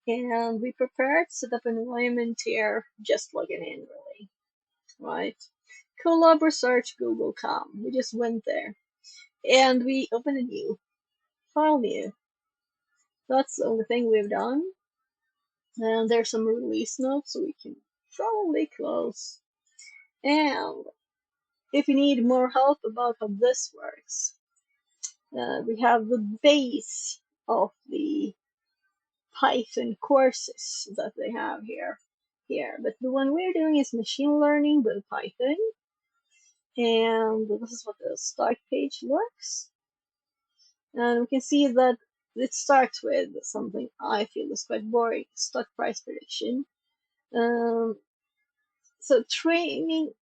And we prepared, set up an environment here, just logging in really, right? Colab research Google.com. We just went there and we opened a new file new. That's the only thing we've done. And there's some release notes, so we can probably close. And if you need more help about how this works, we have the base of the Python courses that they have here. But the one we're doing is machine learning with Python. And this is what the start page looks. And we can see that it starts with something I feel is quite boring, stock price prediction. So training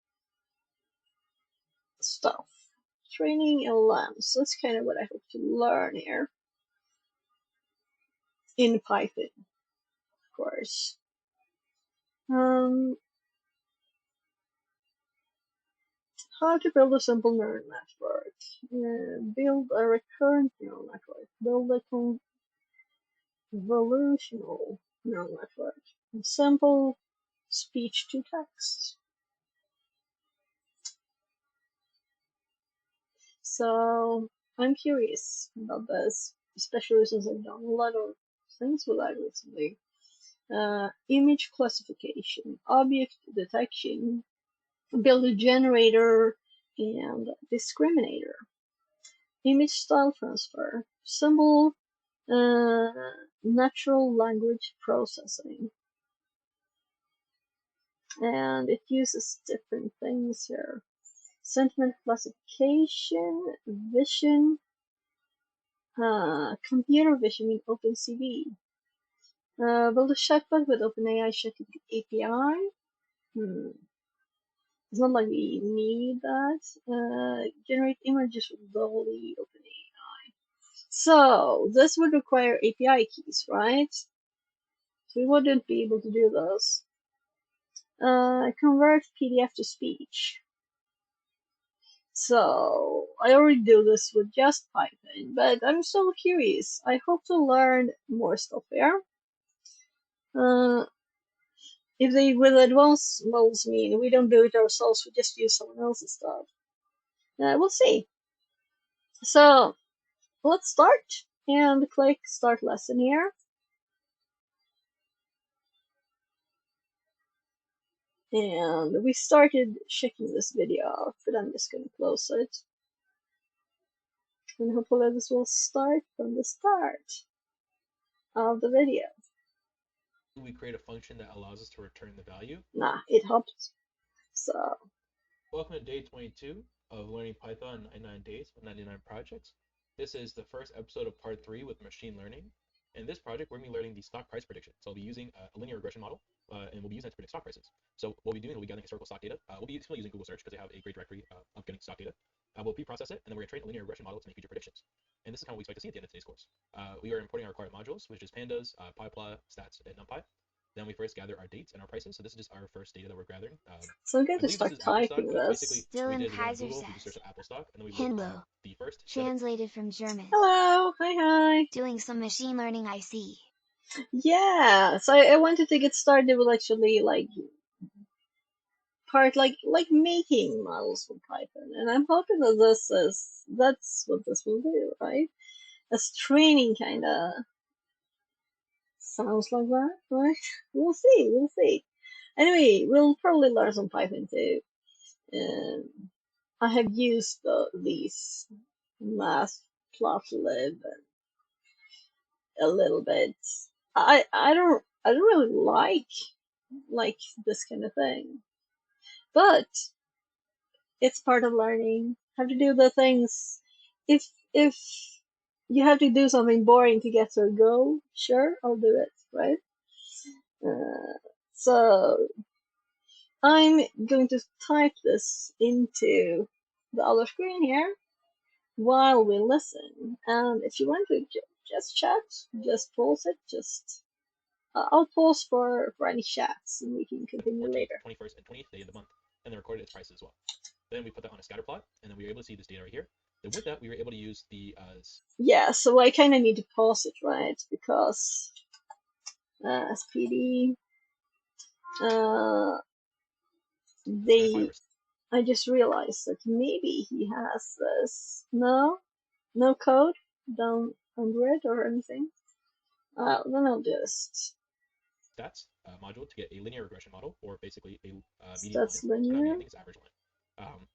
stuff, training LLMs, that's kind of what I hope to learn here in Python, of course. How to build a simple neural network. Build a recurrent neural network. Build a convolutional neural network. Simple speech to text. So I'm curious about this, especially since I've done a lot of things with that recently. Image classification, object detection, build a generator, and discriminator. Image style transfer, symbol, natural language processing. And it uses different things here. Sentiment classification, vision, computer vision in OpenCV. Build a chatbot with OpenAI ChatGPT API. It's not like we need that. Generate images with Dolly OpenAI. So this would require API keys, right? So we wouldn't be able to do those. Convert PDF to speech. So I already do this with just Python, but I'm still curious. I hope to learn more stuff there. If they with advanced models mean we don't do it ourselves, we just use someone else's stuff. We'll see. So let's start and click start lesson here. And we started checking this video out, but I'm just going to close it. And hopefully this will start from the start of the video. We create a function that allows us to return the value. Nah, it hopped. So welcome to day 22 of learning Python in 99 days with 99 projects. This is the first episode of part 3 with machine learning. In this project, we're going to be learning the stock price prediction. So I'll be using a linear regression model, and we'll be using it to predict stock prices. So what we'll be doing, we'll be gathering historical stock data. We'll be still using Google search because they have a great directory of getting stock data. We'll pre-process it, and then we're going to train a linear regression model to make future predictions. And this is kind of what we expect to see at the end of today's course. We are importing our required modules, which is pandas, pyplot, stats, and numpy. Then we first gather our dates and our prices. So this is just our first data that we're gathering. So I'm going I to believe this start is Apple stock, typing but this. basically what we Dylan did is we went on Kaiser Google, we just says, searched up Apple stock, and then we wrote Hello. the first set of Translated from German. Hello, hi. Doing some machine learning, I see. Yeah, so I wanted to get started with actually like part like making models with Python, and I'm hoping that that's what this will do, right? As training kind of sounds like that, right? We'll see. Anyway, we'll probably learn some Python too. I have used these matplotlib a little bit. I don't really like this kind of thing, but it's part of learning. Have to do the things. If you have to do something boring to get to a goal, sure, I'll do it, right? So I'm going to type this into the other screen here while we listen. And if you want to just chat, just pause it. I'll pause for any chats, and we can continue 14th, later. 21st, and 20th day of the month, and then recorded its prices as well. Then we put that on a scatter plot, and then we were able to see this data right here. Then with that, we were able to use the Yeah, so I kind of need to pause it, right? Because SPD. Uh, Verify they, or I just realized that maybe he has this. No, no code down under it or anything. Then I'll just stats module to get a linear regression model, or basically a median line. stats Not median, linear. I think it's average line.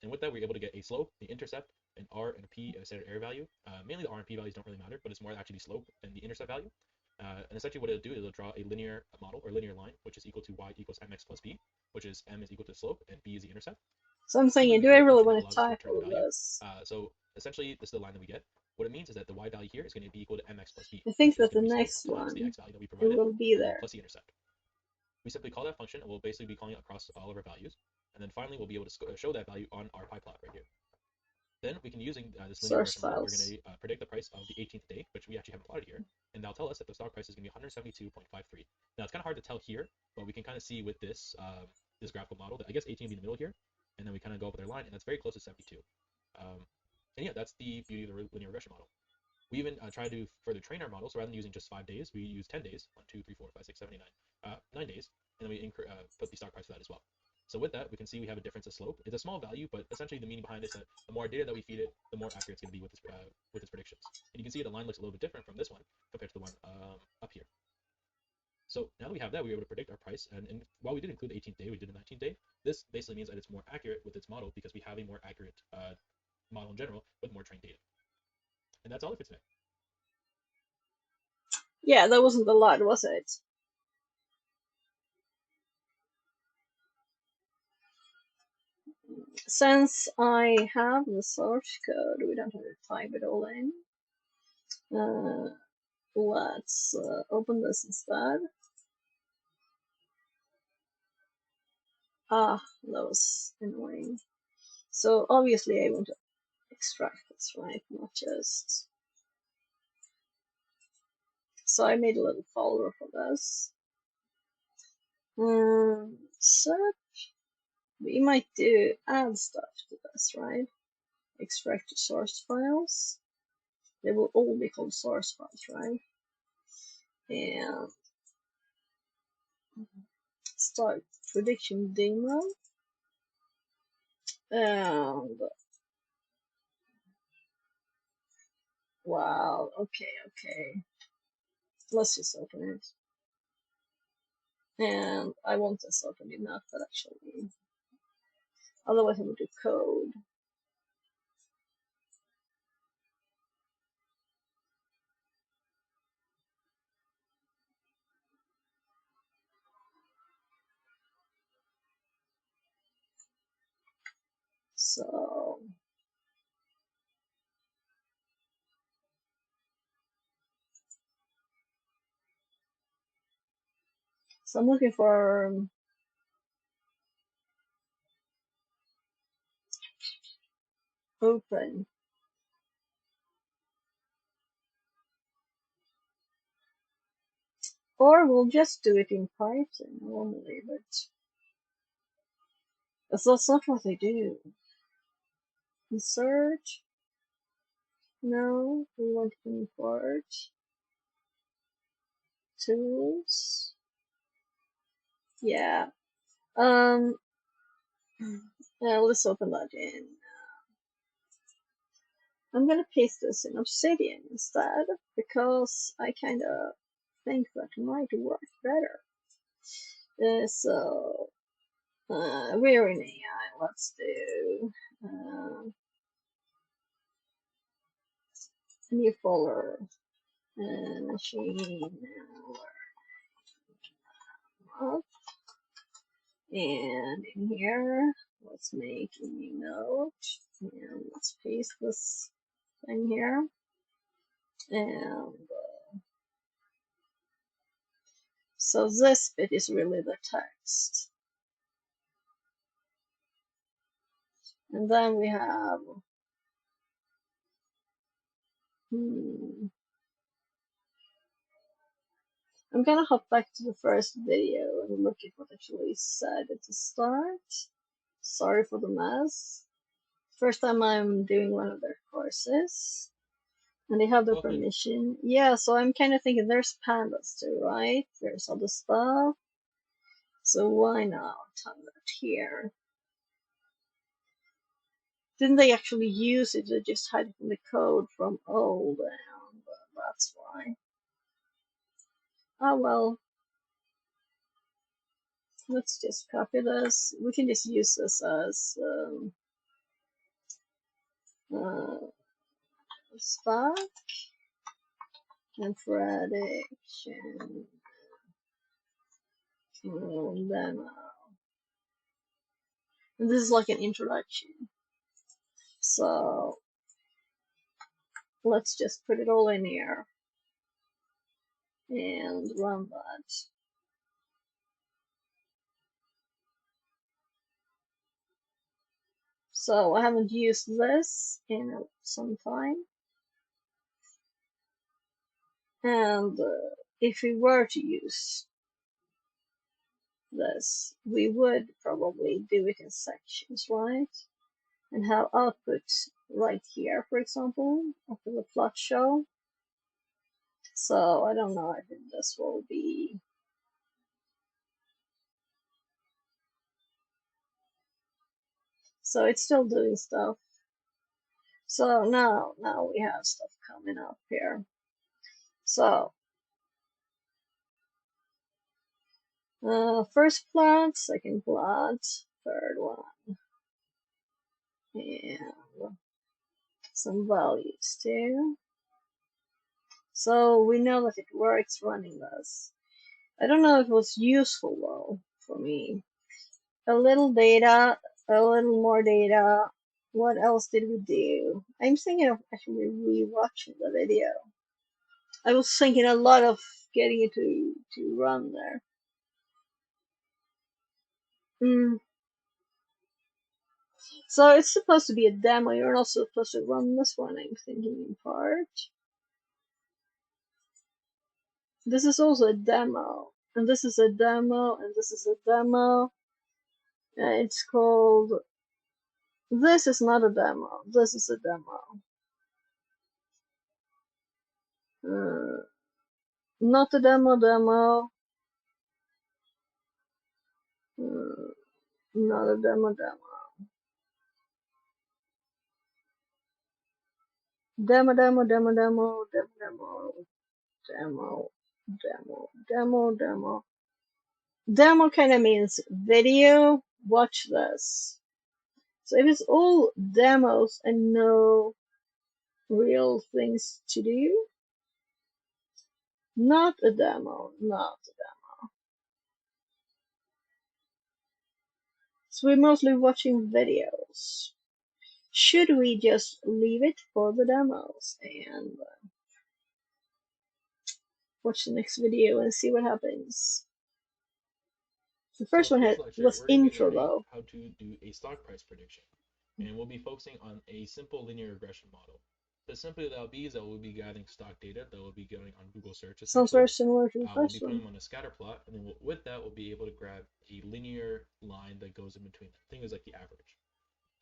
And with that, we're able to get a slope, the intercept, an R and a P, and a standard error value. Mainly the R and P values don't really matter, but it's more actually the slope and the intercept value. And essentially what it'll do is it'll draw a linear model or linear line, which is equal to y equals mx plus b, which is m is equal to the slope and b is the intercept. So I'm Simply thinking, do I because the really function want to allows us to type return the all value. this? So essentially, this is the line that we get. What it means is that the y value here is going to be equal to mx plus b, I think which is that going the to be slope next times the one, x value that we it provided, will be and then there. plus the intercept. We simply call that function, and we'll basically be calling it across all of our values. And then finally, we'll be able to show that value on our pie plot right here. Then we can, using this linear Source regression model, we're going files. to predict the price of the 18th day, which we actually haven't plotted here, and that'll tell us that the stock price is going to be 172.53. Now it's kind of hard to tell here, but we can kind of see with this this graphical model that I guess 18 will be in the middle here, and then we kind of go up with our line, and that's very close to 72. And yeah, that's the beauty of the linear regression model. We even try to further train our models. So rather than using just 5 days, we use 10 days, 1, 2, 3, 4, 5, 6, 7, 8, 9, 9 days, and then we put the stock price for that as well. So with that, we can see we have a difference of slope. It's a small value, but essentially the meaning behind it is that the more data that we feed it, the more accurate it's going to be with its predictions. And you can see the line looks a little bit different from this one compared to the one up here. So now that we have that, we were able to predict our price. And while we did include the 18th day, we did the 19th day. This basically means that it's more accurate with its model because we have a more accurate model in general with more trained data. And that's all for today. Yeah, that wasn't a lot, was it? Since I have the source code, we don't have to type it all in. Let's open this instead. Ah, that was annoying. So obviously I want to extract this, right? Not just... So I made a little folder for this. So we might add stuff to this, right? Extract the source files. They will all be called source files, right? And start prediction demo. And wow, okay. Let's just open it. And I want this open enough that actually, otherwise I would do code. So I'm looking for open. Or we'll just do it in Python normally, but that's not what they do. Insert. No, we want import. Tools. Yeah. Let's open that in. I'm gonna paste this in Obsidian instead, because I kinda think that might work better. So we're in AI. Let's do a new folder. Machine learning. And in here, let's make a new note. And let's paste this thing here. And so this bit is really the text. And then we have, I'm gonna hop back to the first video and look at what actually said at the start. Sorry for the mess. First time I'm doing one of their courses. And they have their Well, good. permission. Yeah, so I'm kind of thinking there's pandas too, right? There's other stuff. So why not have that here? Didn't they actually use it to just hide it in the code from old? And that's why. Oh well, let's just copy this. We can just use this as uh, stock and prediction. And then and this is like an introduction. So let's just put it all in here and run that. So I haven't used this in some time. And if we were to use this, we would probably do it in sections, right? And have output right here, for example, after the plot show. So I don't know, I think this will be. So it's still doing stuff. So now we have stuff coming up here. So first plot, second plot, third one, and some values too. So we know that it works running this. I don't know if it was useful though for me. A little data, a little more data. What else did we do? I'm thinking of actually rewatching the video. I was thinking a lot of getting it to run there. Mm. So it's supposed to be a demo. You're not supposed to run this one, I'm thinking in part. This is also a demo. And this is a demo, and this is a demo. It's called. This is not a demo. This is a demo. Not a demo. Not a demo. Demo. Demo kind of means video. Watch this. So if it's all demos and no real things to do, not a demo. So we're mostly watching videos. Should we just leave it for the demos and watch the next video and see what happens? The first So one today's lecture, was we're going to be intro learning though. how to do a stock price prediction. And we'll be focusing on a simple linear regression model. So simply that'll be is that we'll be gathering stock data that will be going on Google search Sounds essentially. very similar to the We'll be first putting one. them on a scatter plot, and then with that we'll be able to grab a linear line that goes in between them. Think of it as like the average.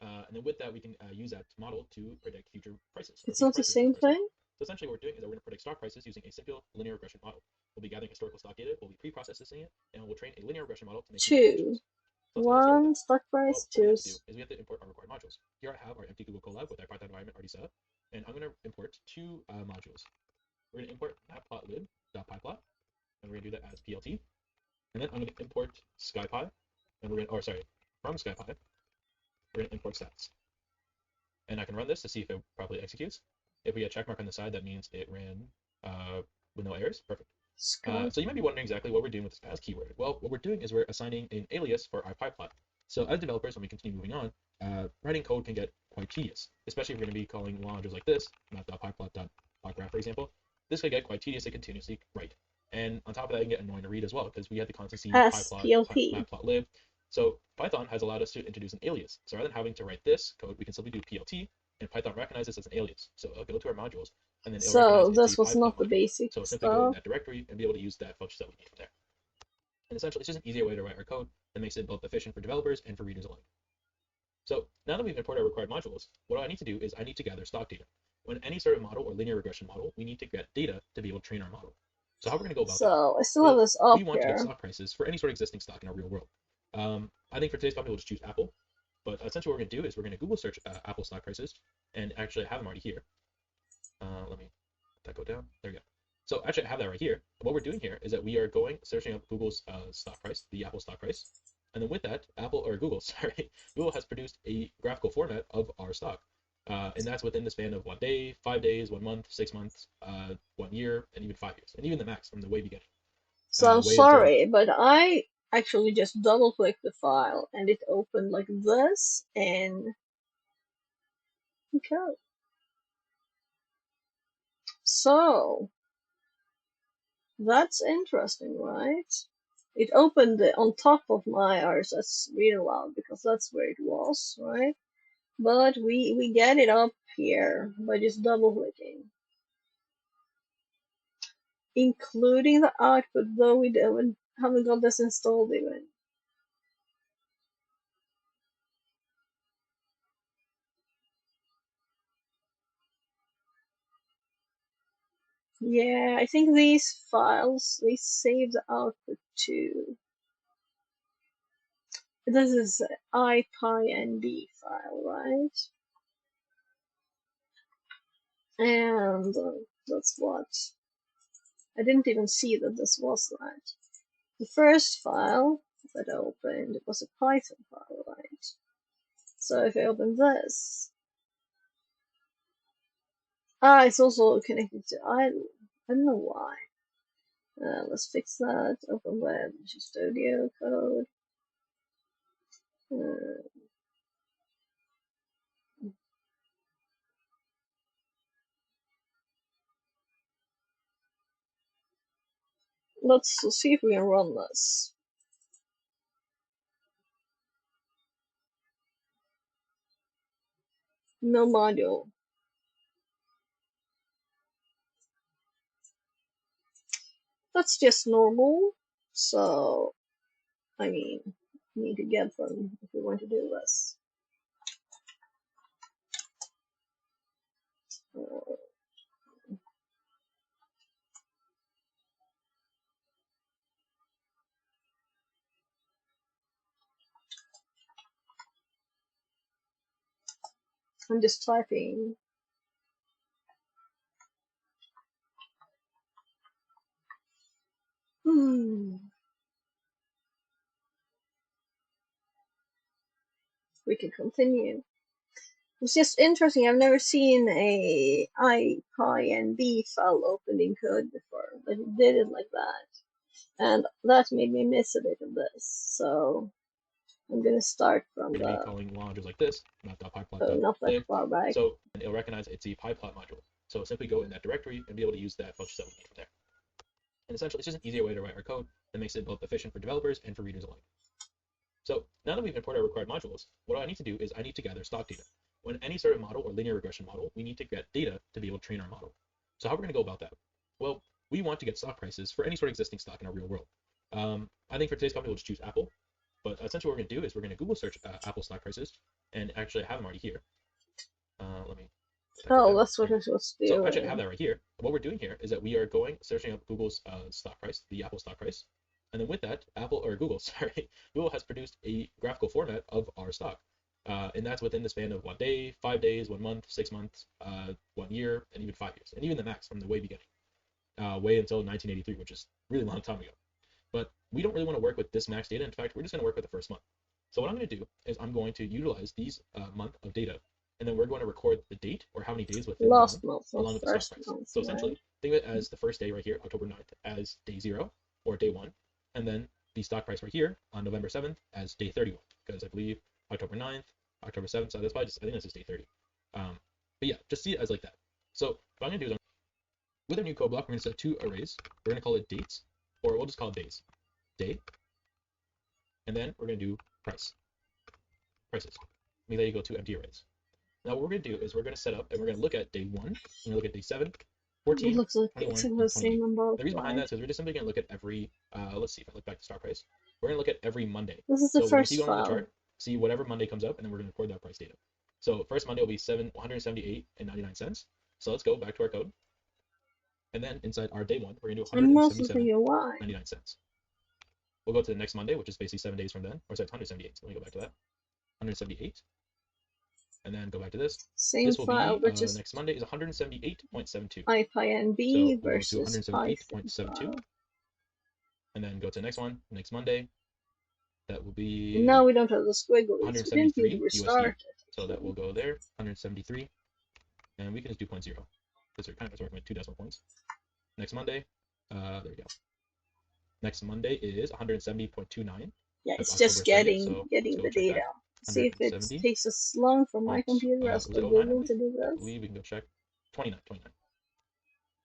And then with that, we can use that model to predict future prices or It's future not the price predictions same for our stock. thing. So essentially, what we're doing is that we're going to predict stock prices using a simple linear regression model. We'll be gathering historical stock data, we'll be pre-processing it, and we'll train a linear regression model to make future Two. predictions. So let's get started with One that. stock price, Well, what we two. have to do is we have to import our required modules. Here I have our empty Google Colab with our Python environment already set up, and I'm going to import two modules. We're going to import matplotlib.pyplot, and we're going to do that as plt. And then I'm going to import SkyPy, and we're going to, or sorry, from SkyPy, we're going to import stats. And I can run this to see if it properly executes. If we get a check mark on the side, that means it ran with no errors. Perfect. So you might be wondering exactly what we're doing with this pass keyword. Well, what we're doing is we're assigning an alias for our pyplot. So as developers, when we continue moving on, writing code can get quite tedious, especially if we're going to be calling modules like this, math.pyplot.plotgraph, for example. This could get quite tedious to continuously write. And on top of that, it can get annoying to read as well, because we have to constantly see As pyplot, PLT. matplotlib. So Python has allowed us to introduce an alias. So rather than having to write this code, we can simply do PLT, and Python recognizes this as an alias. So it'll go to our modules, and then it'll recognize So it's a this was pyplot not the module. basic So simply go in stuff. that directory and be able to use that function that we need from there. And essentially, it's just an easier way to write our code that makes it both efficient for developers and for readers alike. So now that we've imported our required modules, what I need to do is I need to gather stock data. When any sort of model or linear regression model, we need to get data to be able to train our model. So how we're going to go about that? So I still have Well, this up we want to get here. stock prices for any sort of existing stock in our real world. I think for today's topic, we'll just choose Apple. But essentially what we're going to do is we're going to Google search Apple stock prices, and actually I have them already here. Let me let that go down. There we go. So actually I have that right here. What we're doing here is that we are going searching up Google's stock price, the Apple stock price, and then with that, Apple or Google, sorry, Google has produced a graphical format of our stock. And that's within the span of 1 day, 5 days, 1 month, 6 months, 1 year, and even 5 years, and even the max from the way beginning. So I'm Way until sorry, but I actually just double clicked the file and it opened like this and okay. So that's interesting, right? It opened on top of my RSS read aloud because that's where it was, right? But we get it up here by just double clicking. Including the output, though we haven't got this installed even. Yeah, I think these files, they save the output too. This is IPyNB file, right? And that's what. I didn't even see that this was that. The first file that I opened, it was a Python file, right? So if I open this, it's also connected to idle. I don't know why. Let's fix that. Open web, Studio Code. Uh, let's see if we can run this. No module. That's just normal. So, I mean, we need to get them if we want to do this. Uh, I'm just typing. We can continue. It's just interesting. I've never seen a IPyNB file opened in code before, but it did it like that. And that made me miss a bit of this. So I'm gonna start from we're going to be the calling modules like this, not that math.pyplot.div. far back. So and it'll recognize it's the pyplot module. So simply go in that directory and be able to use that function that we need from there. And essentially, it's just an easier way to write our code that makes it both efficient for developers and for readers alike. So now that we've imported our required modules, what I need to do is I need to gather stock data. When any sort of model or linear regression model, we need to get data to be able to train our model. So how are we going to go about that? Well, we want to get stock prices for any sort of existing stock in our real world. I think for today's topic, we'll just choose Apple. But essentially what we're going to do is we're going to Google search Apple stock prices, and actually I have them already here. Let me Oh, that's what I was doing. So actually I have that right here. What we're doing here is that we are going searching up Google's stock price, the Apple stock price, and then with that, Apple or Google, sorry, Google has produced a graphical format of our stock, and that's within the span of 1 day, 5 days, 1 month, 6 months, 1 year, and even 5 years, and even the max from the way beginning, way until 1983, which is a really long time ago. But we don't really want to work with this max data. In fact, we're just going to work with the first month. So what I'm going to do is I'm going to utilize these month of data, and then we're going to record the date or how many days within the month along with the stock price. So essentially, think of it as the first day right here, October 9th, as day 0 or day 1, and then the stock price right here on November 7th as day 31, because I believe October 9th, October 7th, so that's probably just, I think this is day 30. But yeah, just see it as like that. So what I'm going to do is with our new code block, we're going to set 2 arrays. We're going to call it dates, or we'll just call it days. Day, and then we're going to do prices. Let me let you go to empty arrays. Now what we're going to do is we're going to set up and we're going to look at day 1, we're going to look at day 7, 14, it looks like 21, it's and the 28. same number. The reason behind that is because we're just simply going to look at every, let's see if I look back to stock price, we're going to look at every Monday. This is the so we're going to first keep going on the file. chart, see whatever Monday comes up, and then we're going to record that price data. So first Monday will be 178.99 cents. So let's go back to our code. And then inside our day one, we're going to do I'm also thinking why. 177.99 cents. We'll go to the next Monday, which is basically 7 days from then. Or sorry, it's 178. So let me go back to that. 178. And then go back to this. Same This will file, be but just next Monday is 178.72. IPyNB So we'll go to versus 178.72. And then go to the next one, next Monday. That will be now we don't have the squigglies. We didn't need to 173 restart USD. it. So that will go there, 173. And we can just do 0.0 because we're kind of working with 2 decimal points. Next Monday, there we go. Next Monday is 170.29. Yeah, That's it's October just 30th. getting So getting the let's go check data. that. See if it 170. takes as long for my computer as for 09, Google to do I this. believe we can go check 29.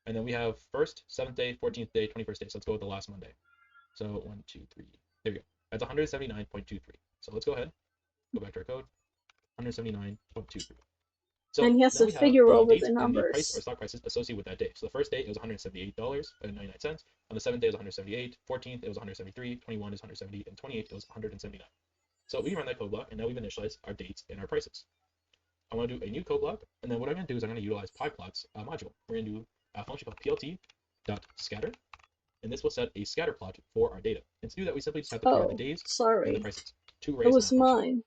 And then we have 1st, 7th day, 14th day, 21st day. So let's go with the last Monday. So 1, 2, 3. There we go. That's 179.23. So let's go ahead. Go back to our code. 179.23. So and he has now to we have figure the over dates the and the price or numbers. stock prices associated with that day. So the first day it was $178.99. On the 7th day it was 178. 14th it was 173. 21 is 170, and 28 it was 179. So we run that code block, and now we've initialized our dates and our prices. I want to do a new code block, and then what I'm going to do is I'm going to utilize pyplots module. We're going to do a function called plt.scatter, and this will set a scatter plot for our data. And to do that, we simply just have to pair the days and the Sorry, prices. 2 that arrays was in that function. mine.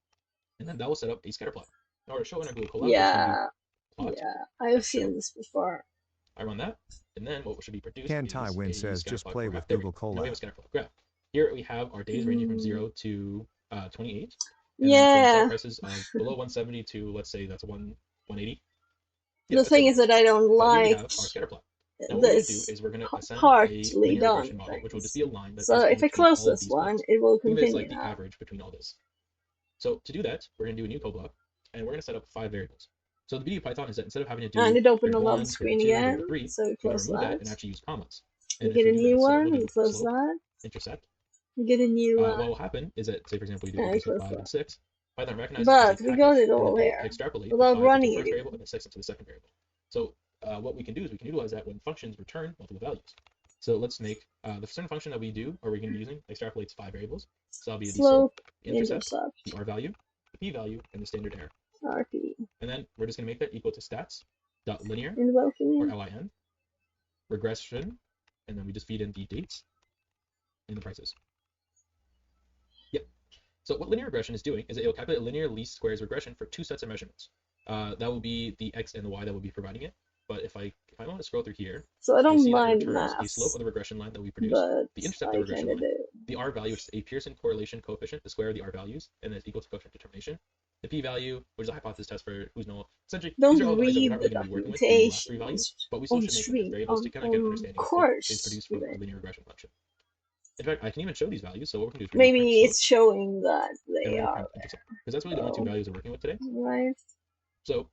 And then that will set up a scatter plot. In order to show in our Google Colab, we're just going to do plot. Yeah, I've seen this before. I run that, and then what should be produced Ken is Tywin a says scatter just plot play graph. with There Google we go. Now we have a Colab. scatter plot graph. Here we have our days ranging from 0 to 28. And then from stock prices of below 170 to, let's say that's 180. Yeah, the that's still thing is that I don't But here we like have our scatter plot. Now what we're going to do this is we're going to ascend a partly linear done regression model, which will just things. be a line that So is in if I between close all of this these one, points. it will Think of it as continue like the now. average between all this. So to do that, we're going to do a new code block, and we're going to set up 5 variables. So the beauty of Python is that instead of having to And do it opened variable another 1, screen variable 2, again, variable 3, so we we're going close to remove that that. and actually use commas. We And get if a we do new that, so one, we'll we do close slope, that. intercept. We get a new What one, will happen is that, say for example, we do and we equals to close 5 that. and 6, Python recognizes it as a But we got packet, it and all it will here extrapolate the without 5 into the running first it variable even. and the 6 into the second variable. So what we can do is we can utilize that when functions return multiple values. So let's make the certain function that we do, or we're going to be using, extrapolates 5 variables. So that'll be the slope, the intercept, the R value, the P value, and the standard error. RP. And then we're just going to make that equal to stats.linear, or LIN, regression, and then we just feed in the dates and the prices. Yep. So what linear regression is doing is it will calculate a linear least squares regression for 2 sets of measurements. That will be the x and the y that will be providing it. But if I want to scroll through here, so I don't see that it mind returns a maths, slope of the regression line that we produce, but the intercept of I the regression kind of line, do. the R value, which is a Pearson correlation coefficient, the square of the R values, and then it's equal to coefficient determination. The P value, which is a hypothesis test for who's null. Essentially, these are all Don't values that we're read not the really going to be working with for the last 3 documentation values, but we still on should make them as stream, variables to kind of get an understanding of what is course produced from today. a linear regression function. In fact, I can even show these values. So what we're going to do is we're going to Maybe print slope, it's showing that and they we're going to are print intercept, because that's really the only 2 values we're working with today. right. So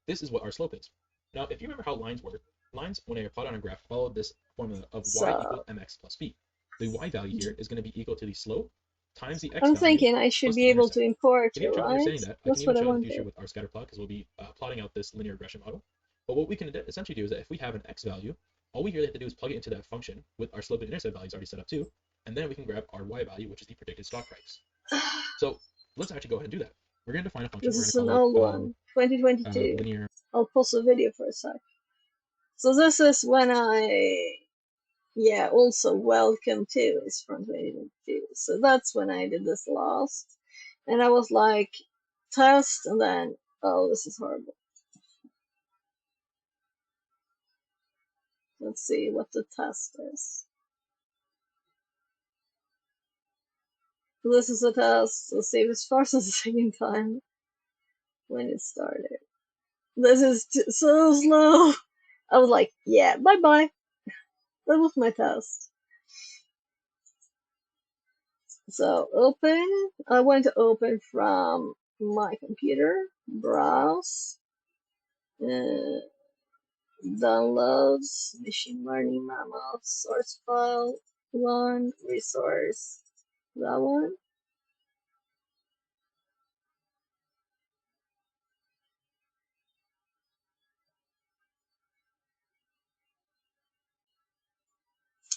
this is what our slope is. Now, if you remember how lines work, lines, when they are plotted on a graph, follow this formula of y equals mx plus b. The y value here is going to be equal to the slope times the x I'm value thinking I should plus be the able to intercept. import If it, you have trouble right? understanding that, I can That's even what I show in the future wanted. with our scatter plot, because we'll be plotting out this linear regression model. But what we can essentially do is that if we have an x value, all we really have to do is plug it into that function with our slope and intercept values already set up too, and then we can grab our y value, which is the predicted stock price. So let's actually go ahead and do that. We're going to define a function. This We're is going an to old call one, 2022. linear. I'll pause the video for a sec. So this is when also welcome to is from 2022. So that's when I did this last. And I was like, test, and then, oh, this is horrible. Let's see what the test is. This is a test. Let's see if it starts at the same time when it started. This is so slow. I was like, yeah, bye-bye. That was my test. So open. I want to open from my computer. Browse. Downloads. Machine learning mammoth. Source file. One. Resource. That one.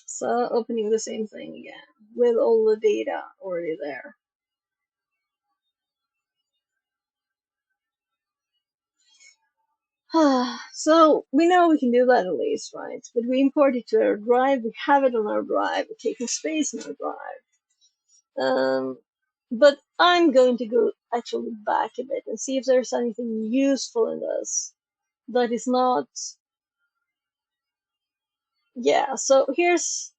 So opening the same thing again with all the data already there. So we know we can do that at least, right? But we import it to our drive, we have it on our drive, we're taking space in our drive. But I'm going to go actually back a bit and see if there's anything useful in this that is not. Yeah, so here's,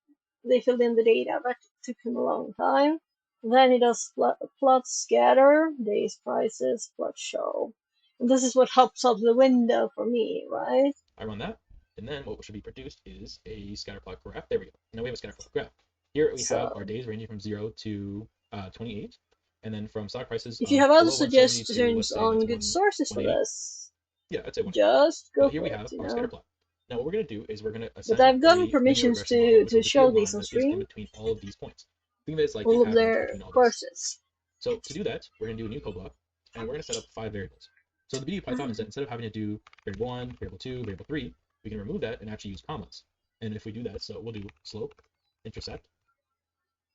they filled in the data, that took him a long time. Then he does plot scatter, days prices, plot show. And this is what hops up the window for me, right? I run that, and then what should be produced is a scatter plot graph. There we go. Now we have a scatter plot graph. Here we have our So days ranging from 0 to 28, and then from stock prices if you of have other below 170 to, let's suggestions say that's on good sources for 180. this, Yeah, I'd say 180. just go But here we for it, have you our scatter know. plot. Now what we're going to do is we're going to But assign I've gotten a linear permissions regression model, which will to just be a show these line on that is in stream, between all of these points. Think of it as like the all of average their between all these. courses. So to do that, we're going to do a new code block, and we're going to set up 5 variables. So the beauty of Python is that instead of having to do variable 1, variable 2, variable 3, we can remove that and actually use commas. And if we do that, so we'll do slope, intercept.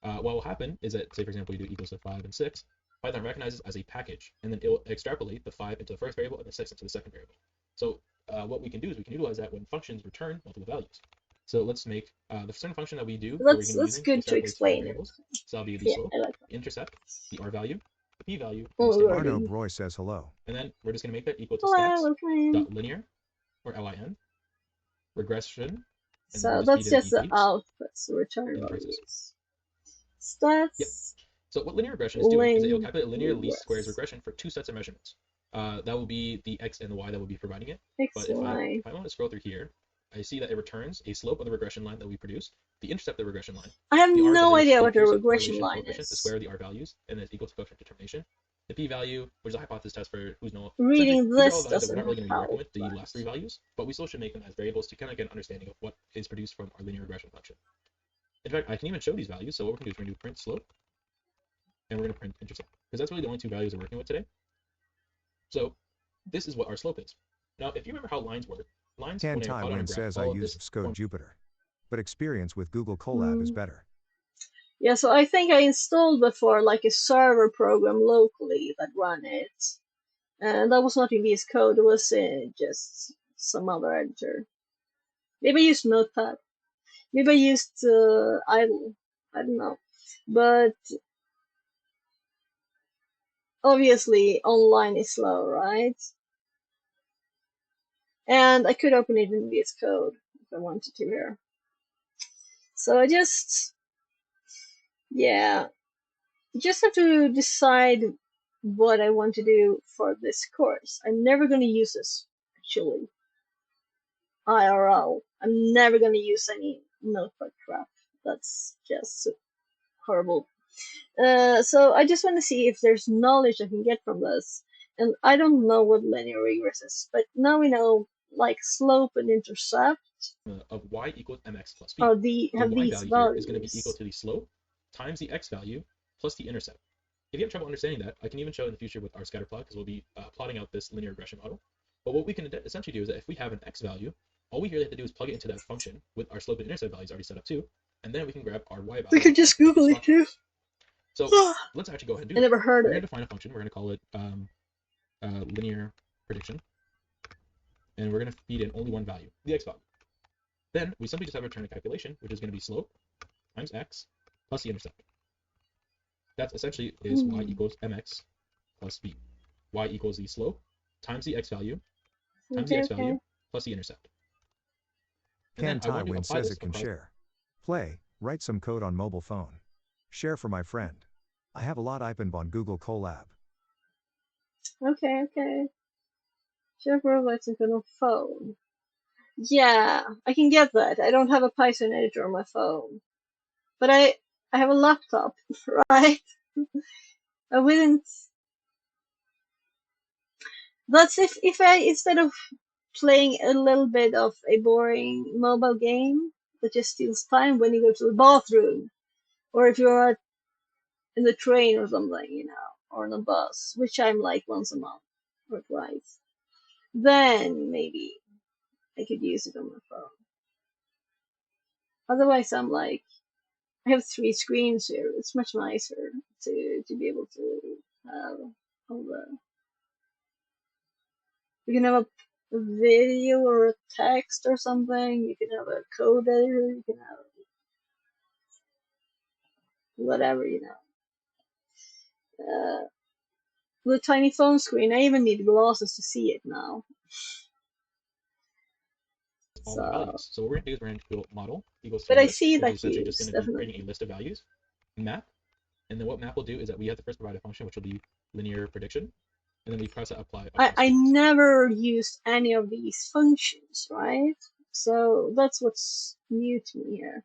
What will happen is that, say for example, we do equals to 5 and 6, Python recognizes as a package, and then it will extrapolate the 5 into the first variable and the 6 into the second variable. So what we can do is we can utilize that when functions return multiple values. So let's make the certain function that we do, that we're going to be That's using, good to extrapolates 5 explain it. variables. So that'll be the Yeah, slope, I like that. the intercept, the r value, the p value, and the Oh, standard Arno deviation. already. Broy says hello. And then we're just going to make that equal to Hello, stats welcome. dot linear, or lin, regression, and then we So just feed that's in just the EPs output, so return and the prices. values. Yep. Stats, So what linear regression is doing is it will ling, calculate linear least squares regress. regression for 2 sets of measurements. That will be the x and the y that will be providing it. X, But Y. if I want to scroll through here, I see that it returns a slope of the regression line that we produce, the intercept of the regression line, I have the r no value, idea the what a Pearson regression correlation line coefficient, the is. square of the r values, and then it's equal to coefficient determination, the p value, which is a hypothesis test for who's null. Essentially, Reading these are all this values that we're doesn't not really going to be working help, with, the right? last 3 values, but we still should make them as variables to kind of get an understanding of what is produced from our linear regression function. In fact, I can even show these values. So what we're going to do is we're going to do print slope, and we're going to print intercept, because that's really the only 2 values we're working with today. So this is what our slope is. Now, if you remember how lines work, lines, Tan when I Tai plot on a Win graph, says I follow use this Xcode form. Jupyter, but experience with Google Colab is Hmm. better. Yeah, so I think I installed before like a server program locally that ran it. And that was not in VS Code, it was just some other editor. Maybe I used Notepad. Maybe I used Idle. I don't know. But obviously online is slow, right? And I could open it in VS Code if I wanted to here. So I just, yeah, just have to decide what I want to do for this course. I'm never going to use this, actually. IRL. I'm never going to use any notebook crap. That's just horrible. So I just want to see if there's knowledge I can get from this. And I don't know what linear regress is, but now we know like slope and intercept Of y equals mx plus b. are The have y these value here is going to be equal values. to the slope times the x value plus the intercept. If you have trouble understanding that, I can even show in the future with our scatter plot, because we'll be plotting out this linear regression model. But what we can essentially do is that if we have an x value, all we really have to do is plug it into that function with our slope and intercept values already set up too, and then we can grab our y value. We could just Google it too. So let's actually go ahead and do I that. never heard We're it. going to define a function. We're going to call it linear prediction, and we're going to feed in only one value, the x value. Then we simply just have to return a calculation, which is going to be slope times x plus the intercept. That essentially is y equals mx plus b. Y equals the slope times the x value times the Okay, x value okay. plus the intercept. And Tan then I Tai want to Win apply says this it can across. share. Play, write some code on mobile phone. Share for my friend. I have a lot opened on Google Colab. Okay, okay. Share robots and on phone. Yeah, I can get that. I don't have a Python editor on my phone. But I have a laptop, right? I wouldn't. That's if I, instead of playing a little bit of a boring mobile game that just steals time when you go to the bathroom, or if you're in the train or something, or on a bus, which I'm like once a month or twice, then maybe I could use it on my phone. Otherwise, I'm like, I have 3 screens here. It's much nicer to be able to have all the. You can have a video or a text or something. You can have a code editor. You can have whatever, you know. The tiny phone screen. I even need glasses to see it now. All my So, values. So what we're going to do is we're going to do model equals to but I list, see which that is essentially just use, going to be definitely. creating a list of values, map, and then what map will do is that we have to first provide a function which will be linear prediction, and then we press apply across I students. never used any of these functions, right? So that's what's new to me here.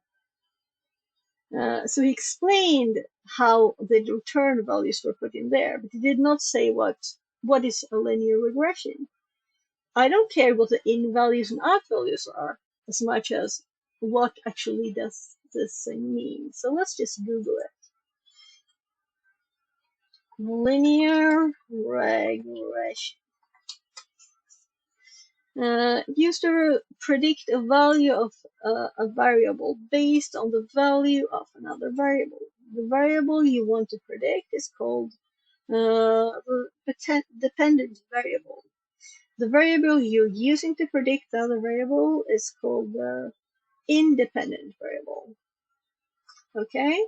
So he explained how the return values were put in there, but he did not say what is a linear regression. I don't care what the in values and out values are as much as what actually does this thing mean. So let's just Google it. Linear regression. Used to predict a value of a variable based on the value of another variable. The variable you want to predict is called dependent variable. The variable you're using to predict the other variable is called the independent variable. Okay,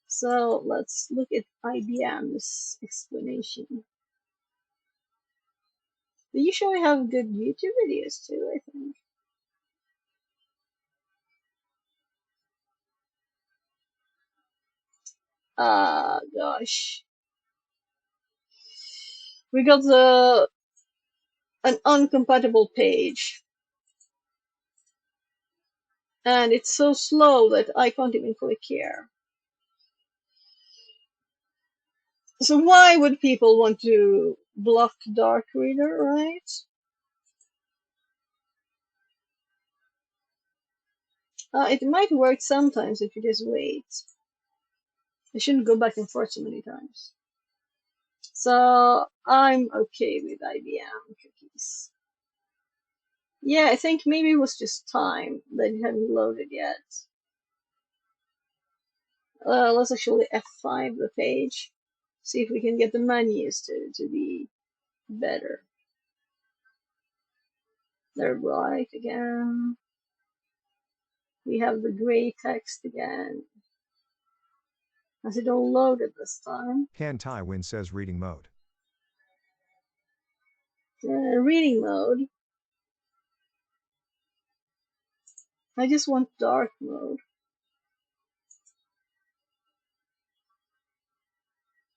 so let's look at IBM's explanation. They usually have good YouTube videos too, I think. Ah, gosh. We got an uncompatible page. And it's so slow that I can't even click here. So why would people want to block Dark Reader, right? It might work sometimes if you just wait. I shouldn't go back and forth so many times. So I'm okay with IBM cookies. Yeah, I think maybe it was just time that it hadn't loaded yet. Let's actually F5 the page. See if we can get the menus to be better. They're bright again. We have the gray text again. Has it all loaded this time? Han Tai Win says reading mode. Reading mode. I just want dark mode.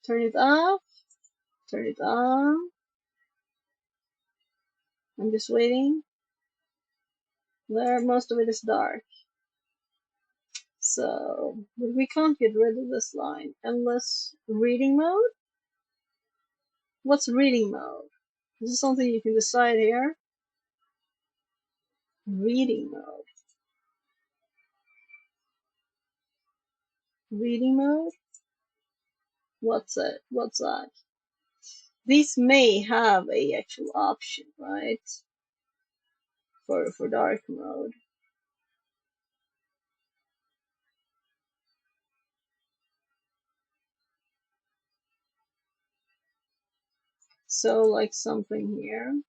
Turn it off. Turn it on. I'm just waiting. There, most of it is dark. So, but we can't get rid of this line unless reading mode? What's reading mode? Is this something you can decide here? Reading mode. Reading mode? What's it? What's that? These may have a actual option, right? For dark mode. So like something here.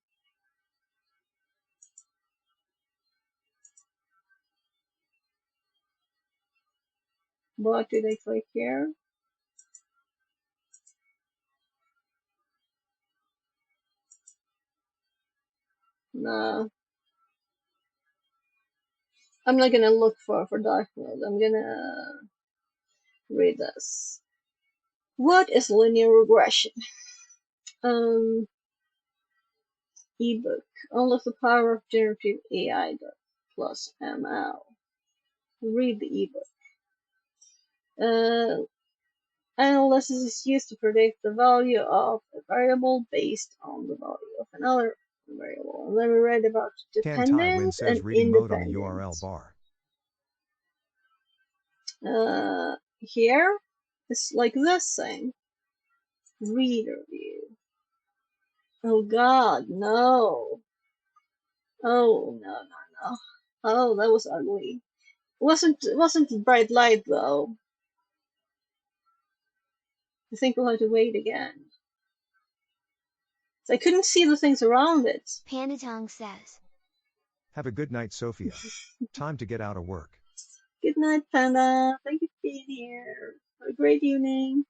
What did I click here? No. I'm not gonna look for dark mode. I'm gonna read this. What is linear regression? Ebook. Unlock the power of generative AI plus ML. Read the ebook. Analysis is used to predict the value of a variable based on the value of another variable. And then we read about Han Tai Win dependent says and reading mode on the independent. URL bar. Here, it's like this thing. Reader view. Oh God, no. Oh no, no, no. Oh, that was ugly. Wasn't bright light though. I think we'll have to wait again. So I couldn't see the things around it. Pandatong says. Have a good night, Sophia. Time to get out of work. Good night, Panda. Thank you for being here. Have a great evening.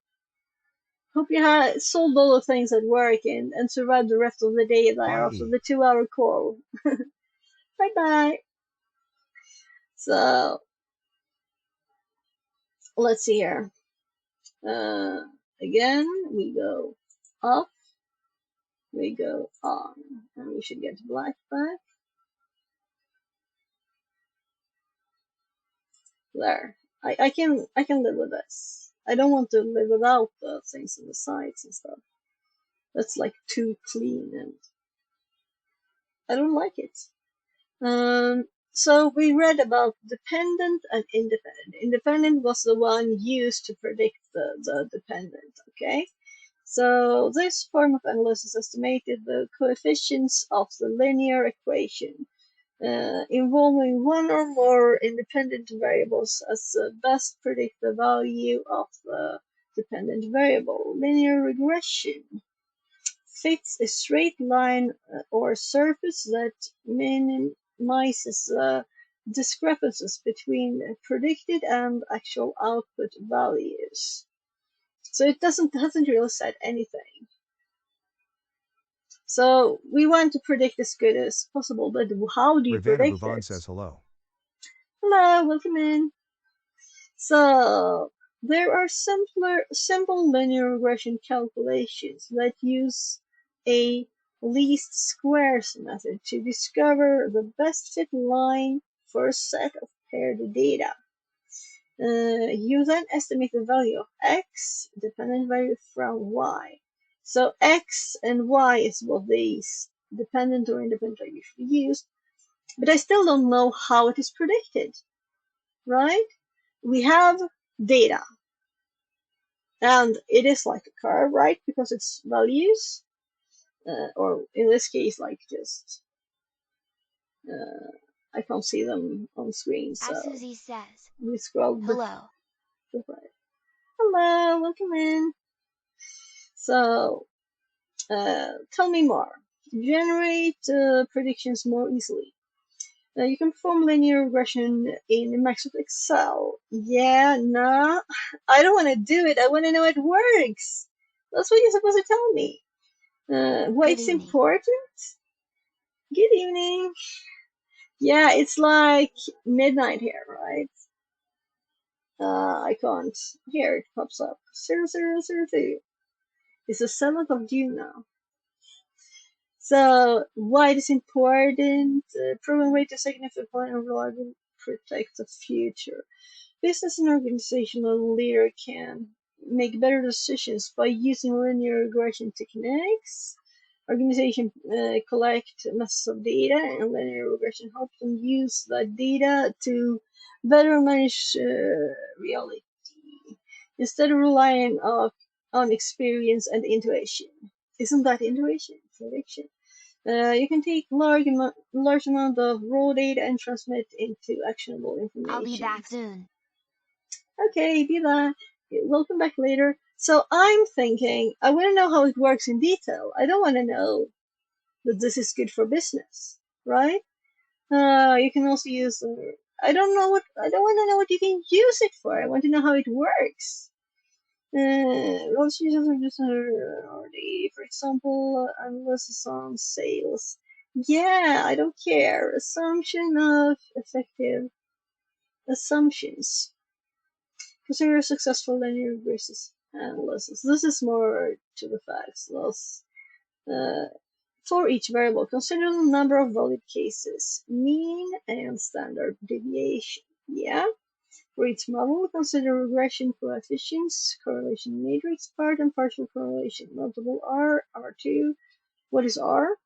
Hope you had solved all the things at work and survived the rest of the day there after Bye. the 2-hour call. Bye bye. So let's see here. Again, we go up, we go on, and we should get black back. There. I can live with this. I don't want to live without the things on the sides and stuff. That's like too clean and I don't like it. So we read about dependent and independent. Independent was the one used to predict the dependent, okay? So this form of analysis estimated the coefficients of the linear equation involving one or more independent variables as the best predict the value of the dependent variable. Linear regression fits a straight line or surface that minimizes the discrepancies between predicted and actual output values. So it hasn't really said anything. So we want to predict as good as possible, but how do you Ravana predict Bhuvan it? says hello. Hello, welcome in. So there are simple linear regression calculations that use a least squares method to discover the best fit line for a set of paired data. You then estimate the value of x, dependent value from y. So x and y is what these dependent or independent are usually used, but I still don't know how it is predicted, right? We have data, and it is like a curve, right? Because it's values, or in this case, like just, I can't see them on screen, so Asuzi says. we scroll the Hello. right. Hello, welcome in. So, tell me more. Generate predictions more easily. You can perform linear regression in Microsoft Excel. Yeah, nah, I don't want to do it. I want to know it works. That's what you're supposed to tell me. Why Good it's evening. important? Good evening. Yeah, it's like midnight here, right? I can't. Here it pops up. 0002. It's the 7th of June now. So, why it is important? Proven way to significantly and reliably protect the future. Business and organizational leader can make better decisions by using linear regression techniques. Organization collect masses of data, and linear regression helps them use that data to better manage reality instead of relying on experience and intuition. Isn't that intuition? Prediction. You can take large amount of raw data and transmit into actionable I'll be information. back soon. Okay, be that. Welcome back later. So I'm thinking, I want to know how it works in detail. I don't want to know that this is good for business, right? You can also use. I don't know what. I don't want to know what you can use it for. I want to know how it works. Most users are just already, for example, analysis on sales. Yeah, I don't care. Assumption of effective assumptions. Consider a successful linear basis analysis. This is more to the facts. For each variable, consider the number of valid cases, mean and standard deviation. Yeah. For each model, consider regression coefficients, correlation matrix, part and partial correlation, multiple R, R2. What is R?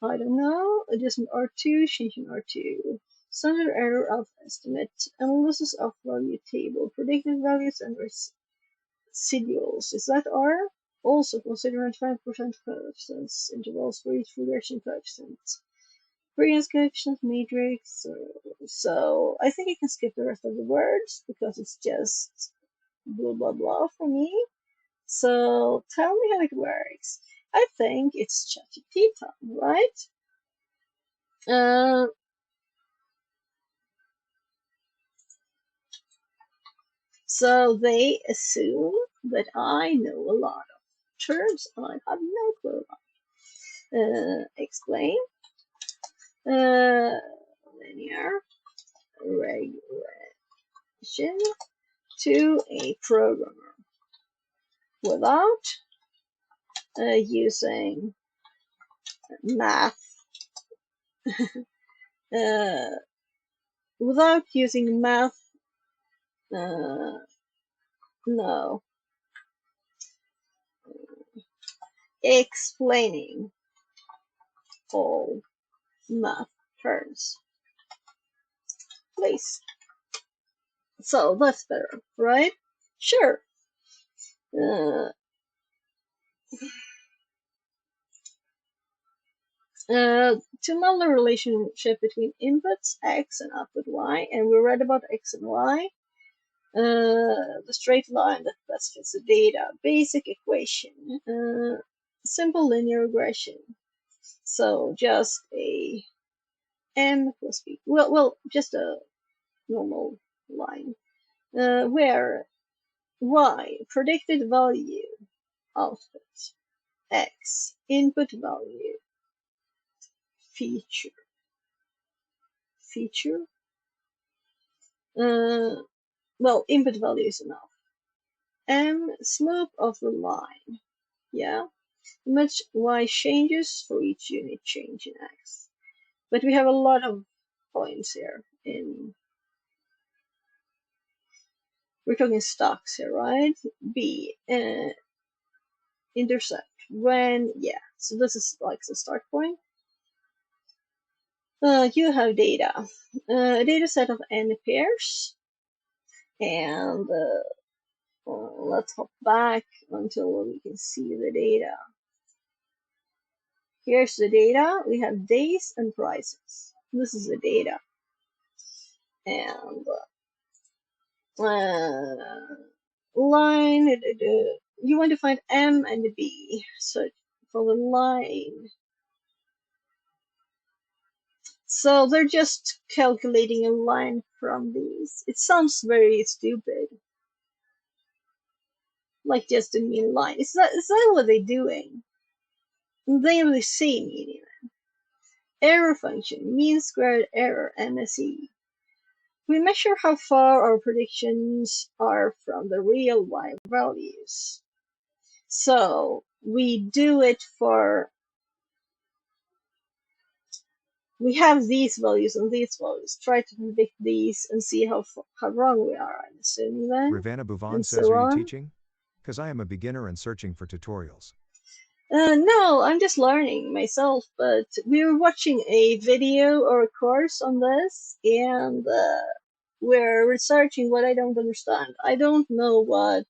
I don't know. Adjustment R2, changing R2. Standard error of estimate, analysis of value table, predicted values and residuals. Is that R? Also consider 25% coefficients, intervals for each regression coefficient. Variance coefficient matrix. So I think I can skip the rest of the words because it's just blah blah blah for me. So tell me how it works. I think it's ChatGPT time, right? Uh, so they assume that I know a lot of terms I have no clue about. Explain. Linear regression to a programmer without using math, uh, without using math, no, explaining all math terms, please. So that's better, right? Sure. Uh, to model the relationship between inputs x and output y, and we read about x and y, the straight line that best fits the data, basic equation, simple linear regression. So just a n plus b. Well, just a normal line where y predicted value output, x input value feature well, input value is enough. M slope of the line, yeah, much y changes for each unit change in x. But we have a lot of points here in, we're talking stocks here, right? B, intercept, when, yeah, so this is like the start point. You have data, a data set of n pairs, and let's hop back until we can see the data. Here's the data. We have days and prices. This is the data. And line, you want to find M and B. So for the line, so they're just calculating a line from these. It sounds very stupid, like just a mean line. It's not what they're doing. They have the same meaning. Error function, mean squared error, MSE. We measure how far our predictions are from the real y values. So we do it for, we have these values and these values. Try to predict these and see how wrong we are, I'm assuming then. Ravana Bhuvan And says, so are you on. teaching? Because I am a beginner and searching for tutorials. No, I'm just learning myself, but we were watching a video or a course on this, and we're researching what I don't understand. I don't know what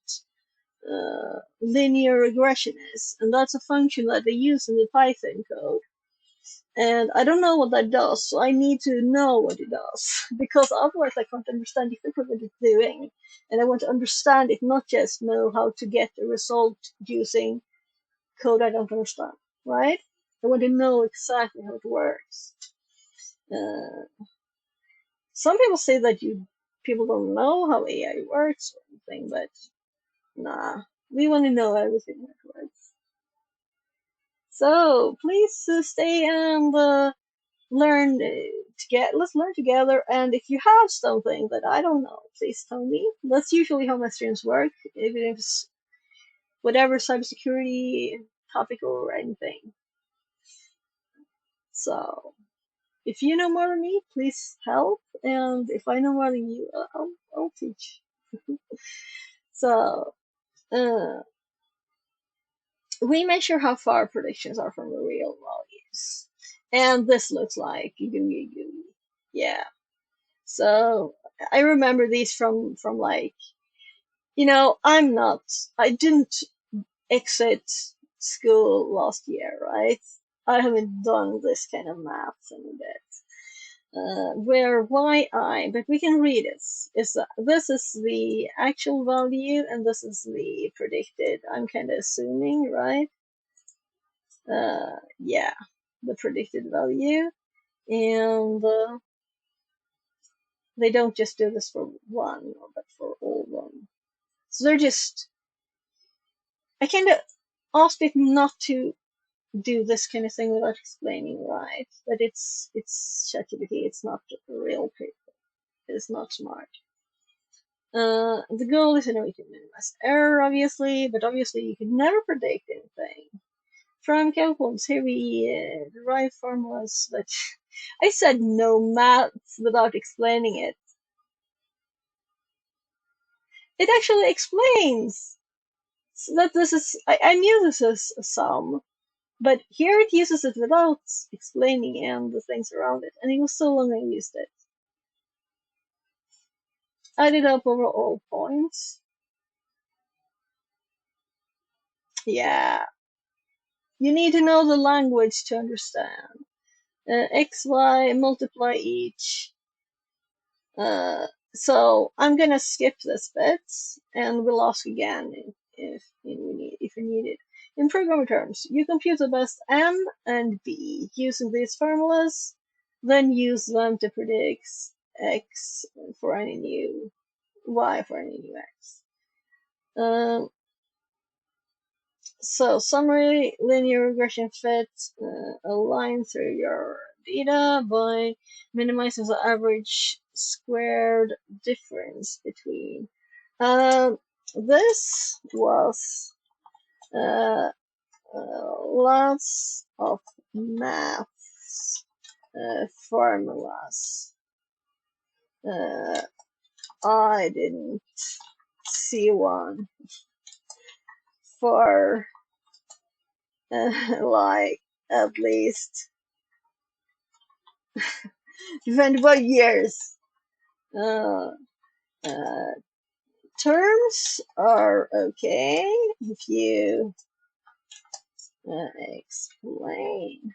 linear regression is, and that's a function that they use in the Python code. And I don't know what that does, so I need to know what it does, because otherwise I can't understand exactly what it's doing. And I want to understand it, not just know how to get a result using code I don't understand, right? I want to know exactly how it works. Some people say that people don't know how AI works or anything, but nah, we want to know everything that works. So please stay and learn let's learn together. And if you have something that I don't know, please tell me. That's usually how my streams work, even if it's whatever cybersecurity topic or anything. So if you know more than me, please help. And if I know more than you, I'll teach. So we measure how far predictions are from the real values. And this looks like gooey gooey. Yeah. So I remember these from like, I didn't exit school last year, right? I haven't done this kind of math in a bit. Where yi, but we can read it, is that this is the actual value and this is the predicted. I'm kind of assuming, right? Yeah, the predicted value, and they don't just do this for one, but for all of them. So they're just, I kind of asked it not to do this kind of thing without explaining why. But it's ChatGPT. It's not real people. It's not smart. The goal is in a way to minimize error, obviously, but obviously you can never predict anything. From calculus, here we derive formulas, but I said no maths without explaining it. It actually explains so that this is, I knew this is a sum, but here it uses it without explaining and the things around it, and it was so long I used it. Added up over all points. Yeah. You need to know the language to understand. X, Y, multiply each. So I'm gonna skip this bit, and we'll ask again if we need it. In programming terms, you compute the best M and B using these formulas, then use them to predict X for any new Y for any new X. So summary, linear regression fits a line through your data by minimizing the average squared difference between. This was uh, lots of maths formulas. I didn't see one for like at least 25 years. Uh, uh, Terms are okay if you explain.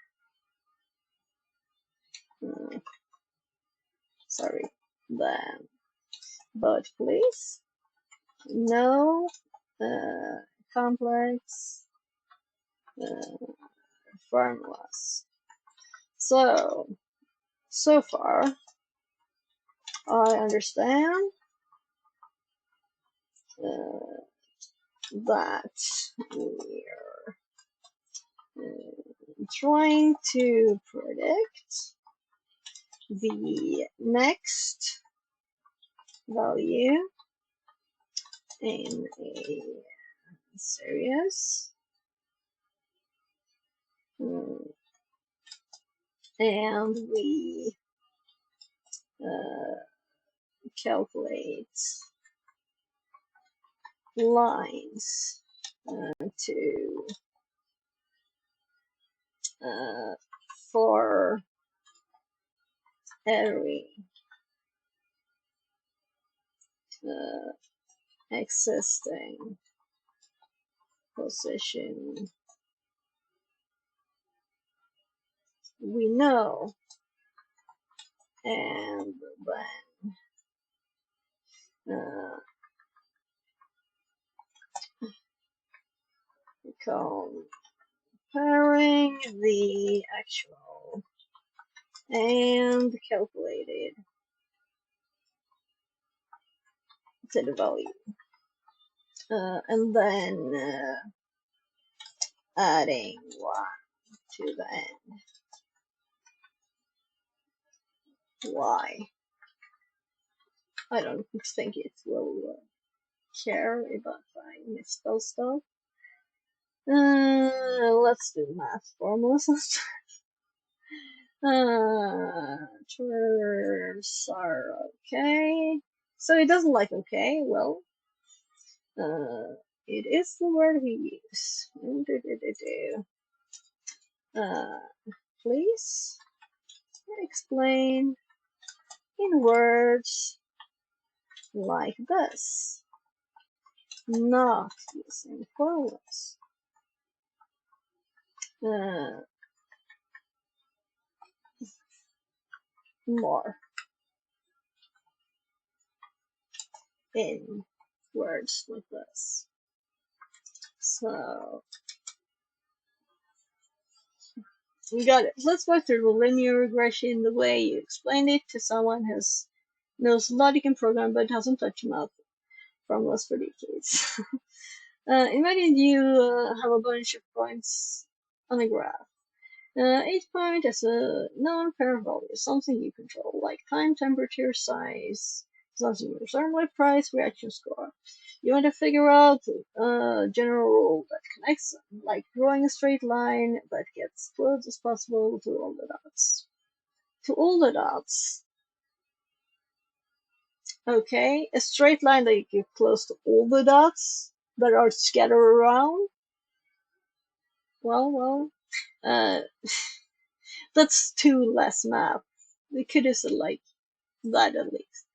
Sorry, them. But please, no complex formulas. So far, I understand that we're trying to predict the next value in a series, and we calculate lines to for every existing position we know, and then comparing the actual and calculated to the value, and then adding 1 to the end. Why? I don't think it will care about if I misspell stuff. Let's do math formulas instead. Terms are okay. So it doesn't like okay. Well, it is the word we use. Please explain in words like this, not using formulas. More in words like this. So We got it. Let's go through the linear regression the way you explained it to someone who knows logic and program but hasn't touched math from less for decades. Imagine you have a bunch of points on a graph. Each point has a known pair of values, something you control, like time, temperature, size, consumption rate, price, reaction score. You want to figure out a general rule that connects them, like drawing a straight line that gets close as possible to all the dots. To all the dots. Okay, a straight line that you get close to all the dots that are scattered around. Well, uh, that's too less math. We could have said like that at least.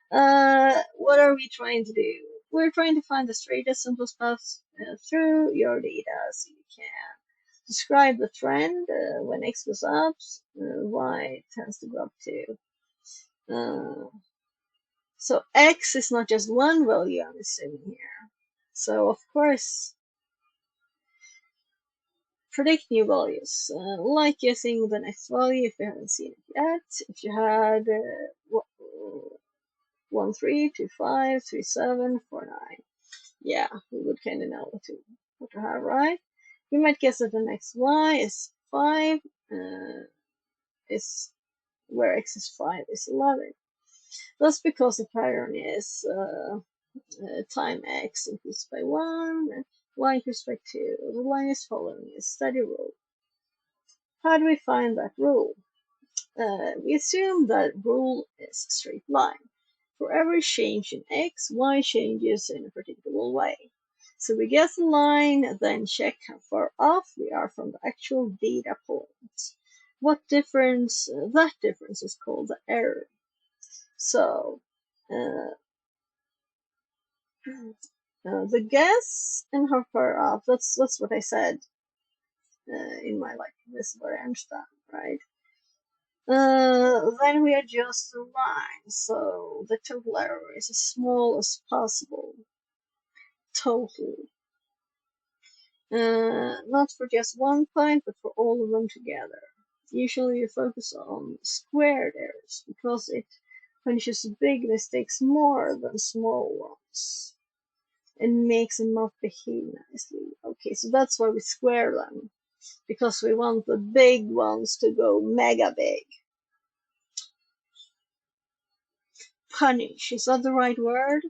What are we trying to do? We're trying to find the straightest, simplest path through your data so you can describe the trend when X goes up, Y tends to go up too. So X is not just one value I'm assuming here. So of course, predict new values, like guessing the next value if you haven't seen it yet. If you had 1, 3, 2, 5, 3, 7, 4, 9. Yeah, we would kind of know what to have, right? We might guess that the next y is 5, is where x is 5 is 11. That's because the pattern is time x increased by 1, y increased by 2. The line is following a steady rule. How do we find that rule? We assume that rule is a straight line. For every change in x, y changes in a particular way. So we guess the line, then check how far off we are from the actual data point. What difference? That difference is called the error. So the guess and how far off, that's what I said in my this is what I understand, right? Then we adjust the line so the total error is as small as possible. Total. Not for just one point, but for all of them together. Usually you focus on squared errors because it punishes big mistakes more than small ones and makes them not behave nicely. Okay, so that's why we square them, because we want the big ones to go mega big. Punish, is that the right word?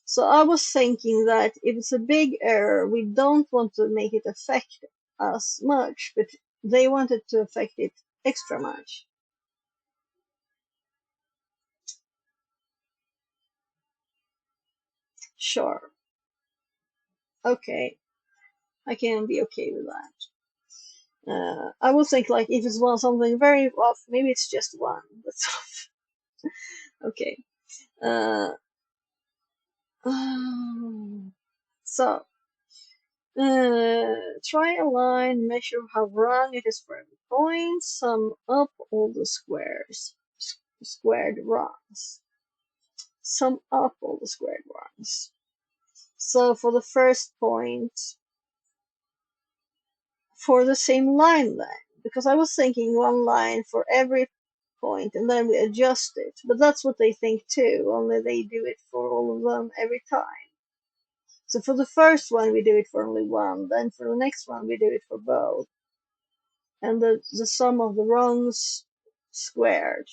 So I was thinking that if it's a big error, we don't want to make it affect us much, but they wanted to affect it extra much. Sure. Okay. I can be okay with that. I would think like if it's something very off, maybe it's just one that's off. Okay. So try a line, measure how wrong it is for every point, sum up all the squared wrongs. Sum up all the squared wrongs. So for the first point, for the same line then, because I was thinking one line for every point and then we adjust it, but that's what they think too, only they do it for all of them every time. So for the first one we do it for only one, then for the next one we do it for both, and the sum of the wrongs squared.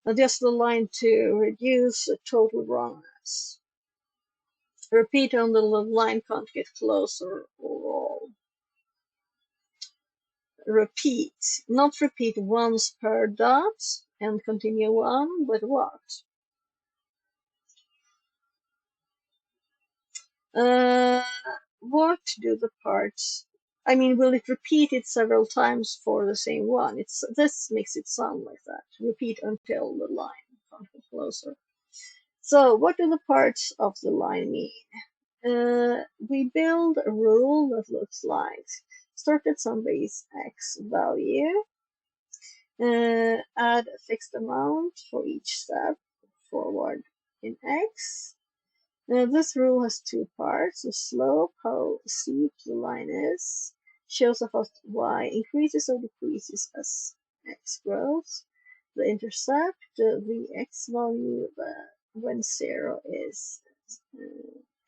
Adjust the line to reduce the total wrongness. Repeat until the line can't get closer overall. Repeat, not repeat once per dot and continue on, but what? What do the parts, I mean, will it repeat it several times for the same one? This makes it sound like that. Repeat until the line can't get closer. So what do the parts of the line mean? We build a rule that looks like start at some base x value, add a fixed amount for each step forward in x, Now this rule has two parts. The slope, how steep the line is, shows how y increases or decreases as x grows. The intercept, the x value when 0 is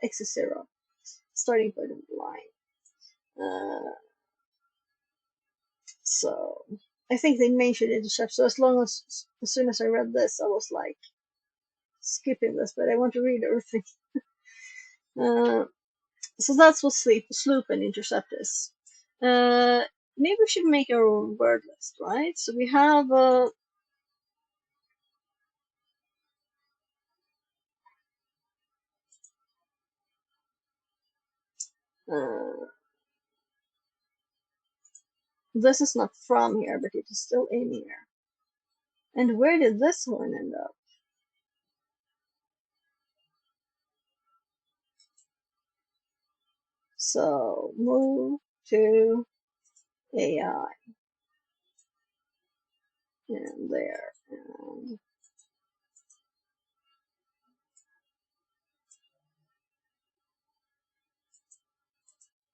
x is 0, starting point of the line. So I think they mentioned intercept. So as soon as I read this, I was like skipping this, but I want to read everything. So that's what slope and intercept is. Maybe we should make our own word list, right? So we have this is not from here, but it is still in here. And where did this one end up? So move to AI and there. And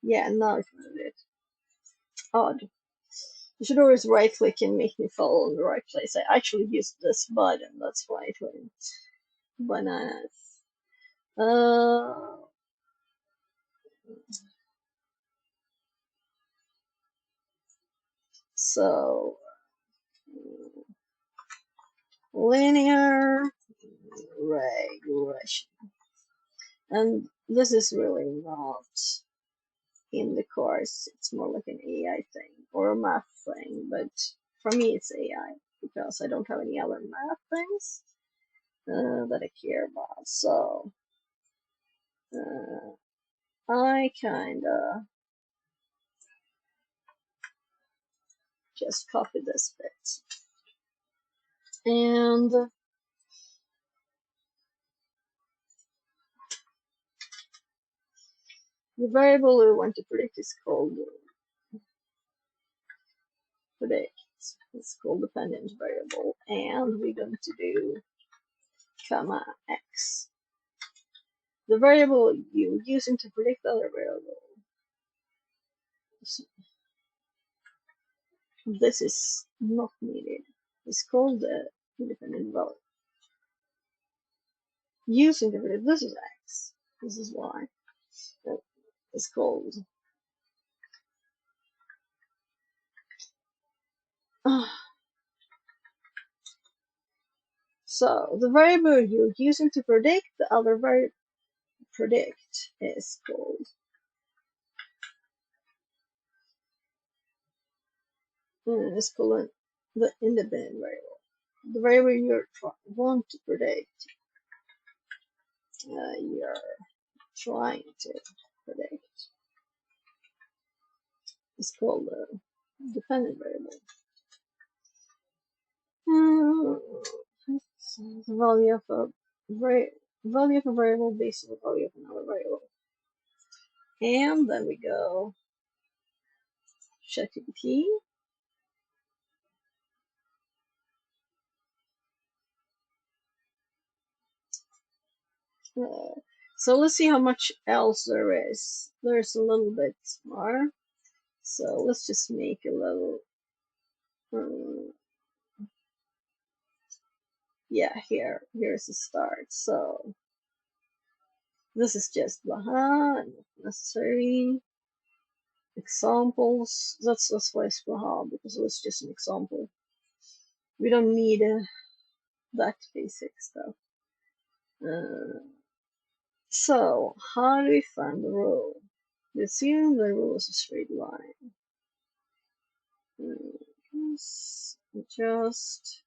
yeah, now it moved it. Odd. You should always right click and make me fall in the right place. I actually used this button, that's why it went bananas. So linear regression. And this is really not in the course. It's more like an AI thing or a math thing. But for me, it's AI because I don't have any other math things that I care about. So I kind of just copy this bit. And the variable we want to predict is called predict. It's called dependent variable. And we're going to do comma x. The variable you're using to predict the other variable. This is not needed. It's called the independent variable. Using the variable, this is x. This is y. It's called. So the variable you're using to predict the other variable predict is called the independent variable. The variable you want to predict, you're trying to predict, is called the dependent variable. So the value of a variable based on the value of another variable. And then we go ChatGPT. So let's see how much else there is. There's a little bit more. So let's just make a little. Yeah, here's the start. So this is just blah, necessary examples. That's why it's blah, because it was just an example. We don't need that basic stuff. So how do we find the rule? We assume the rule is a straight line. Just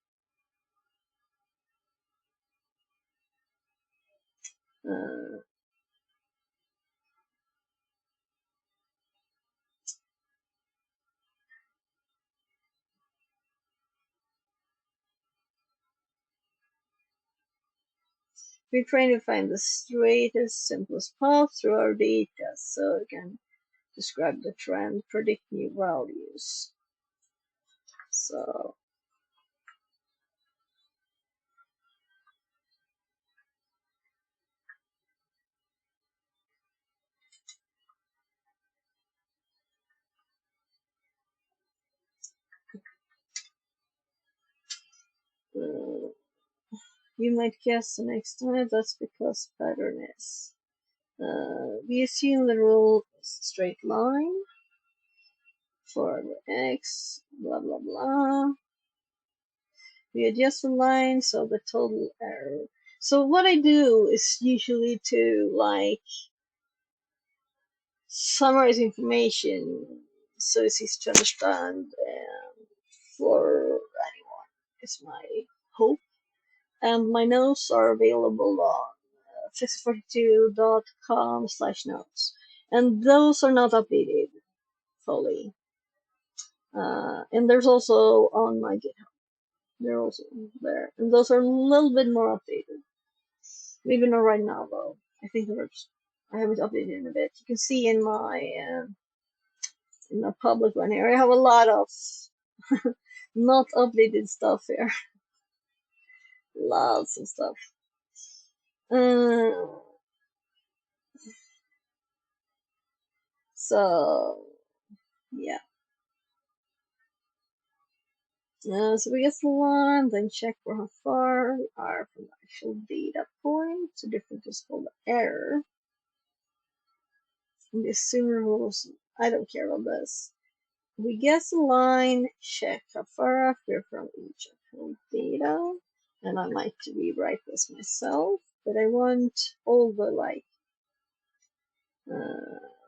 we're trying to find the straightest, simplest path through our data so we can describe the trend, predict new values. So You might guess the next time that's because pattern is. We assume the rule is straight line for the x, blah blah blah. We adjust the line so the total error. So what I do is usually to like summarize information so it's easy to understand and for anyone is my hope. And my notes are available on physics42.com/notes. And those are not updated fully. And there's also on my GitHub. They're also there. And those are a little bit more updated. Maybe not right now though. I think I haven't updated in a bit. You can see in the public one here, I have a lot of not updated stuff here. Lots of stuff. So yeah. So we get the one, then check for how far we are from the actual data point. So different is called error. And the assume rules, I don't care about this. We guess the line, check how far off we're from each actual data. And I might rewrite this myself, but I want all the like.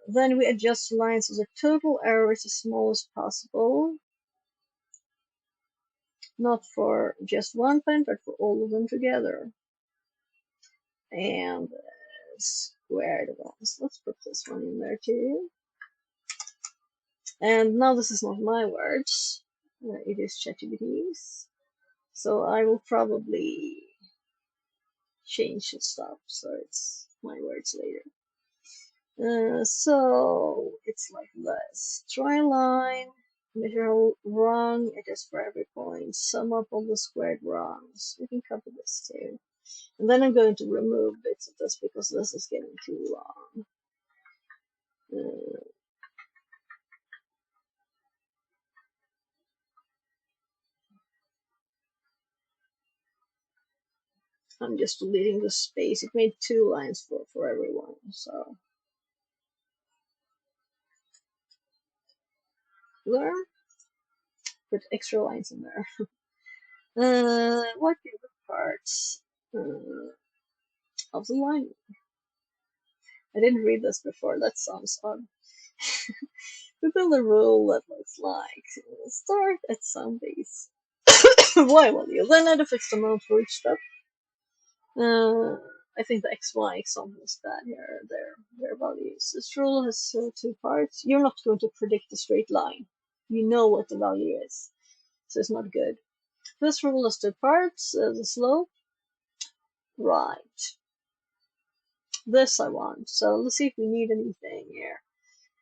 Then we adjust the line so the total error is as small as possible. Not for just one point, but for all of them together. And squared ones. Let's put this one in there too. And now this is not my words. It is ChatGPT's. So I will probably change the stuff so it's my words later. So it's like this. Try a line, measure how wrong it is for every point, sum up all the squared wrongs. We can copy this too. And then I'm going to remove bits of this because this is getting too long. I'm just deleting the space. It made 2 lines for everyone, so there. Put extra lines in there. What are the parts of the line? I didn't read this before. That sounds odd. We build a rule that looks like start at some base y value, then add a fixed amount for each step. I think the XY example is bad here. Their values. This rule has 2 parts. You're not going to predict a straight line. You know what the value is, so it's not good. This rule has 2 parts. The slope, right. This I want. So let's see if we need anything here.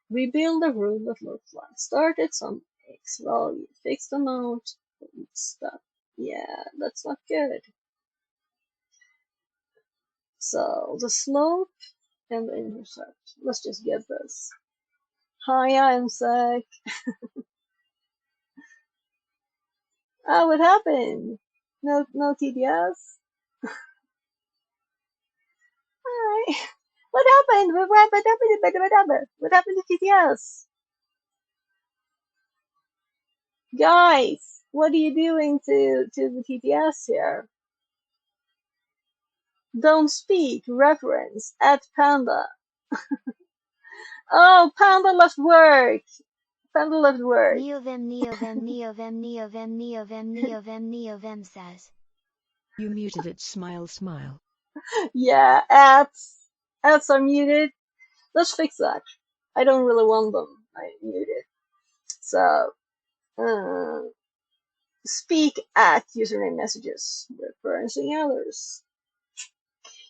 We build a rule that looks like start at some x value, fixed amount for each step. Yeah, that's not good. So the slope and the intercept. Let's just get this. Hi, I'm sick. Oh, what happened? No TDS? Alright. What happened? What happened to TDS? Guys, what are you doing to the TDS here? Don't speak. Reference. At Panda. Oh, Panda left work. Panda left work. Neovem says. You muted it, smile. Yeah, ads are muted. Let's fix that. I don't really want them. I muted. So, speak at username messages, referencing others.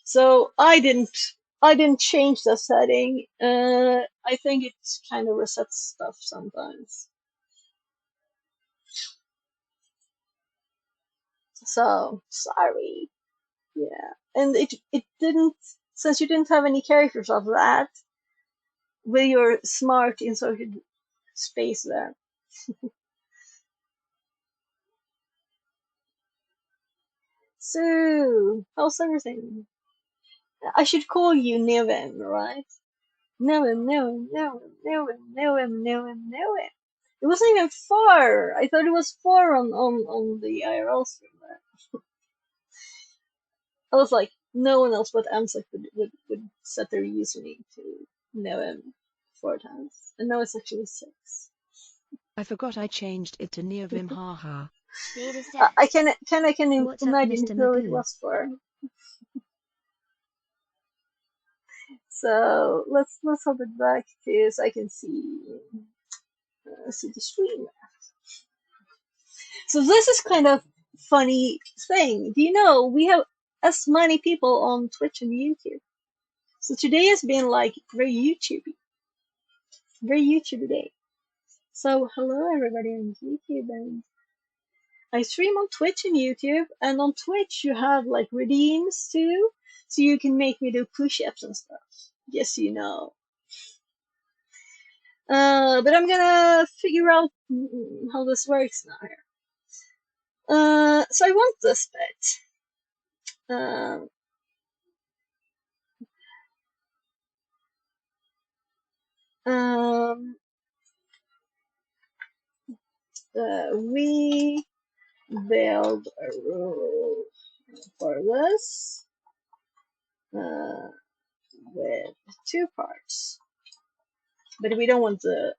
So I didn't change the setting. I think it kind of resets stuff sometimes. So sorry. Yeah, and it didn't, since you didn't have any characters of that with your smart inserted space there. So, how's everything? I should call you Nevin, right? Nevin, Nevin, Nevin, Nevin, Nevin, Nevin, Nevin. It wasn't even far. I thought it was far on the IRL stream there. I was like, no one else but Amsec would set their username to Nevin 4 times. And now it's actually 6. I forgot I changed it to Neovim haha. Dataset. I can What's up, imagine Mr. who it Magoo? was for. So let's hop it back to so I can see the stream. So this is kind of funny thing. Do you know we have as many people on Twitch and YouTube? So today has been like very YouTube day. So hello everybody on YouTube, and I stream on Twitch and YouTube, and on Twitch you have like redeems too, so you can make me do push-ups and stuff. Yes, you know. But I'm gonna figure out how this works now here. So I want this bit. We build a rule for this with 2 parts, but we don't want the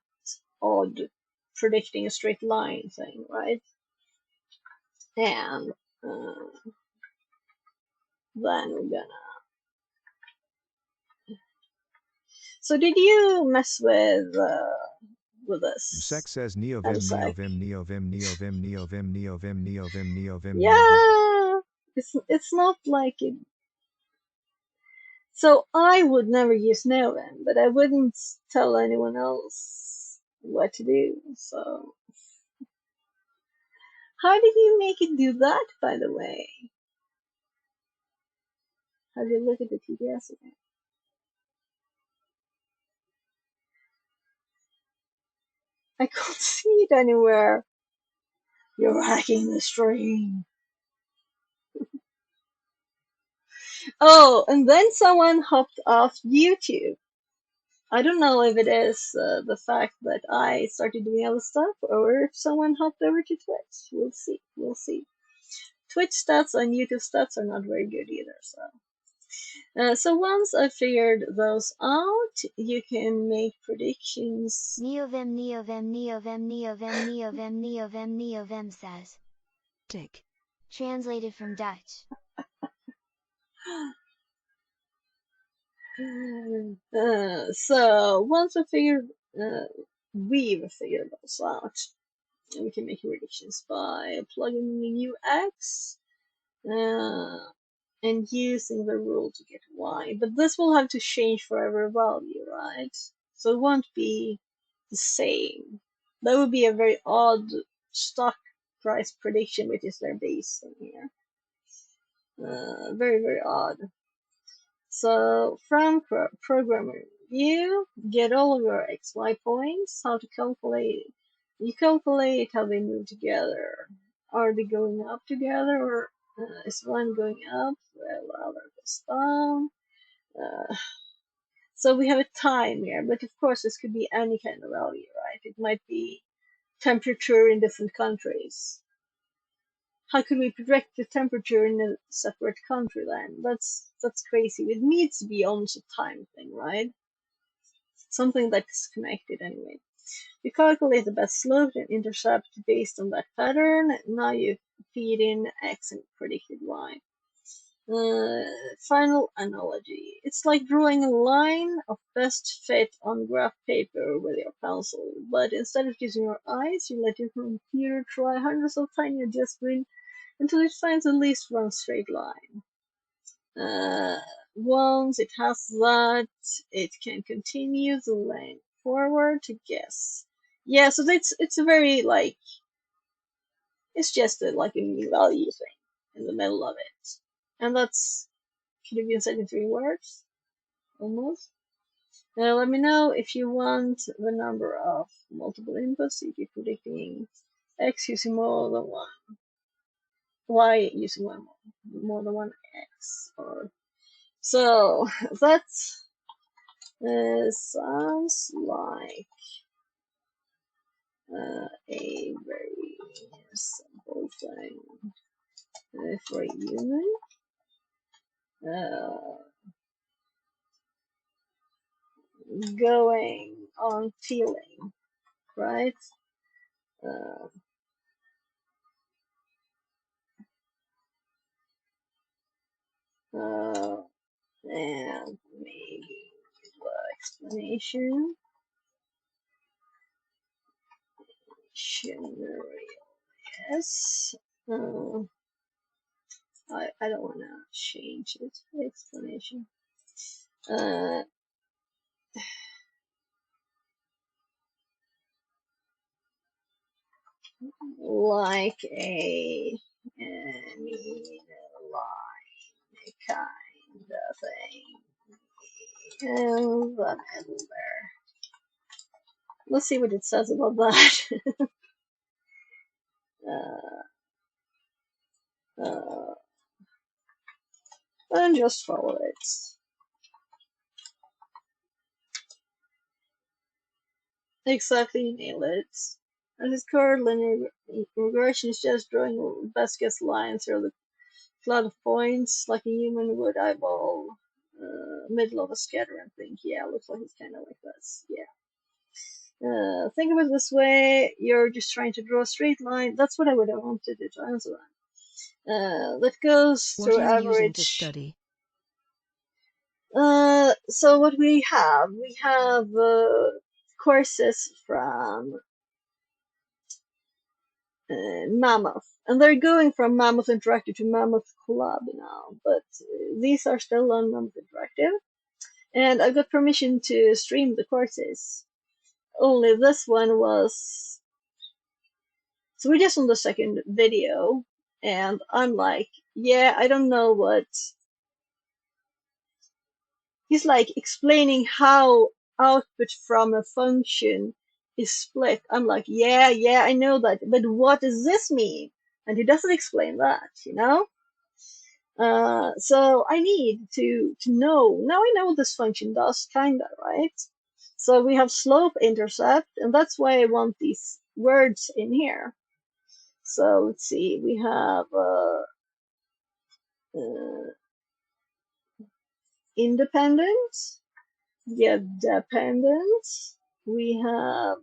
odd predicting a straight line thing, right? And then we're gonna. So did you mess with this? Sex says Neovim, MSec? Neovim, Neovim, Neovim, Neovim, Neovim, Neovim, Neovim, Neovim. Yeah, it's not like it. So I would never use Novin, but I wouldn't tell anyone else what to do. So how did you make it do that, by the way? How did you look at the TDS again? I can't see it anywhere. You're hacking the stream. Oh, and then someone hopped off YouTube. I don't know if it is the fact that I started doing other stuff or if someone hopped over to Twitch. We'll see. We'll see. Twitch stats and YouTube stats are not very good either, so once I figured those out, you can make predictions. Neovim, Neovim, Neovim, Neovim, Neovim, Neovim, Neovim says. Dick. Translated from Dutch. So once we've figured those out, we can make predictions by plugging in a new X and using the rule to get Y. But this will have to change for every value, right? So it won't be the same. That would be a very odd stock price prediction, which is their base thing here. Very, very odd. So from programmer view, get all of your XY points, how to calculate. You calculate how they move together. Are they going up together, or is one going up while the other goes down? So we have a time here, but of course this could be any kind of value, right? It might be temperature in different countries. How could we predict the temperature in a separate country then? That's crazy. It needs to be almost a time thing, right? Something that's connected anyway. You calculate the best slope and intercept based on that pattern. Now you feed in x and predicted y. Final analogy. It's like drawing a line of best fit on graph paper with your pencil, but instead of using your eyes, you let your computer try hundreds of tiny adjustments until it finds at least one straight line. Once it has that, it can continue the line forward to guess. Yeah, so it's a very like it's just like a new value thing in the middle of it, and that's could have been said in 3 words almost. Now let me know if you want the number of multiple inputs if you're predicting x using more than one. y using one more than one x. Or so that sounds like a very simple thing for a human. Going on feeling, right? And maybe the explanation. Yes. I don't want to change it. The explanation. Like a line kind of thing. And the middle there. Let's see what it says about that. And just follow it. Exactly, nail it. And his current linear regression is just drawing best guess lines through the flood of points like a human would eyeball middle of a scatter and think, yeah, looks like it's kind of like this. Yeah. Think of it this way: you're just trying to draw a straight line. That's what I would have wanted to answer that. That goes What through are you using to average. study? So what we have courses from Mammoth, and they're going from Mammoth Interactive to Mammoth Collab now, but these are still on Mammoth Interactive, and I got permission to stream the courses. Only this one was, so we're just on the second video, and I'm like, yeah, I don't know what, he's like explaining how output from a function is split. I'm like, yeah, I know that, but what does this mean? And he doesn't explain that, you know? So I need to know. Now I know what this function does, kinda, right? So we have slope intercept, and that's why I want these words in here. So let's see, we have independent, yeah, dependent. We have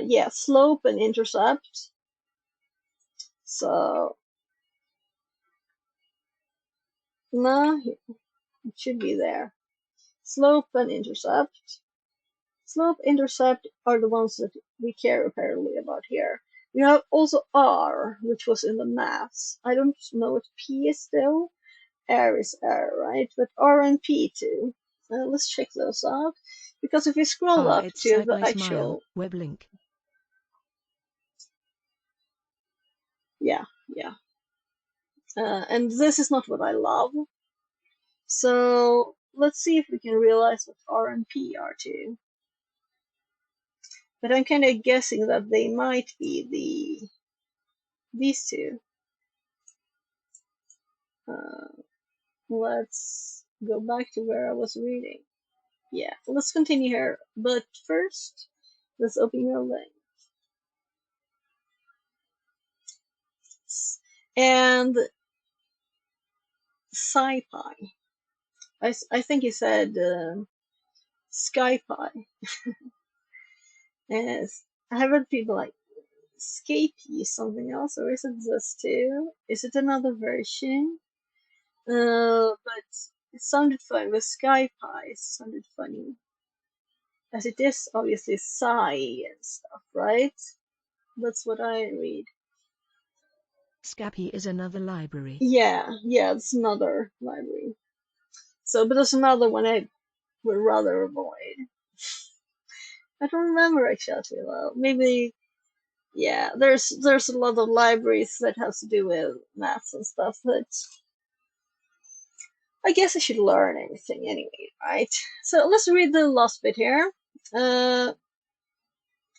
yeah, slope and intercept. So no, it should be there. Slope and intercept. Slope, intercept are the ones that we care apparently about here. We have also R, which was in the maths. I don't know what P is still. R is R, right? But R and P too. Let's check those out. Because if we scroll up It's to the SciPy Smile, actual, web link. yeah. And this is not what I love. So let's see if we can realize what R and P are too. But I'm kind of guessing that they might be these two. Let's go back to where I was reading. Yeah, let's continue here. But first, let's open your link. And SciPy. I think he said SkyPy. Yes, I have heard people like Scapy something else, or is it this too? Is it another version? But it sounded fun with SkyPy. It sounded funny, as it is obviously Sci and stuff, right? That's what I read. Scapy is another library. Yeah, it's another library. So, but there's another one I would rather avoid. I don't remember exactly well. Maybe, yeah. There's a lot of libraries that has to do with maths and stuff that I guess I should learn anything anyway, right? So let's read the last bit here.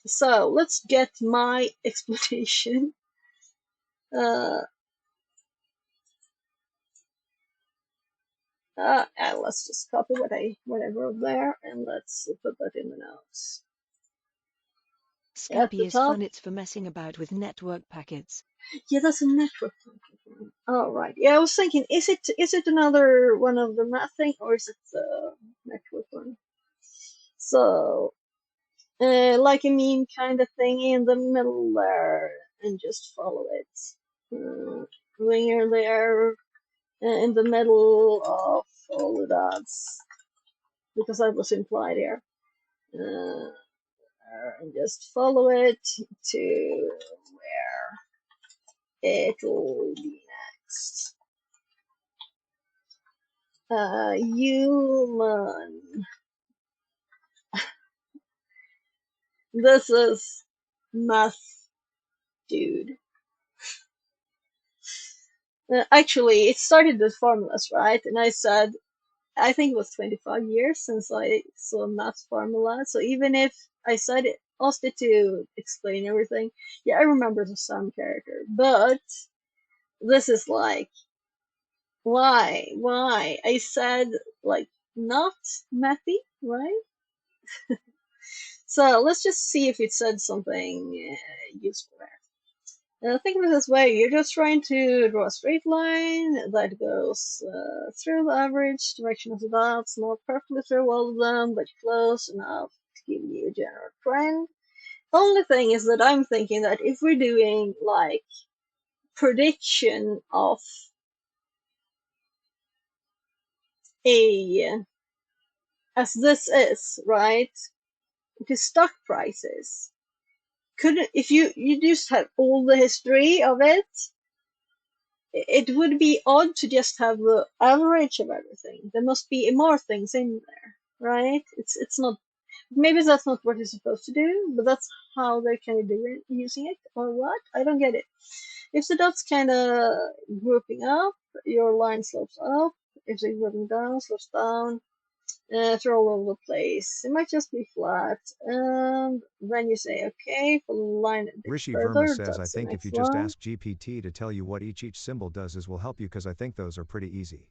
So let's get my explanation. Let's just copy what I wrote there, and let's put that in the notes. At Scapy the is top. fun, it's for messing about with network packets. Yeah, that's a network function. Oh, right. Yeah, I was thinking, is it another one of the math thing, or is it the network one? So, like a meme kind of thing in the middle there, and just follow it. Winger there, in the middle of all the dots, because that was implied here. And just follow it to where it'll be next. Human. This is math, dude. Actually, it started with formulas, right? And I said, I think it was 25 years since I saw math formula. So even if I said it, asked it to explain everything, yeah, I remember the sum character. But this is like, why? I said like not mathy, right? So let's just see if it said something useful there. Think of it this way: you're just trying to draw a straight line that goes through the average direction of the dots, not perfectly through all of them, but close enough to give you a general trend. Only thing is that I'm thinking that if we're doing like prediction of a, as this is, right, to stock prices, couldn't, if you just have all the history of it would be odd to just have the average of everything. There must be more things in there, right? It's not, maybe that's not what you're supposed to do, but that's how they're kind of doing using it, or what? I don't get it. If the dots kind of grouping up, your line slopes up. If they're grouping down, slopes down. They're all over the place. It might just be flat. And then you say, okay, for the line a bit Rishi Verma further, says, I that's the think if you next just one. ask GPT to tell you what each symbol does is will help you because I think those are pretty easy.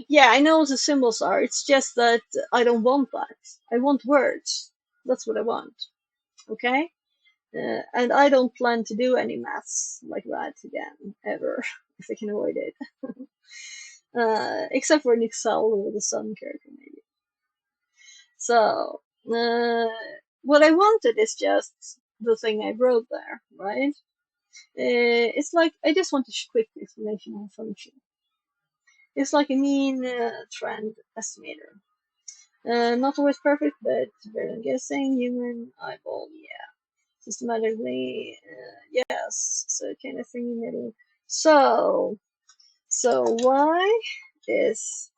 Yeah, I know what the symbols are. It's just that I don't want that. I want words. That's what I want. Okay? And I don't plan to do any maths like that again, ever, if I can avoid it. Except for an Excel with a sun character, maybe. So, what I wanted is just the thing I wrote there, right? It's like I just want a quick explanation of a function. It's like a mean trend estimator. Not always perfect, but better than guessing. Human eyeball, yeah. Systematically, yes. So kind of thing in the middle. So why is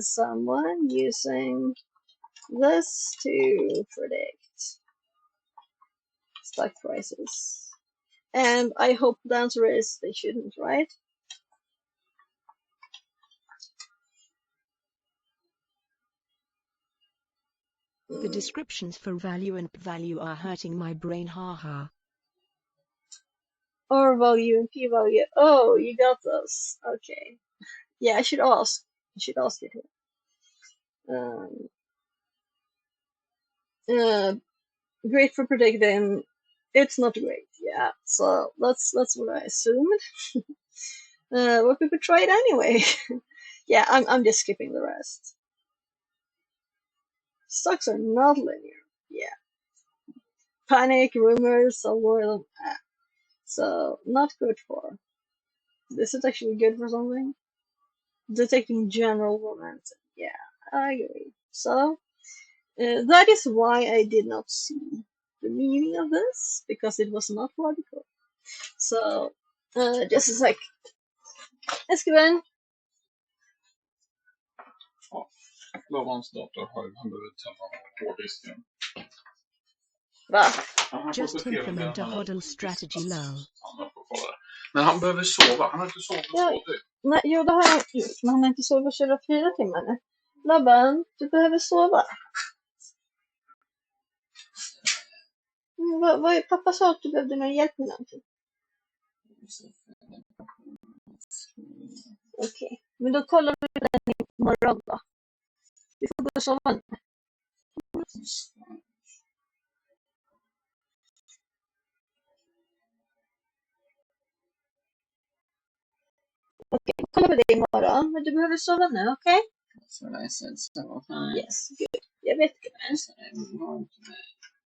someone using this to predict stock prices? And I hope the answer is they shouldn't, right? The descriptions for value and p-value are hurting my brain, haha. R value and P value. Oh, you got those. Okay. Yeah, I should ask. I should ask it here. Uh, great for predicting. It's not great. Yeah. So that's what I assumed. But we could try it anyway. Yeah, I'm just skipping the rest. Stocks are not linear. Yeah. Panic, rumors, algorithm. So not good for. This is actually good for something. Detecting general momentum. Yeah, I agree. So that is why I did not see the meaning of this, because it was not logical. So just a sec. Escobar. Ja, Lovans dator han behöver tömma hårddisken. Va? Ja, han får Just justera med implement a han har hodl strategy lol. han får kolla. Men han behöver sova. Han har inte sovit på Ja, 2 dygn. nej, jo, det har han gjort, men han har inte sovit 24 timmar nu. Labban, du behöver sova. Pappa sa att du behövde någon hjälp med någonting. Okej, men då kollar vi den imorgon då. Vi får gå och sova nu. Okej, vi kollar på det imorgon. Men du behöver sova nu, okej? Yes, good. Jag vet det.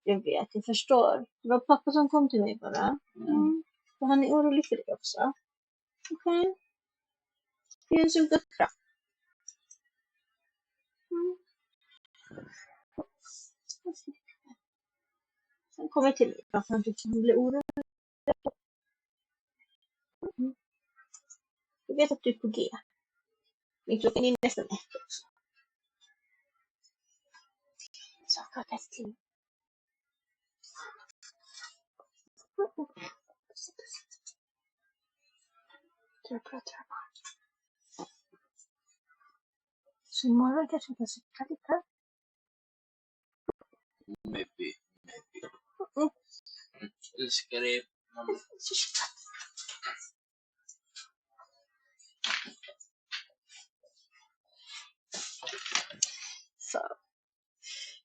Jag vet, jag förstår. Det var pappa som kom till mig bara. Och han är orolig för dig också. Okej? Det är en så gott bra. Sen kommer till mig för att han tycker han blir orolig. Jag vet att du är på G. Men klockan är nästan 1 också. Så jag har till. Jag pratar bara. Så imorgon kanske vi kan cykla lite. Maybe. Ska det... So,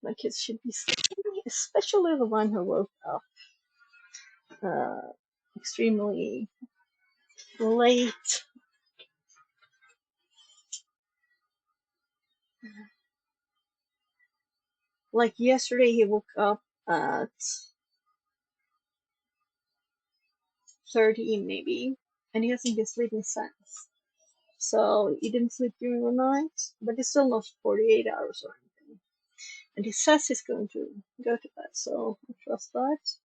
my kids should be sleeping, especially the one who woke up extremely late. Like yesterday, he woke up at 13 maybe, and he hasn't been sleeping since. So he didn't sleep during the night, but it's still not 48 hours or anything. And he says he's going to go to bed, so I trust that.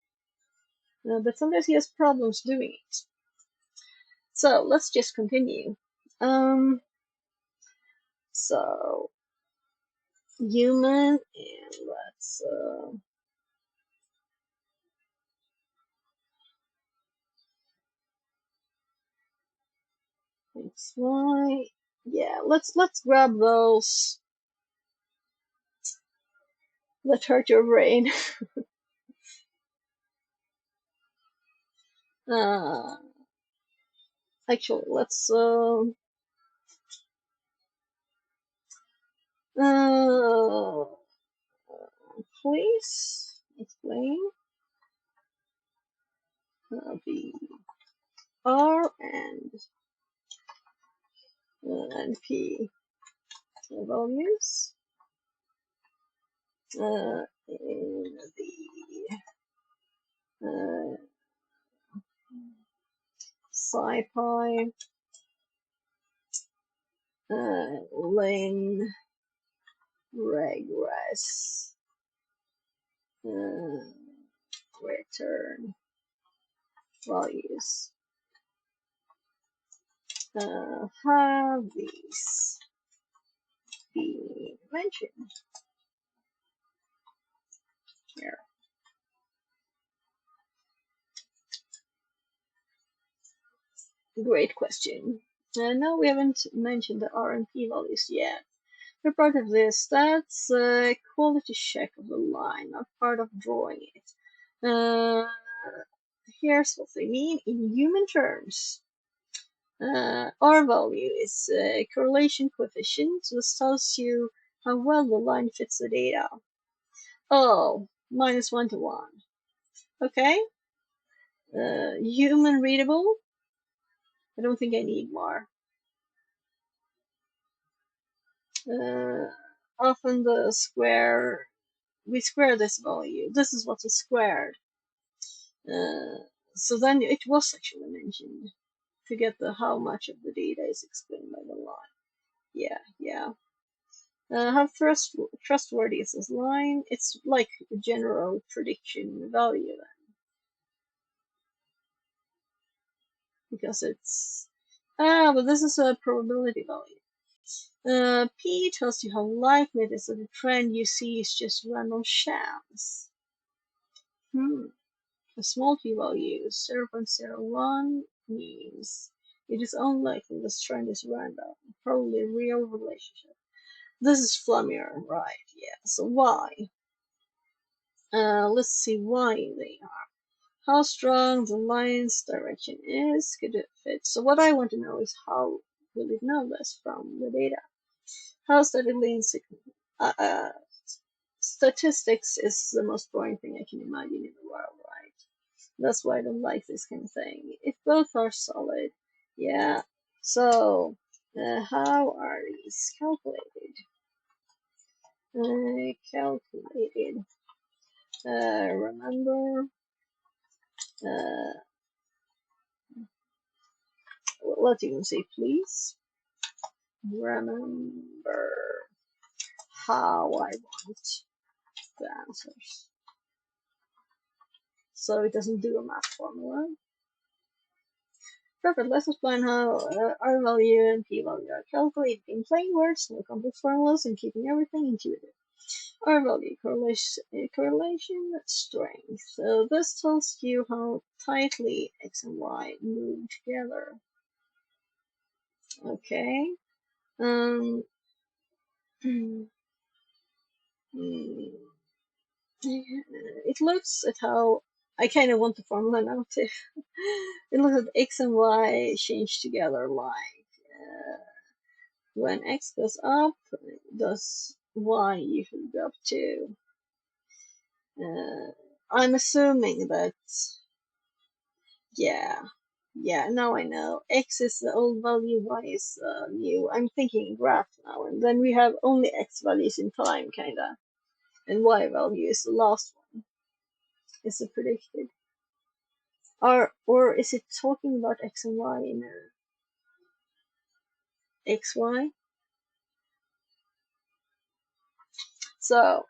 But sometimes he has problems doing it. So let's just continue. So human, and let's XY. Yeah, let's grab those that hurt your brain. Actually, let's please explain the R and P values in the SciPy lane regress return values have these been mentioned here? Great question. No, we haven't mentioned the R and P values yet. We're part of this. That's a quality check of the line, not part of drawing it. Here's what they mean in human terms. R value is a correlation coefficient, which tells you how well the line fits the data. Oh, -1 to 1. Okay. Human readable. I don't think I need more. Often the square, we square this value. This is what is squared. So then it was actually mentioned to get the how much of the data is explained by the line. Yeah. How trustworthy is this line? It's like a general prediction value then. Because it's, but this is a probability value. P tells you how likely it is that the trend you see is just random chance. A small p value, 0.01, means it is unlikely this trend is random, probably a real relationship. This is flummier, right? Yeah, so why? Let's see why they are. How strong the line's direction is, could it fit? So what I want to know is how will it know this from the data? How steadily in statistics is the most boring thing I can imagine in the world, right? That's why I don't like this kind of thing. If both are solid, yeah. So, how are these calculated? Calculated. Remember, uh, what you can say, please. Remember how I want the answers. So it doesn't do a math formula. Perfect. Let's explain how R value and P value are calculated in plain words, no complex formulas, and keeping everything intuitive. R value correlation strength. So this tells you how tightly X and Y move together. Okay. Um. It looks at how I kind of want the formula now too. It looks at X and Y change together like when X goes up, does Y usually go up too? I'm assuming that, yeah, now I know. X is the old value, Y is new. I'm thinking graph now, and then we have only X values in time, kinda, and Y value is the last one. Is it predicted? Or is it talking about X and Y in XY? So,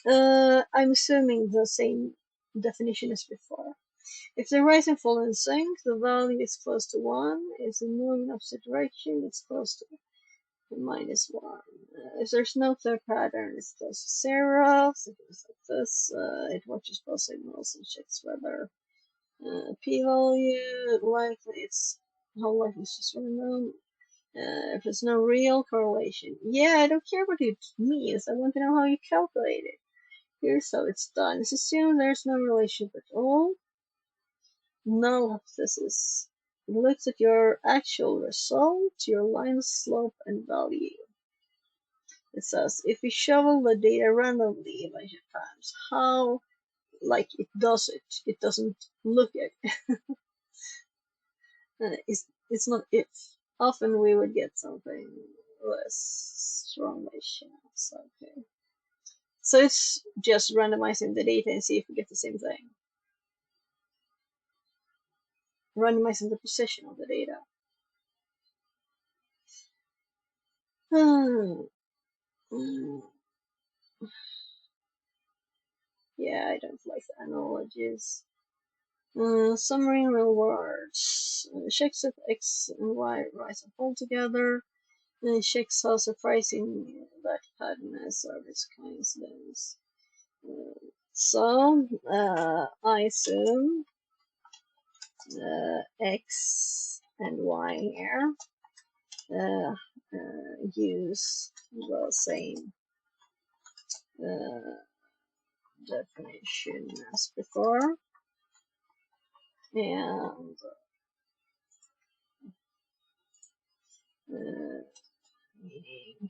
I'm assuming the same definition as before. If they rise and fall in sync, the value is close to 1. If they move in opposite direction, it's close to -1. If there's no clear pattern, it's close to 0. So things like this. It watches both signals and checks whether p-value, likely it's how likely it's just random. If there's no real correlation. Yeah, I don't care what it means. I want to know how you calculate it. Here's how it's done. Let's assume there's no relationship at all. Null hypothesis. It looks at your actual result, your line slope and value. It says if we shovel the data randomly a bunch of times, how like it does it. It doesn't look at it. It's not if. Often we would get something less strong chance. Okay. So it's just randomizing the data and see if we get the same thing. Randomizing the position of the data. Yeah, I don't like the analogies. Summary in real words. Checks if X and Y rise and fall together. Checks how surprising that pattern is or this coincidence. So, I assume X and Y here use the same definition as before, and meaning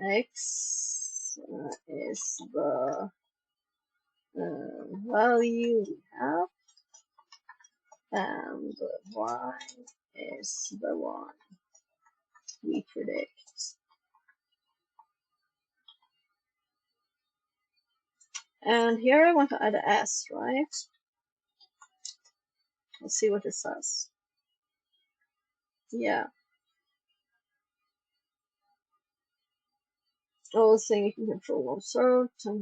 X is the value we have, and Y is the one we predict. And here I want to add a S, right? Let's see what it says. Yeah. All thing you can control observed. No.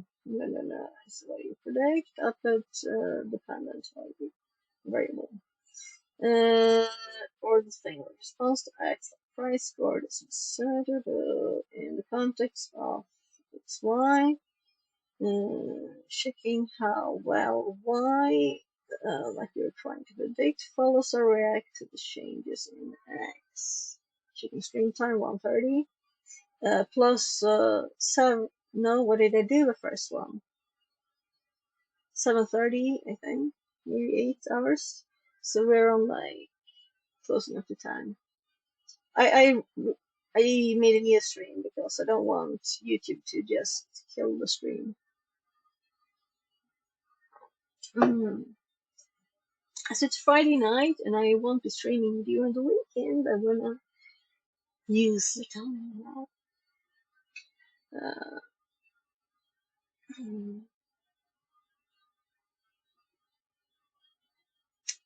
Is what you predict. Output dependent variable. Or the thing response to X price scored is inserted in the context of XY. Checking how well Y, like you're trying to predict, follows or reacts to the changes in X. Checking screen time 130. plus 7. No, what did I do the first one? 7:30, I think, maybe 8 hours. So we're on like close enough to 10. I made a new stream because I don't want YouTube to just kill the stream. As it's Friday night and I won't be streaming during the weekend, I wanna use the time now.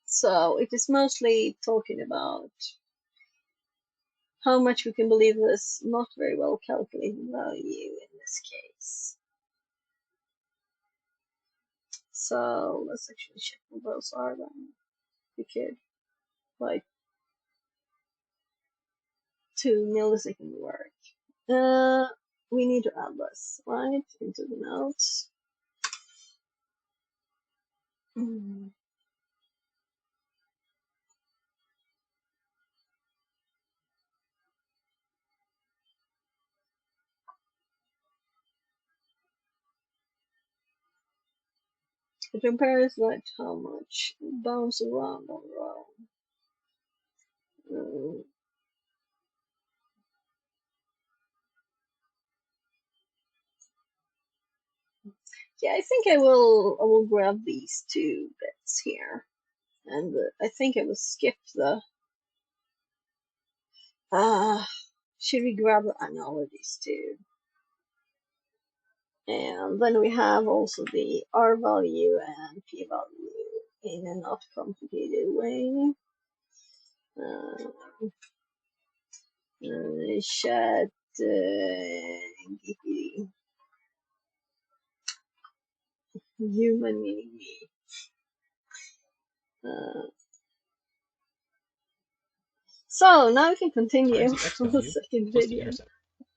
So it is mostly talking about how much we can believe this not very well calculated value in this case. So let's actually check what those are then. We could like 2 millisecond work. We need to add this, right, into the notes. It compares like how much it bounces around on row. Yeah, I think I will grab these 2 bits here, and I think I will skip the. Should we grab the analogies too? And then we have also the R value and P value in a not complicated way. Chat human meaning me. So now we can continue Times the x on the value second plus the video. intercept.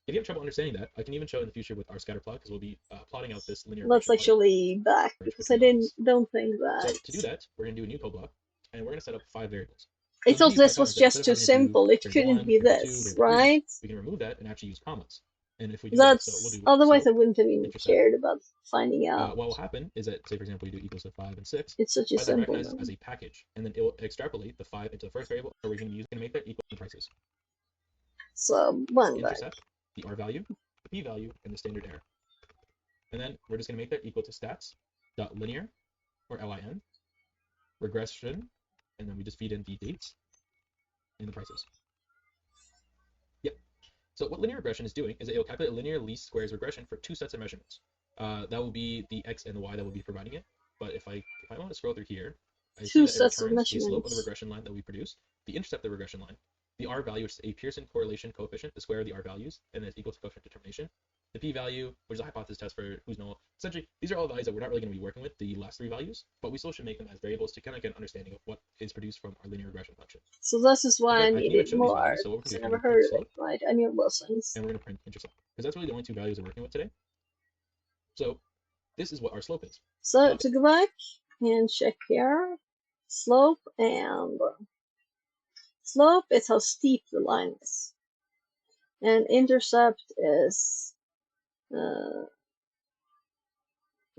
If you have trouble understanding that, I can even show in the future with our scatter plot, because we'll be plotting out this linear Let's regression model actually back because I don't think So that. to do that, we're going to do a new code block, and we're going to set up 5 variables. I So the thought beauty of this Python was is that just instead of too having to do simple. It variable couldn't 1, be variable 2, this, variable 3, right? we can remove that and actually use commas. And if we do that, so we'll That's do otherwise I slope, wouldn't have even intercept. cared about finding out. What will happen is that, say for example, we do equals to 5 and 6. It's such a Python simple recognizes one. as a package, and then it will extrapolate the 5 into the first variable, or we're going to make that equal to prices. So one Intercept, the R value, the P value, and the standard error. And then we're just going to make that equal to stats.linear, or LIN, regression, and then we just feed in the dates and the prices. Yep. So what linear regression is doing is it will calculate a linear least squares regression for 2 sets of measurements. That will be the x and the y that will be providing it. But if I want to scroll through here, I see that it returns the slope of the regression line that we produce, the intercept of the regression line, the R value, which is a Pearson correlation coefficient, the square of the R values, and then it's equal to coefficient determination. The P value, which is a hypothesis test for who's null. Essentially, these are all values that we're not really going to be working with, the last 3 values, but we still should make them as variables to kind of get an understanding of what is produced from our linear regression function. So this is why I needed more art. So I never heard of it, right? I knew lessons. And we're going to print intercept, because that's really the only 2 values we're working with today. So this is what our slope is. So to go back and check here, slope is how steep the line is, and intercept is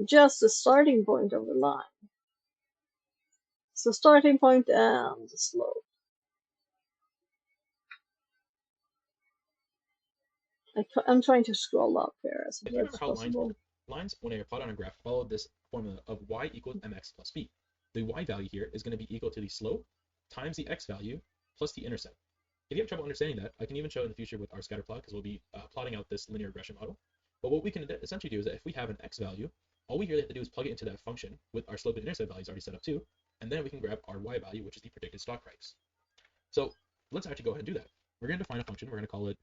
just the starting point of the line. So starting point and the slope. I'm trying to scroll up here as much as possible. Lines, when they are plotted on a graph, follow this formula of y equals mx plus b. The y value here is going to be equal to the slope times the x value plus the intercept. If you have trouble understanding that, I can even show in the future with our scatter plot, because we'll be plotting out this linear regression model. But what we can essentially do is that if we have an x value, all we really have to do is plug it into that function with our slope and intercept values already set up too, and then we can grab our y value, which is the predicted stock price. So let's actually go ahead and do that. We're going to define a function. We're going to call it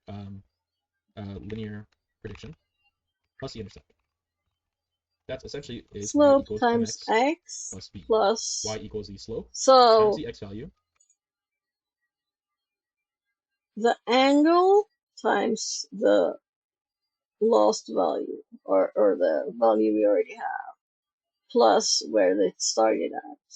linear prediction plus the intercept. That's essentially is slope y equals times mx x plus b. Plus Y equals the slope times the x value. The angle times the lost value, or the value we already have, plus where it started at.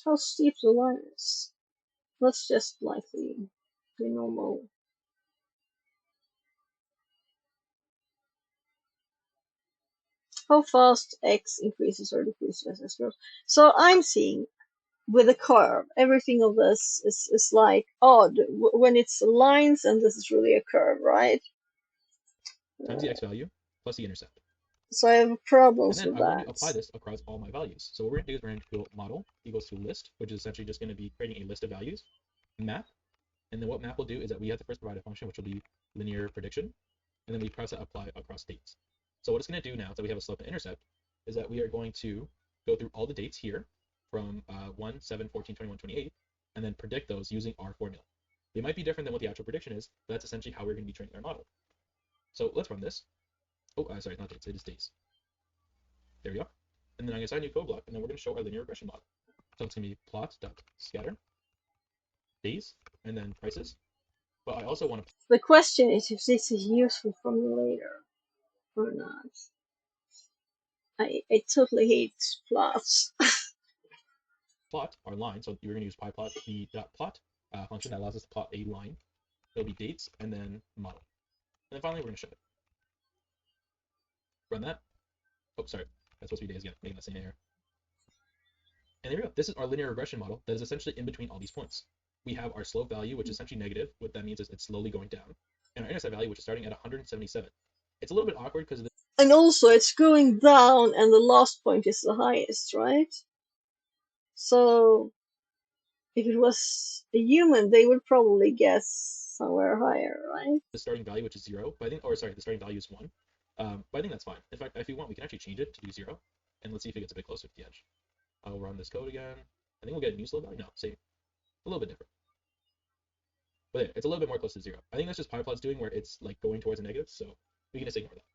how steep the line is. Let's just like the normal. How fast x increases or decreases as x grows. So I'm seeing with a curve, everything of this is like odd when it's lines and this is really a curve, right? Times the x value plus the intercept. So I have And problems then with I want to that. apply this across all my values. So what we're going to do is we're going to go model equals to list, which is essentially just going to be creating a list of values, map, and then what map will do is that we have to first provide a function which will be linear prediction, and then we press apply across dates. So what it's going to do now that we have a slope and intercept is that we are going to go through all the dates here from 1, 7, 14, 21, 28, and then predict those using our formula. They might be different than what the actual prediction is, but that's essentially how we're going to be training our model. So let's run this. Oh, sorry, not dates, it is days. There we go. And then I'm going to assign a new code block, and then we're going to show our linear regression model. So it's going to be plot.scatter, days, and then prices. But I also want to. The question is if this is useful for me later or not. I totally hate plots. plot our line. So you're going to use pyplot the .plot function that allows us to plot a line. It'll be dates and then model. And then finally, we're going to show it. Run that. Oh, sorry. That's supposed to be days again, making that same error. And there we go. This is our linear regression model that is essentially in between all these points. We have our slope value, which is essentially negative. What that means is it's slowly going down. And our intercept value, which is starting at 177. It's a little bit awkward because and also it's going down and the last point is the highest, right? So if it was a human, they would probably guess somewhere higher, right? the starting value, which is 0, but I think, or sorry, the starting value is 1. But I think that's fine. In fact, if you want, we can actually change it to do 0, and let's see if it gets a bit closer to the edge. I'll run this code again. I think we'll get a new slope value. No, same. A little bit different. But yeah, it's a little bit more close to 0. I think that's just pyplot's doing where it's like going towards a negative, so we can just ignore that.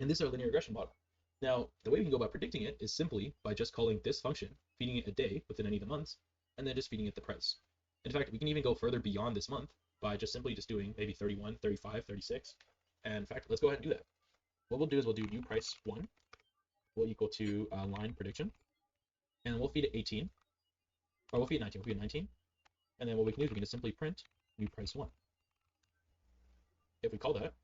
And this is our linear regression model. Now, the way we can go about predicting it is simply by just calling this function, feeding it a day within any of the months, and then just feeding it the price. In fact, we can even go further beyond this month by just simply just doing maybe 31, 35, 36. And in fact, let's go ahead and do that. What we'll do is we'll do new price 1 will equal to line prediction, and we'll feed it 18, or we'll feed it 19, we'll feed it 19, and then what we can do is we can just simply print new price 1. If we call that,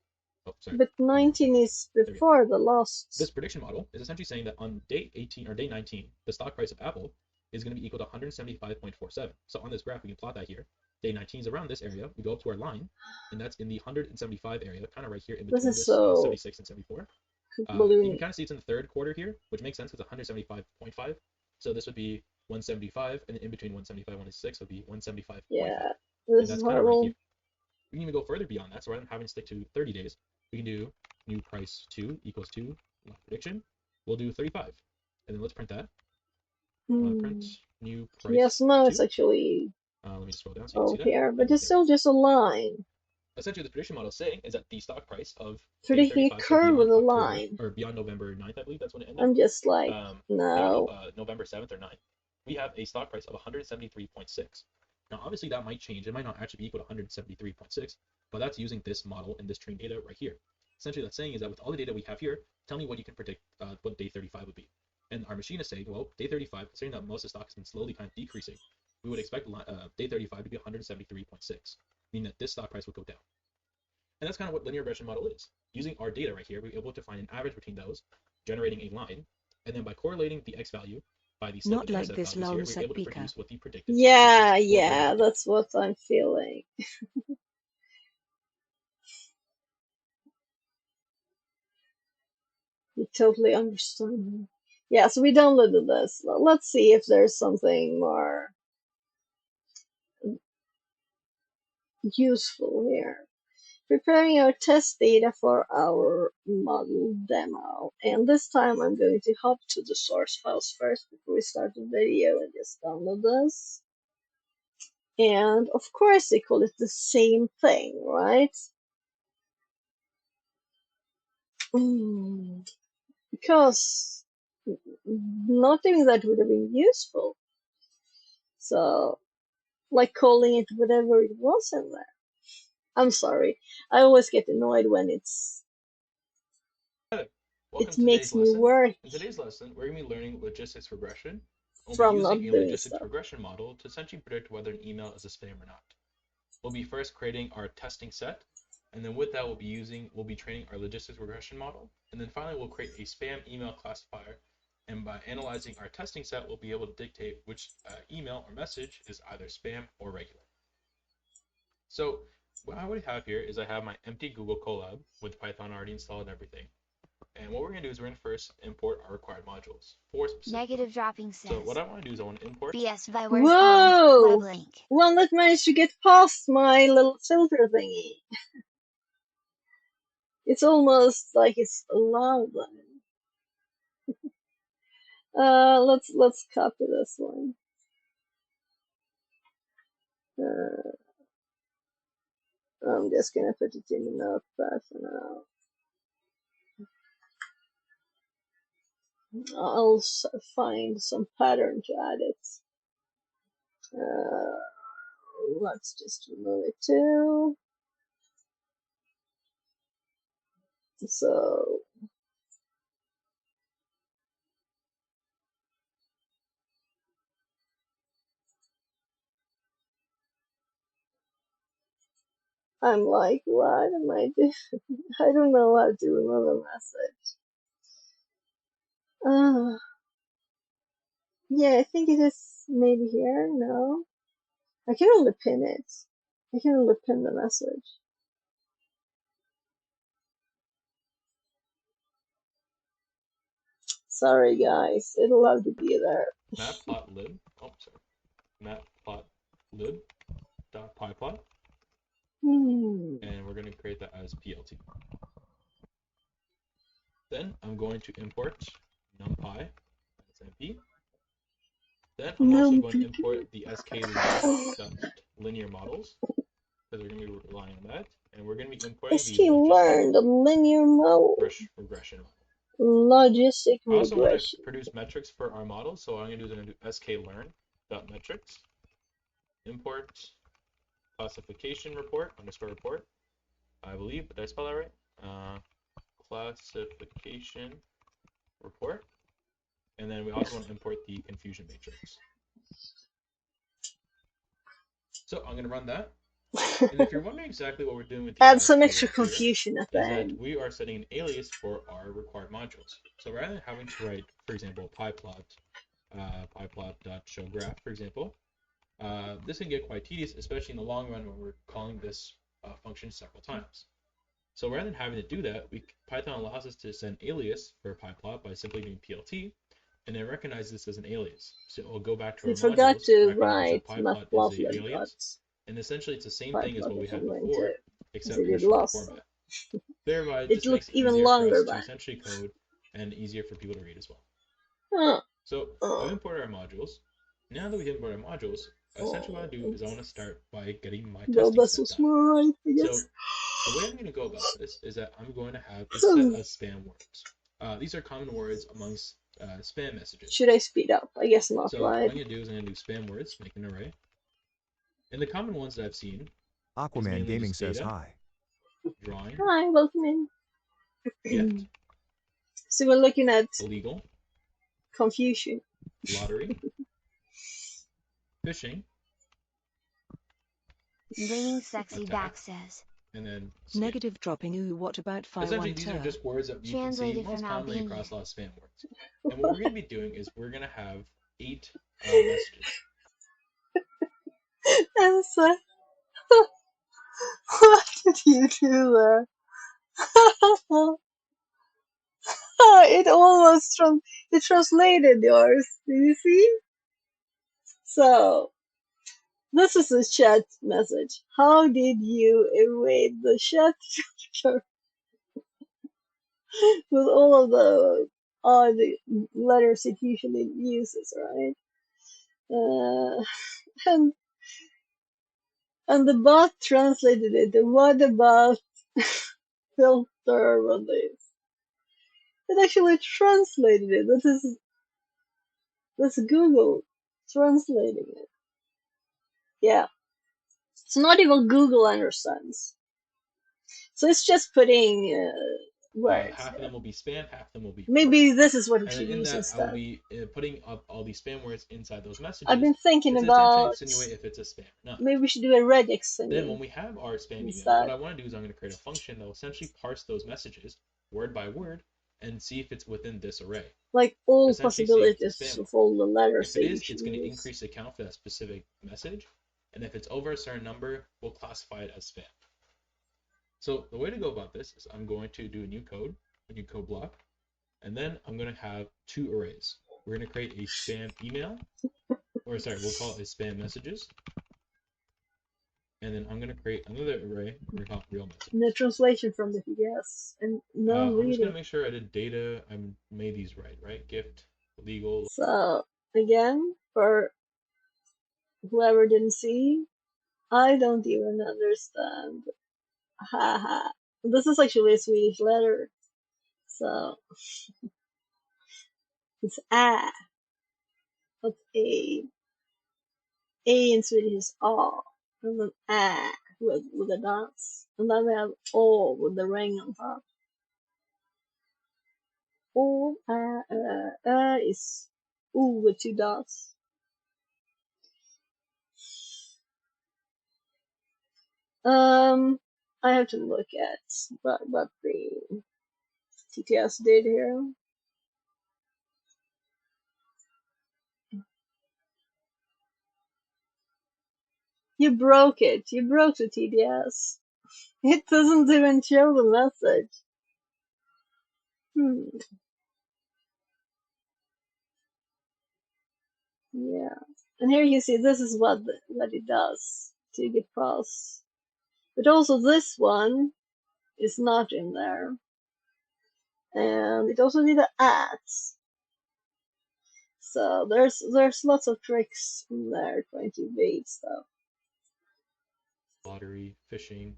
oh, sorry. But 19 is before the last. This prediction model is essentially saying that on day 18 or day 19, the stock price of Apple is going to be equal to 175.47. So on this graph, we can plot that here. Day 19 is around this area. We go up to our line, and that's in the 175 area, kind of right here in between this 76 and 74. You can kind of see it's in the third quarter here, which makes sense because 175.5. So this would be 175, and in between 175 and 176 would be 175.5. Yeah, and that's kind of right here. We can even go further beyond that. So rather than having to stick to 30 days, we can do new price 2 equals 2 prediction. We'll do 35. And then let's print that. Print new price. Yes, now 2. it's actually let me scroll down so you can see that. here, but it's still just a line. Essentially, the prediction model is saying is that the stock price of predicting a curve with a line. Or beyond November 9th, I believe that's when it ended. I'm just like, no. November 7th or 9th. We have a stock price of 173.6. Now, obviously, that might change. It might not actually be equal to 173.6, but that's using this model and this trained data right here. Essentially, that's saying is that with all the data we have here, tell me what you can predict what day 35 would be. And our machine is saying, well, day 35, considering that most of the stock has been slowly kind of decreasing, we would expect day 35 to be 173.6, meaning that this stock price would go down. And that's kind of what linear regression model is. Using our data right here, we're able to find an average between those, generating a line, and then by correlating the x value by the slope Not like this values here, we're able to Pika. produce what the predicted Yeah, that's what I'm feeling. You totally understand. Yeah, so we downloaded this. Let's see if there's something more useful here. Preparing our test data for our model demo. And this time I'm going to hop to the source files first before we start the video and just download this. And of course they call it the same thing, right? Because not doing that would have been useful. So, like calling it whatever it was in there. I'm sorry. I always get annoyed when it's. Welcome it makes me work. In today's lesson, we're going to be learning logistics regression. We'll be from not using a doing logistics stuff. regression model to essentially predict whether an email is a spam or not. We'll be first creating our testing set, and then with that we'll be training our logistics regression model, and then finally we'll create a spam email classifier, and by analyzing our testing set we'll be able to dictate which email or message is either spam or regular. So what I would have here is I have my empty Google Colab with Python already installed and everything. And what we're going to do is we're going to first import our required modules, 4 specifically. Negative dropping So what says. I want to do is I want to import BS virus on Whoa! web link. One that managed to get past my little filter thingy. It's almost like it's allowed then. Let's copy this one. I'm just gonna put it in the notepad for now. I'll find some pattern to add it. Let's just remove it too. So I'm like, what am I doing? I don't know how to remove a message. Yeah, I think it is maybe here. No, I can only pin it. I can only pin the message. Sorry guys, it'll have to be there. matplotlib, matplotlib.pyplot, and we're going to create that as PLT. Then I'm going to import numpy as np. Then I'm also going to import the sklearn.linear models, because we're going to be relying on that, and we're going to be importing sklearn, the linear model. regression model. Logistic I also want to regression. produce metrics for our model, so what I'm going to do is I'm going to do sklearn.metrics, import classification report, underscore report, I believe, did I spell that right? Classification report, and then we also want to import the confusion matrix. So I'm going to run that. And if you're wondering exactly what we're doing with the Add some extra here, confusion at the is that end. we are setting an alias for our required modules. So rather than having to write, for example, pyplot.showgraph, for example, this can get quite tedious, especially in the long run when we're calling this function several times. So rather than having to do that, Python allows us to send alias for pyplot by simply doing plt, and it recognizes this as an alias. So it will go back to our forgot modules, to recognize that write pyplot is an alias, and essentially it's the same thing as what we had before, except in a shorter format. Thereby, it just makes it easier for us to essentially code and easier for people to read as well. So I've imported our modules. Now that we import our modules, essentially what I do is I want to start by getting my testing set done. So the way I'm going to go about this is that I'm going to have a set of spam words. These are common words amongst spam messages. Should I speed up? I guess not, so right? What I'm going to do is I'm going to do spam words, make an array. And the common ones that I've seen Aquaman Gaming says hi. Drawing. Hi, welcome in. Gift. So we're looking at illegal. Confusion. Lottery. Fishing. Bringing sexy back says. And then scam. Negative dropping. Ooh, what about fire? Essentially, these are just words that you can see most commonly across a lot of spam words. And what we're going to be doing is we're going to have 8 messages. Elsa, what did you do there? It almost it translated yours. Did you see? So this is a chat message. How did you evade the chat filter with all of the odd letters it usually uses, right? And the bot translated it. What about filter on this? It actually translated it. That's Google translating it. Yeah. It's not even Google understands. So it's just putting words. Half of them will be spam, half of them will be Maybe words. this is what we And should in use that, I will instead. be putting up all these spam words inside those messages. I've been thinking to essentially about insinuate if it's a spam or not. maybe we should do a regex Then thingy when we have our spam email, instead. what I want to do is I'm going to create a function that will essentially parse those messages word by word and see if it's within this array. Like all Essentially seeing if it's a possibilities spam of all the letters If that it you is, should it's going to use. increase the count for that specific message. And if it's over a certain number, we'll classify it as spam. So the way to go about this is I'm going to do a new code block, and then I'm going to have two arrays. We're going to create a spam email, or sorry, we'll call it a spam messages. And then I'm going to create another array, we're going to call it real messages. The translation from the PDFs. And no, I'm just going really. to make sure I did data, I made these right? Gift, legal. So, again, for whoever didn't see, I don't even understand. Haha. This is actually a Swedish letter. So, it's A. Not A. A in Swedish is A. And then A with the dots. And then we have O with the ring on top. O, is U with two dots. I have to look at what the TTS did here. You broke it. You broke the TDS. It doesn't even show the message. Yeah. And here you see this is what it does to get past. But also this one is not in there. And it also did the ads. So there's lots of tricks in there trying to evade stuff. Lottery, phishing,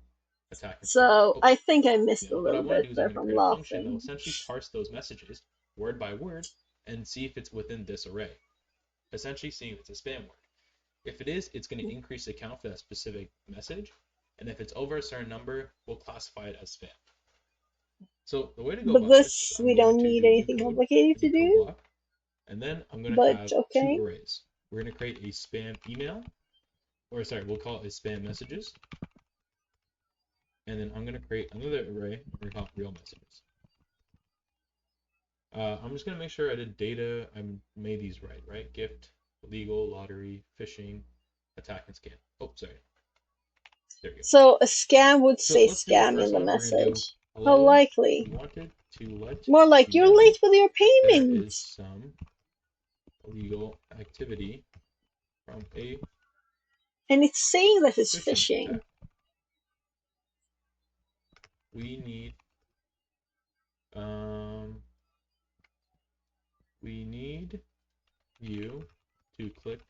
attack. So I think I missed a What I little want to bit do is I'm there going to from create a function that will laughing. essentially parse those messages word by word and see if it's within this array. Essentially seeing if it's a spam word. If it is, it's going to increase the count for that specific message. And if it's over a certain number, we'll classify it as spam. So the way to go But about this is this I'm we going don't to need do a new anything code, complicated to do. block, and then I'm going to But have okay. two arrays. We're going to create a spam email, or sorry, we'll call it a spam messages. And then I'm going to create another array, we're going to call it real messages. I'm just going to make sure I did data, I made these right? Gift, legal, lottery, phishing, attack, and scam. Oh, sorry. There we go. So a scam would say let's do the scam in first the one. We're gonna do, message. How hello, likely? we wanted to let More like you you're know late with your there payment. is some illegal activity from a And it's saying that it's phishing phishing. attack. We need you to click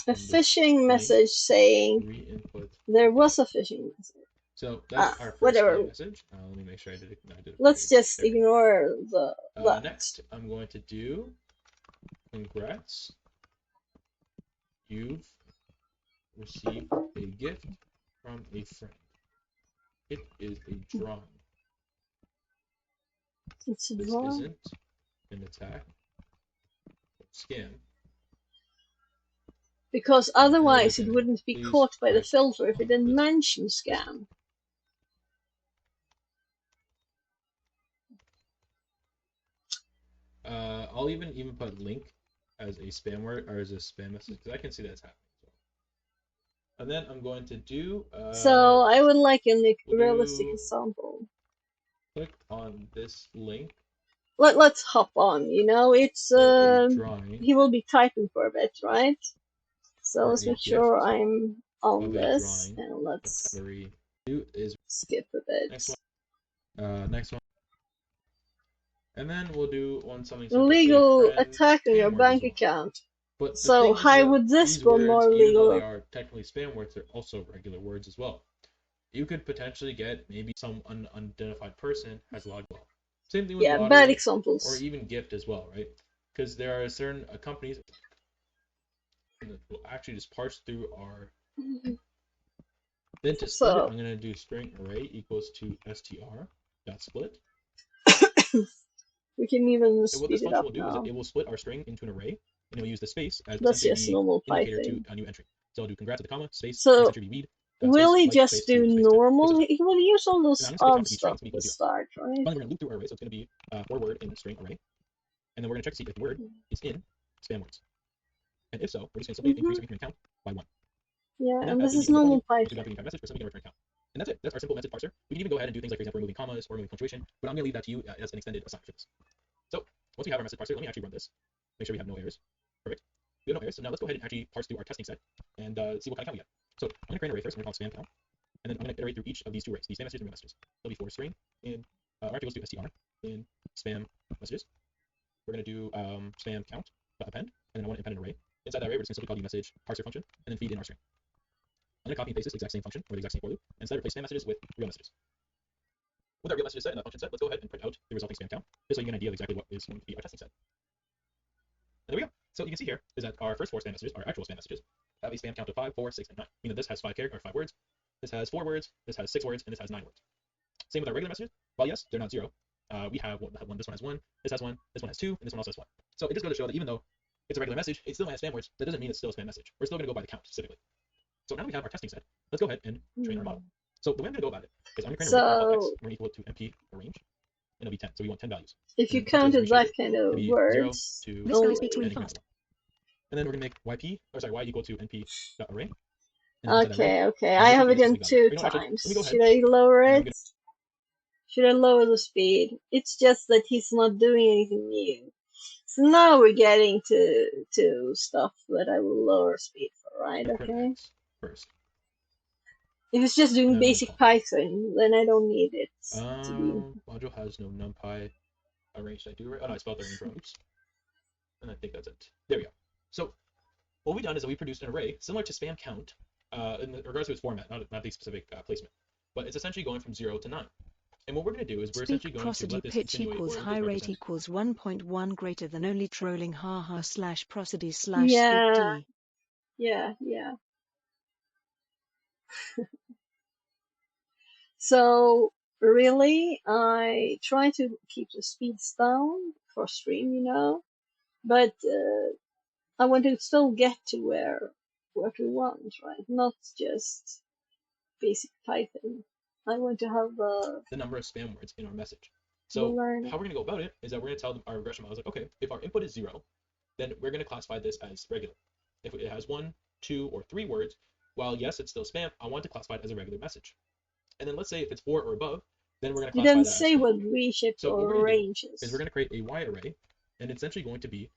A on this phishing link, message saying re-input there was data. a phishing message. So that's our first Whatever. spam message. Let me make sure I did it. Let's just there ignore the next, I'm going to do congrats. You've received a gift from a friend. It is a drawing. It's a This drawing. isn't an attack. Scam. Because otherwise it wouldn't be Please caught by the click filter if it didn't this. mention scam. I'll even put link as a spam word or as a spam message because I can see that's happening. And then I'm going to do. So I would like a realistic example. Click on this link. Let's hop on. You know, it's he will be typing for a bit, right? So let's make sure I'm on this, and let's skip a bit. Next one. And then we'll do something simple. Illegal attack on your bank account. But so how would this go words, more even though legal? they are technically spam words, they're also regular words as well. You could potentially get maybe some unidentified person has a lot of same thing with lottery, bad examples. Or even gift as well, right? Because there are certain companies that will actually just parse through our. Then to split it, I'm going to do string array equals to str dot split. We can even And what speed this it function up will do is now. it will split our string into an array, and it will use the space as That's essentially just the normal indicator to Python. a new entry. So I'll do congrats at the comma, space, next So entry be read, will space, he like, just space, do 2, space 10. normal? This is He will use all and those I'm just going to odd count each string stuff to at equal the 0. start, right? Finally, we're going to loop through our array, so it's going to be 4 word in string array, and then we're going to check to see if the word is in spam words. And if so, we're just going to simply increase our increment count by 1. Yeah, And then and as this the is input value, normal once we've done Python. putting a message, we're simply going to return count. And that's it. That's our simple message parser. We can even go ahead and do things like, for example, removing commas or removing punctuation, but I'm going to leave that to you as an extended assignment for this. So once we have our message parser, let me actually run this. Make sure we have no errors. Perfect. We have no errors. So now let's go ahead and actually parse through our testing set and see what kind of count we get. So I'm going to create an array first. I'm going to call it spam count. And then I'm going to iterate through each of these two arrays, these spam messages and real messages. There'll be for string in, or actually let's do str in spam messages. We're going to do spam count append, and then I want to append an array. Inside that array, we're just going to simply call the message parser function and then feed in our string. I'm going to copy and paste this exact same function or the exact same for loop, and instead replace spam messages with real messages. With our real messages set and that function set, let's go ahead and print out the resulting spam count, just so you get an idea of exactly what is going to be our testing set. And there we go. So you can see here is that our first 4 spam messages, our actual spam messages, have a spam count of 5, 4, 6, and 9. Meaning that this has 5 characters or 5 words, this has 4 words, this has 6 words, and this has 9 words. Same with our regular messages. While yes, they're not 0, we have one. This one has 1, this has 1, this one has 2, and this one also has 1. So it just goes to show that even though it's a regular message, it still has spam words. That doesn't mean it's still a spam message. We're still going to go by the count specifically. So now that we have our testing set, let's go ahead and train our model. So the way I'm going to go about it is I'm going to create an array called x. We're going to equal it to mp arrange, and it'll be 10. So we want 10 values. If And you then once it is counted that array kind it'll of be 0 words, to This guy's be only. too and fast. And then we're going to make y equal to np dot array. And then inside that array, Okay, I'm I going to have feed it a in specific value. 2 Or, you know, actually, let me go times. ahead. Should I lower And it? I'm going Should I lower the speed? It's just that he's not doing anything new. So now we're getting to stuff that I will lower speed for, right? to print Okay. x first. If it's just doing And then I'm going to basic call. Python, then I don't need it to be. Module has no numpy arrange. Did I do right? Oh no, I spelled arrange wrong. Oops. And I think that's it. There we go. So what we've done is that we produced an array similar to spam count in regards to its format, not the specific placement, but it's essentially going from 0 to 9. And what we're going to do is we're essentially Speak going to prosody let this pitch insinuate equals or high just rate represent. equals 1.1 greater than only trolling haha slash prosody slash speak Yeah, d. yeah. So really, I try to keep the speeds down for stream, but I want to still get to where we want, right? Not just basic Python. I want to have The number of spam words in our message. the So learning. how we're going to go about it is that we're going to tell them, our regression model is like, okay, if our input is 0, then we're going to classify this as regular. If it has 1, 2, or 3 words, while yes, it's still spam, I want to classify it as a regular message. And then let's say if it's 4 or above, then we're going to You classify didn't that as say spam. what reshift So what we're or going to do range is we're going to create a Y array, and it's essentially going to be,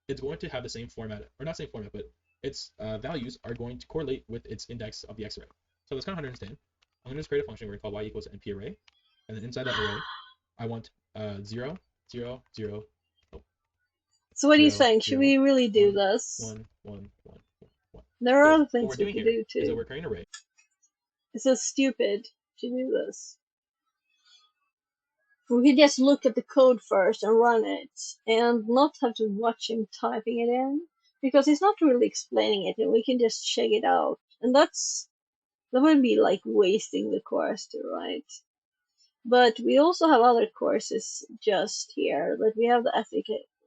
it's going to have the same format, or not same format, but its values are going to correlate with its index of the X array. So that's kind of hard to understand. I'm going to just create a function we're going to call Y equals np array, and then inside that array, I want 0, 0, 0, oh, So what do you 0, think? Should 0, we really do 1, this? 1, 1, 1, 1. There are So other what things we're we doing could here do is that too. we're creating an array. It's so stupid to do this. We could just look at the code first and run it, and not have to watch him typing it in, because he's not really explaining it, and we can just check it out. And that would be like wasting the course too, right? But we also have other courses just here. Like we have the ethic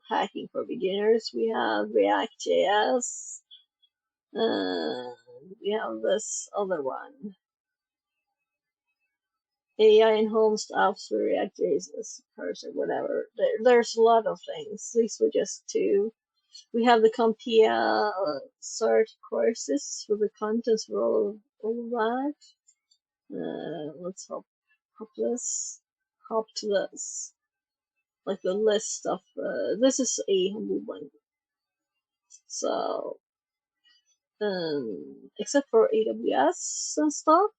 hacking for beginners. We have React.js. We have this other one. AI enhanced apps for React JS cursor, whatever. There's a lot of things. These were just two. We have the Compea cert courses for the contents for all of that. Let's hop to this. Like the list of, this is a humble one. So, except for AWS and stuff,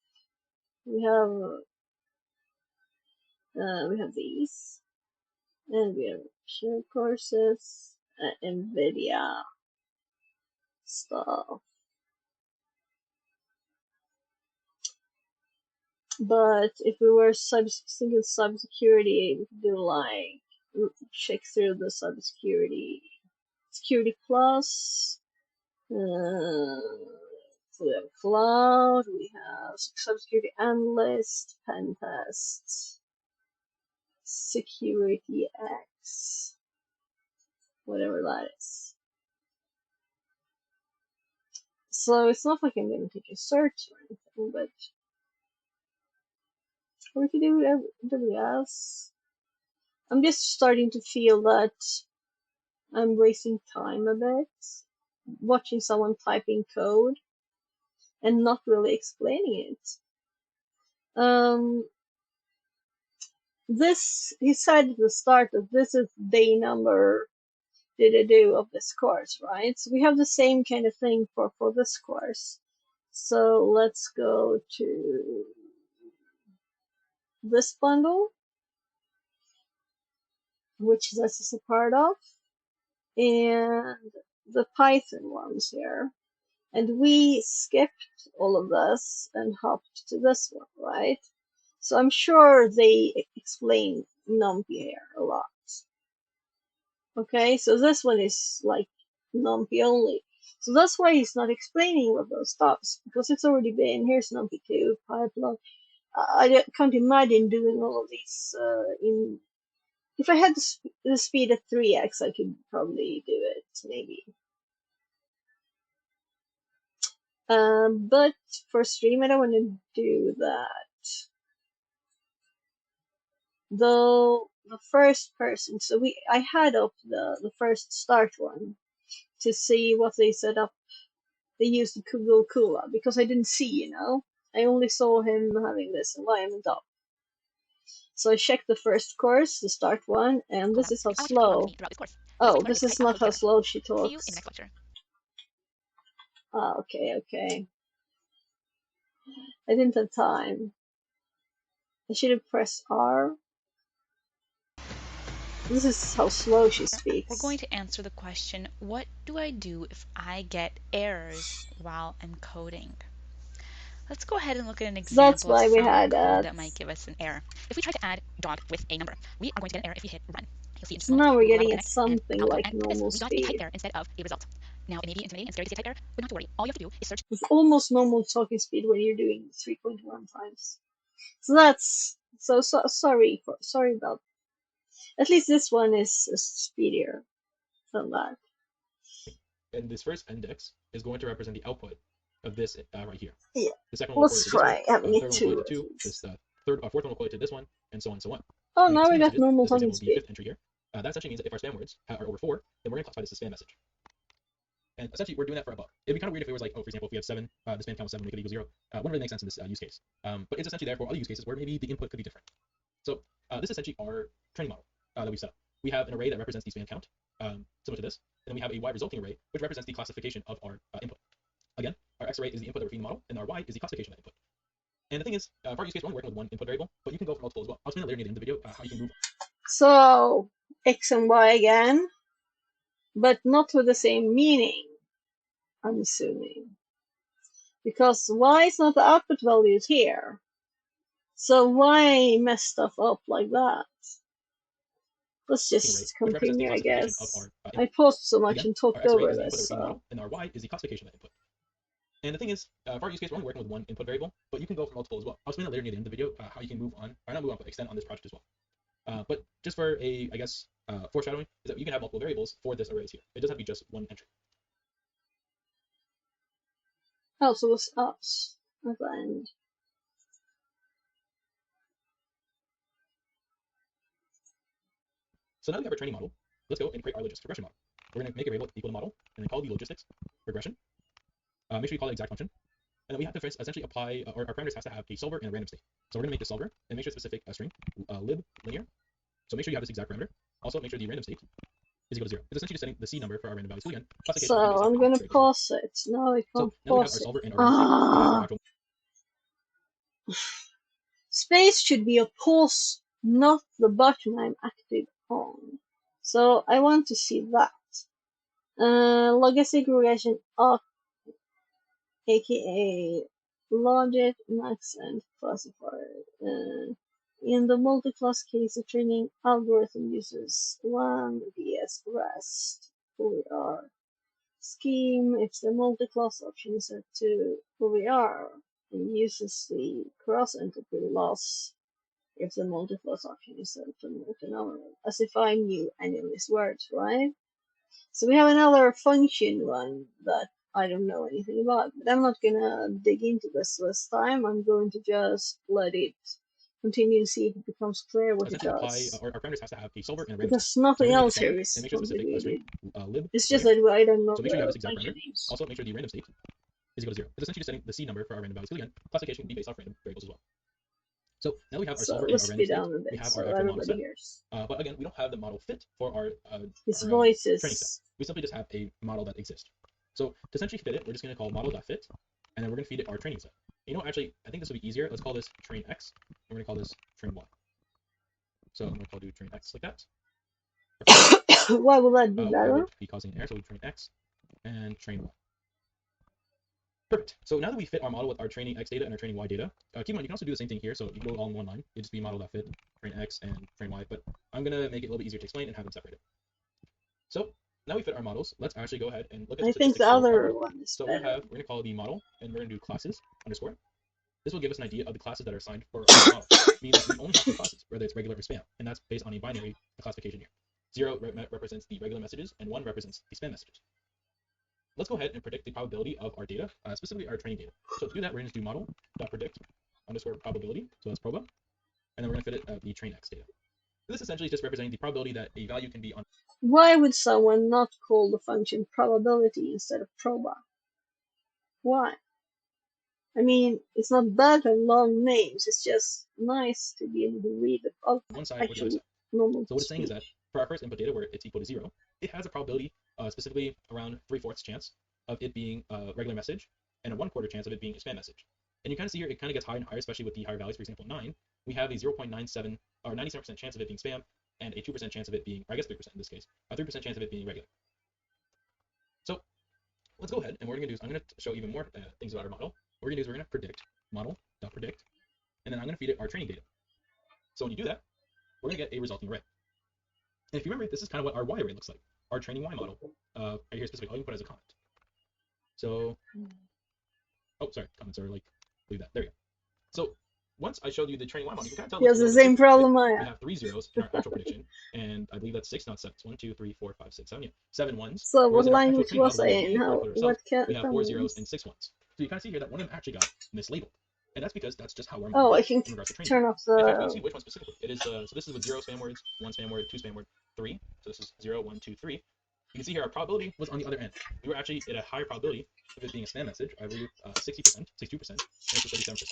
we have these. And we have share courses, NVIDIA stuff. But if we were thinking cybersecurity, we could do like check through the cybersecurity, security plus. So we have cloud, we have cybersecurity analyst, pen test, security X, whatever that is. So it's not like I'm going to take a search or anything, but we could do AWS. I'm just starting to feel that I'm wasting time a bit watching someone typing code and not really explaining it. This, he said at the start that this is day number do of this course, right? So we have the same kind of thing for this course. So let's go to this bundle, which this is a part of, and the Python ones here. And we skipped all of this and hopped to this one, right? So I'm sure they explain NumPy here a lot. Okay, so this one is like NumPy only. So that's why he's not explaining what those stops, because it's already been, here's NumPy 2, pipeline. I can't imagine doing all of these in, if I had the speed at 3x, I could probably do it, maybe. But for stream, I don't want to do that. Though the first person, so I had up the first start one to see what they set up. They used the Google Kula because I didn't see, you know. I only saw him having this environment up. So I checked the first course, the start one, and this is how slow. Oh, this is not how slow she talks. See you in the next lecture. Ah, okay, okay. I didn't have time. I should have pressed R. This is how slow she speaks. We're going to answer the question, what do I do if I get errors while I'm coding? Let's go ahead and look at an example That's why of we some had code that might give us an error. If we try to add dog with a number, we are going to get an error if we hit run. You'll see So now we're getting at connect something and like and normal we got a type speed. error instead of a result. Now it may be intimidating and scary to say type error, but not to worry. All you have to do is search. It's almost normal talking speed when you're doing 3.1 times. So that's sorry about. At least this one is speedier than that. And this first index is going to represent the output of this right here. Yeah. The second one will Let's correlate to try this one. having Third it one will two. correlate to this fourth one will correlate to this one, and so on and so on. Oh, And now we spam got messages, normal this for talking example will be the speed. fifth entry here. That essentially means that if our spam words are over 4, then we're going to classify this as a spam message. And essentially, we're doing that for above. It'd be kind of weird if it was like, oh, for example, if we have 7, the spam count was 7, we could equal 0. Wouldn't really make sense in this use case. But it's essentially there for other use cases where maybe the input could be different. So this is essentially our training model that we set up. We have an array that represents the spam count, similar to this, and then we have a y resulting array, which represents the classification of our input. Again, our x array is the input that we're feeding the model, and our y is the classification of that input. And the thing is, for our use case, we're only working with one input variable, but you can go for multiple as well. I'll explain that later near the end of the video how you can move. So x and y again, but not with the same meaning, I'm assuming. Because y is not the output values here. So why mess stuff up like that? Let's just continue, I guess. I paused so much Again, and talked our x array over is the this. input that we're feeding the model, and our y is the classification of that input. And the thing is, for our use case, we're only working with one input variable, but you can go for multiple as well. I'll explain that later near the end of the video how you can move on, or not move on, but extend on this project as well. But just for a, I guess, foreshadowing, is that you can have multiple variables for this arrays here. It doesn't have to be just one entry. Oh, so it's us at the end. So now we have our training model. Let's go and create our logistics regression model. We're going to make a variable equal to model, and then call the logistics regression. Make sure you call it exact function. And then we have to essentially apply, or our parameters has to have a solver and a random state. So we're going to make the solver and make sure specific string, lib linear. So make sure you have this exact parameter. Also make sure the random state is equal to 0. It's essentially just setting the C number for our random values boolean. So I'm going to pause it. No, I can't so now we have our solver and our random state. We have our actual space should be a pause, not the button I'm active on. So I want to see that. Logistic regression of aka logic, max, and classifier. In the multi-class case, the training algorithm uses lambda-ds rest OER scheme. If the multi-class option is set to OER and uses the cross-entropy loss if the multiple option is a phenomenon, as if I knew any of these words, right? So we have another function one that I don't know anything about, but I'm not gonna dig into this time. I'm going to just let it continue and see if it becomes clear what it Essentially, apply does. our parameters has to have a solver and a random Because set. So nothing we're going to make else a solver here and is make sure it's a specific string complicated. lib It's just right here. that I don't know So make sure you have the this exact function parameter. names. Also, make sure the random state is equal to 0. It's essentially just setting the seed number for our random values. Because again, classification can be based off random variables as well. So now we have our So solver and let's our speed random state. down a We bit have so our actual model everybody set. hears. But again, we don't have the model fit for our His training set. voices. We simply just have a model that exists. So to essentially fit it, we're just going to call model.fit, and then we're going to feed it our training set. You know, actually, I think this will be easier. Let's call this train x. And we're going to call this train y. So I'm going to do train x like that. Why will that be I better? would be causing error, so we train x and train y. Perfect. So now that we fit our model with our training x data and our training y data, keep in mind you can also do the same thing here. So you can go all in one line. It'd just be model.fit, train x, and train y. But I'm going to make it a little bit easier to explain and have them separated. So now we fit our models. Let's actually go ahead and look at some I think statistics the for our other model. one is So better. we're going to call the model, and we're going to do classes underscore. This will give us an idea of the classes that are assigned for our model, meaning that we only have two classes, whether it's regular or spam, and that's based on a binary classification here. 0 represents the regular messages, and 1 represents the spam messages. Let's go ahead and predict the probability of our data, specifically our training data. So to do that, we're going to do model.predict underscore probability, so that's proba, and then we're going to fit it the train x data. This essentially is just representing the probability that a value can be on. Why would someone not call the function probability instead of proba? Why? I mean, it's not bad to have long names. It's just nice to be able to read the one side or the other actual side. normal So what it's saying is speak. that for our first input data where it's equal to 0, it has a probability specifically around 3/4 chance of it being a regular message and a 1/4 chance of it being a spam message. And you kind of see here it kind of gets higher and higher, especially with the higher values. For example, 9, we have a 0.97 or 97% chance of it being spam and a 2% chance of it being, or I guess 3% in this case, a 3% chance of it being regular. So let's go ahead and what we're going to do is I'm going to show even more things about our model. What we're going to do is we're going to predict model.predict, and then I'm going to feed it our training data. So when you do that, we're going to get a resulting array. And if you remember, this is kind of what our y array looks like. Our training y model, right here specifically, all you can put as a comment. So, oh, sorry, comments are like, leave that. There you go. So once I showed you the training y model, you can kind of tell He it's has a the little bit same stupid. problem I We have. have 3 zeros in our actual prediction, and I believe that's 6, not 7. It's 1, 2, 3, 4, 5, 6, 7, yeah, 7 ones. So what Whereas in our actual language training was model, I the way in? we How? calculate What ourselves, we have 4 zeros and comments? 6 ones. So you kind of see here that one of them actually got mislabeled. And that's because that's just how our Oh, model I works can in regards to training. turn off In fact, we can the. see which one specifically. It is, so this is with 0 spam words, 1 spam word, 2 spam word, 3. So this is 0, 1, 2, 3. You can see here our probability was on the other end. We were actually at a higher probability of it being a spam message. I believe 60%, 62%, and this was 37%.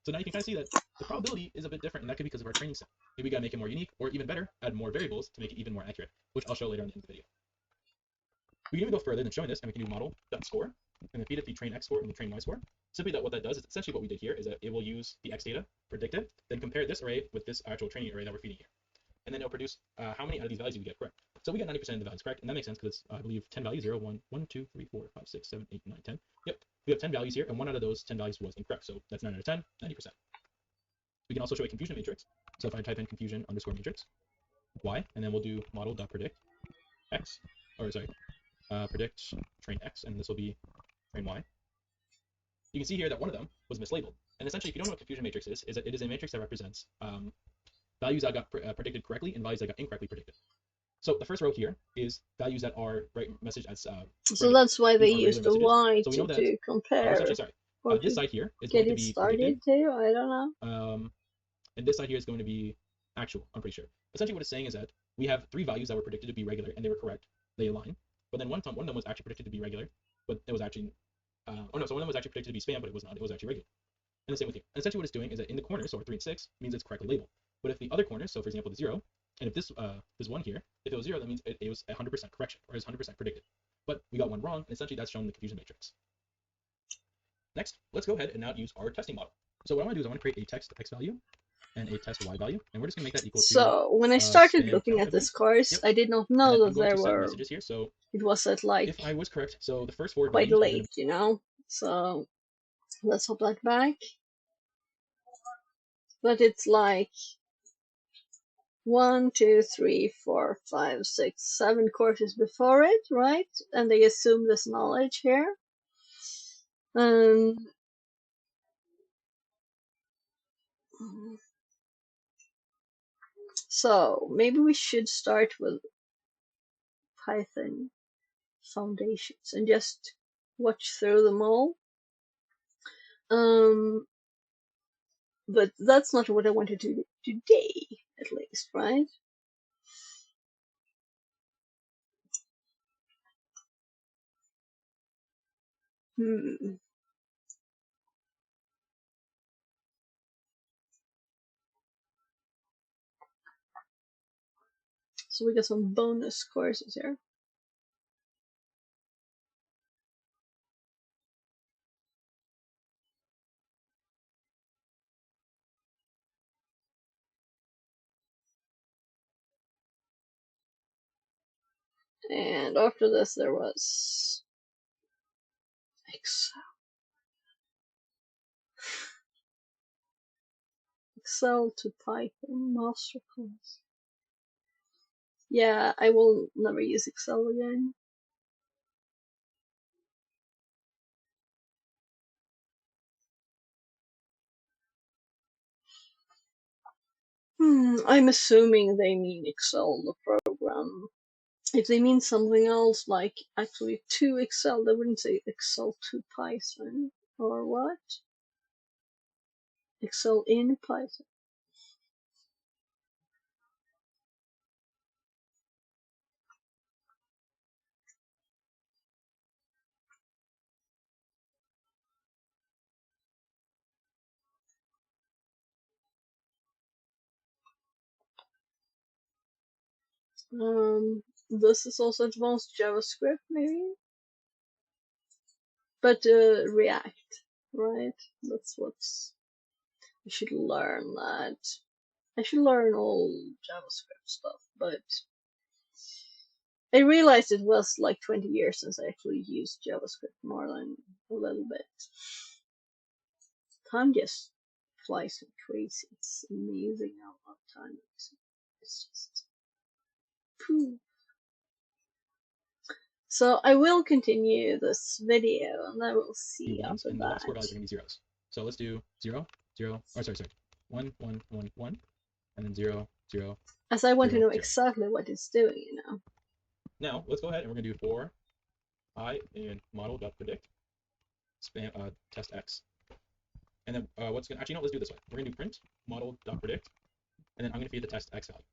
So now you can kind of see that the probability is a bit different, and that could be because of our training set. Maybe we got to make it more unique, or even better, add more variables to make it even more accurate, which I'll show later on in the video. We can even go further than showing this, and we can do model.score, and then feed it the train x score and the train y score. Simply that what that does is essentially what we did here is that it will use the x data, predict it, then compare this array with this actual training array that we're feeding here. And then it'll produce how many out of these values we get correct. So we got 90% of the values correct, and that makes sense because it's, I believe, 10 values, 0, 1, 1, 2, 3, 4, 5, 6, 7, 8, 9, 10. Yep, we have 10 values here, and one out of those 10 values was incorrect, so that's 9 out of 10, 90%. We can also show a confusion matrix. So if I type in confusion underscore matrix, y, and then we'll do model.predict x, or sorry, predict train x, and this will be train y. You can see here that one of them was mislabeled. And essentially, if you don't know what confusion matrix is that it is a matrix that represents values that got predicted correctly and values that got incorrectly predicted. So the first row here is values that are message as So regular. that's why they These are use regular the messages. Y So we know that to compare essentially, sorry, or this to side here is get going to it be started predicted. too. I don't know. And this side here is going to be actual, I'm pretty sure. Essentially what it's saying is that we have 3 values that were predicted to be regular, and they were correct. They align. But then one of them was actually predicted to be regular, but it was actually, so one of them was actually predicted to be spam, but it was not. It was actually regular. And the same with here. And essentially what it's doing is that in the corners, so 3 and 6, means it's correctly labeled. But if the other corners, so for example the 0, and if this one here, if it was 0, that means it was 100% correction, or it was 100% predicted. But we got one wrong, and essentially that's shown in the confusion matrix. Next, let's go ahead and now use our testing model. So what I want to do is I want to create a text x value and a test y value, and we're just going to make that equal to So when I started spam looking count, at I this believe. course, Yep. I did not And then know I'm that going there to set were. messages here. So It was at like if I was correct, so the first 4 quite values are going late, you know. So let's hop that back. But it's like 1, 2, 3, 4, 5, 6, 7 courses before it, right? And they assume this knowledge here. So maybe we should start with Python foundations and just watch through them all. But that's not what I wanted to do today, at least, right? So we got some bonus courses here. And after this, there was Excel. Excel to Python masterclass. Yeah, I will never use Excel again. I'm assuming they mean Excel, the program. If they mean something else, like actually to Excel, they wouldn't say Excel to Python. Or what? Excel in Python. This is also advanced JavaScript, maybe? But React, right? That's what's... I should learn that. I should learn all JavaScript stuff, but I realized it was like 20 years since I actually used JavaScript more than a little bit. Time just flies like crazy. It's amazing how long time is. It's just poof. So I will continue this video and I will see ones, after and the last four values that. are going to be zeros. So let's do 0, 0, or sorry, 1, 1, 1, 1, and then 0, 0. As I want 0, to know 0. exactly what it's doing, you know. Now let's go ahead and we're going to do for I in model.predict spam test x. And then what's going to, actually no, let's do it this way. We're going to do print model.predict, and then I'm going to feed the test x value.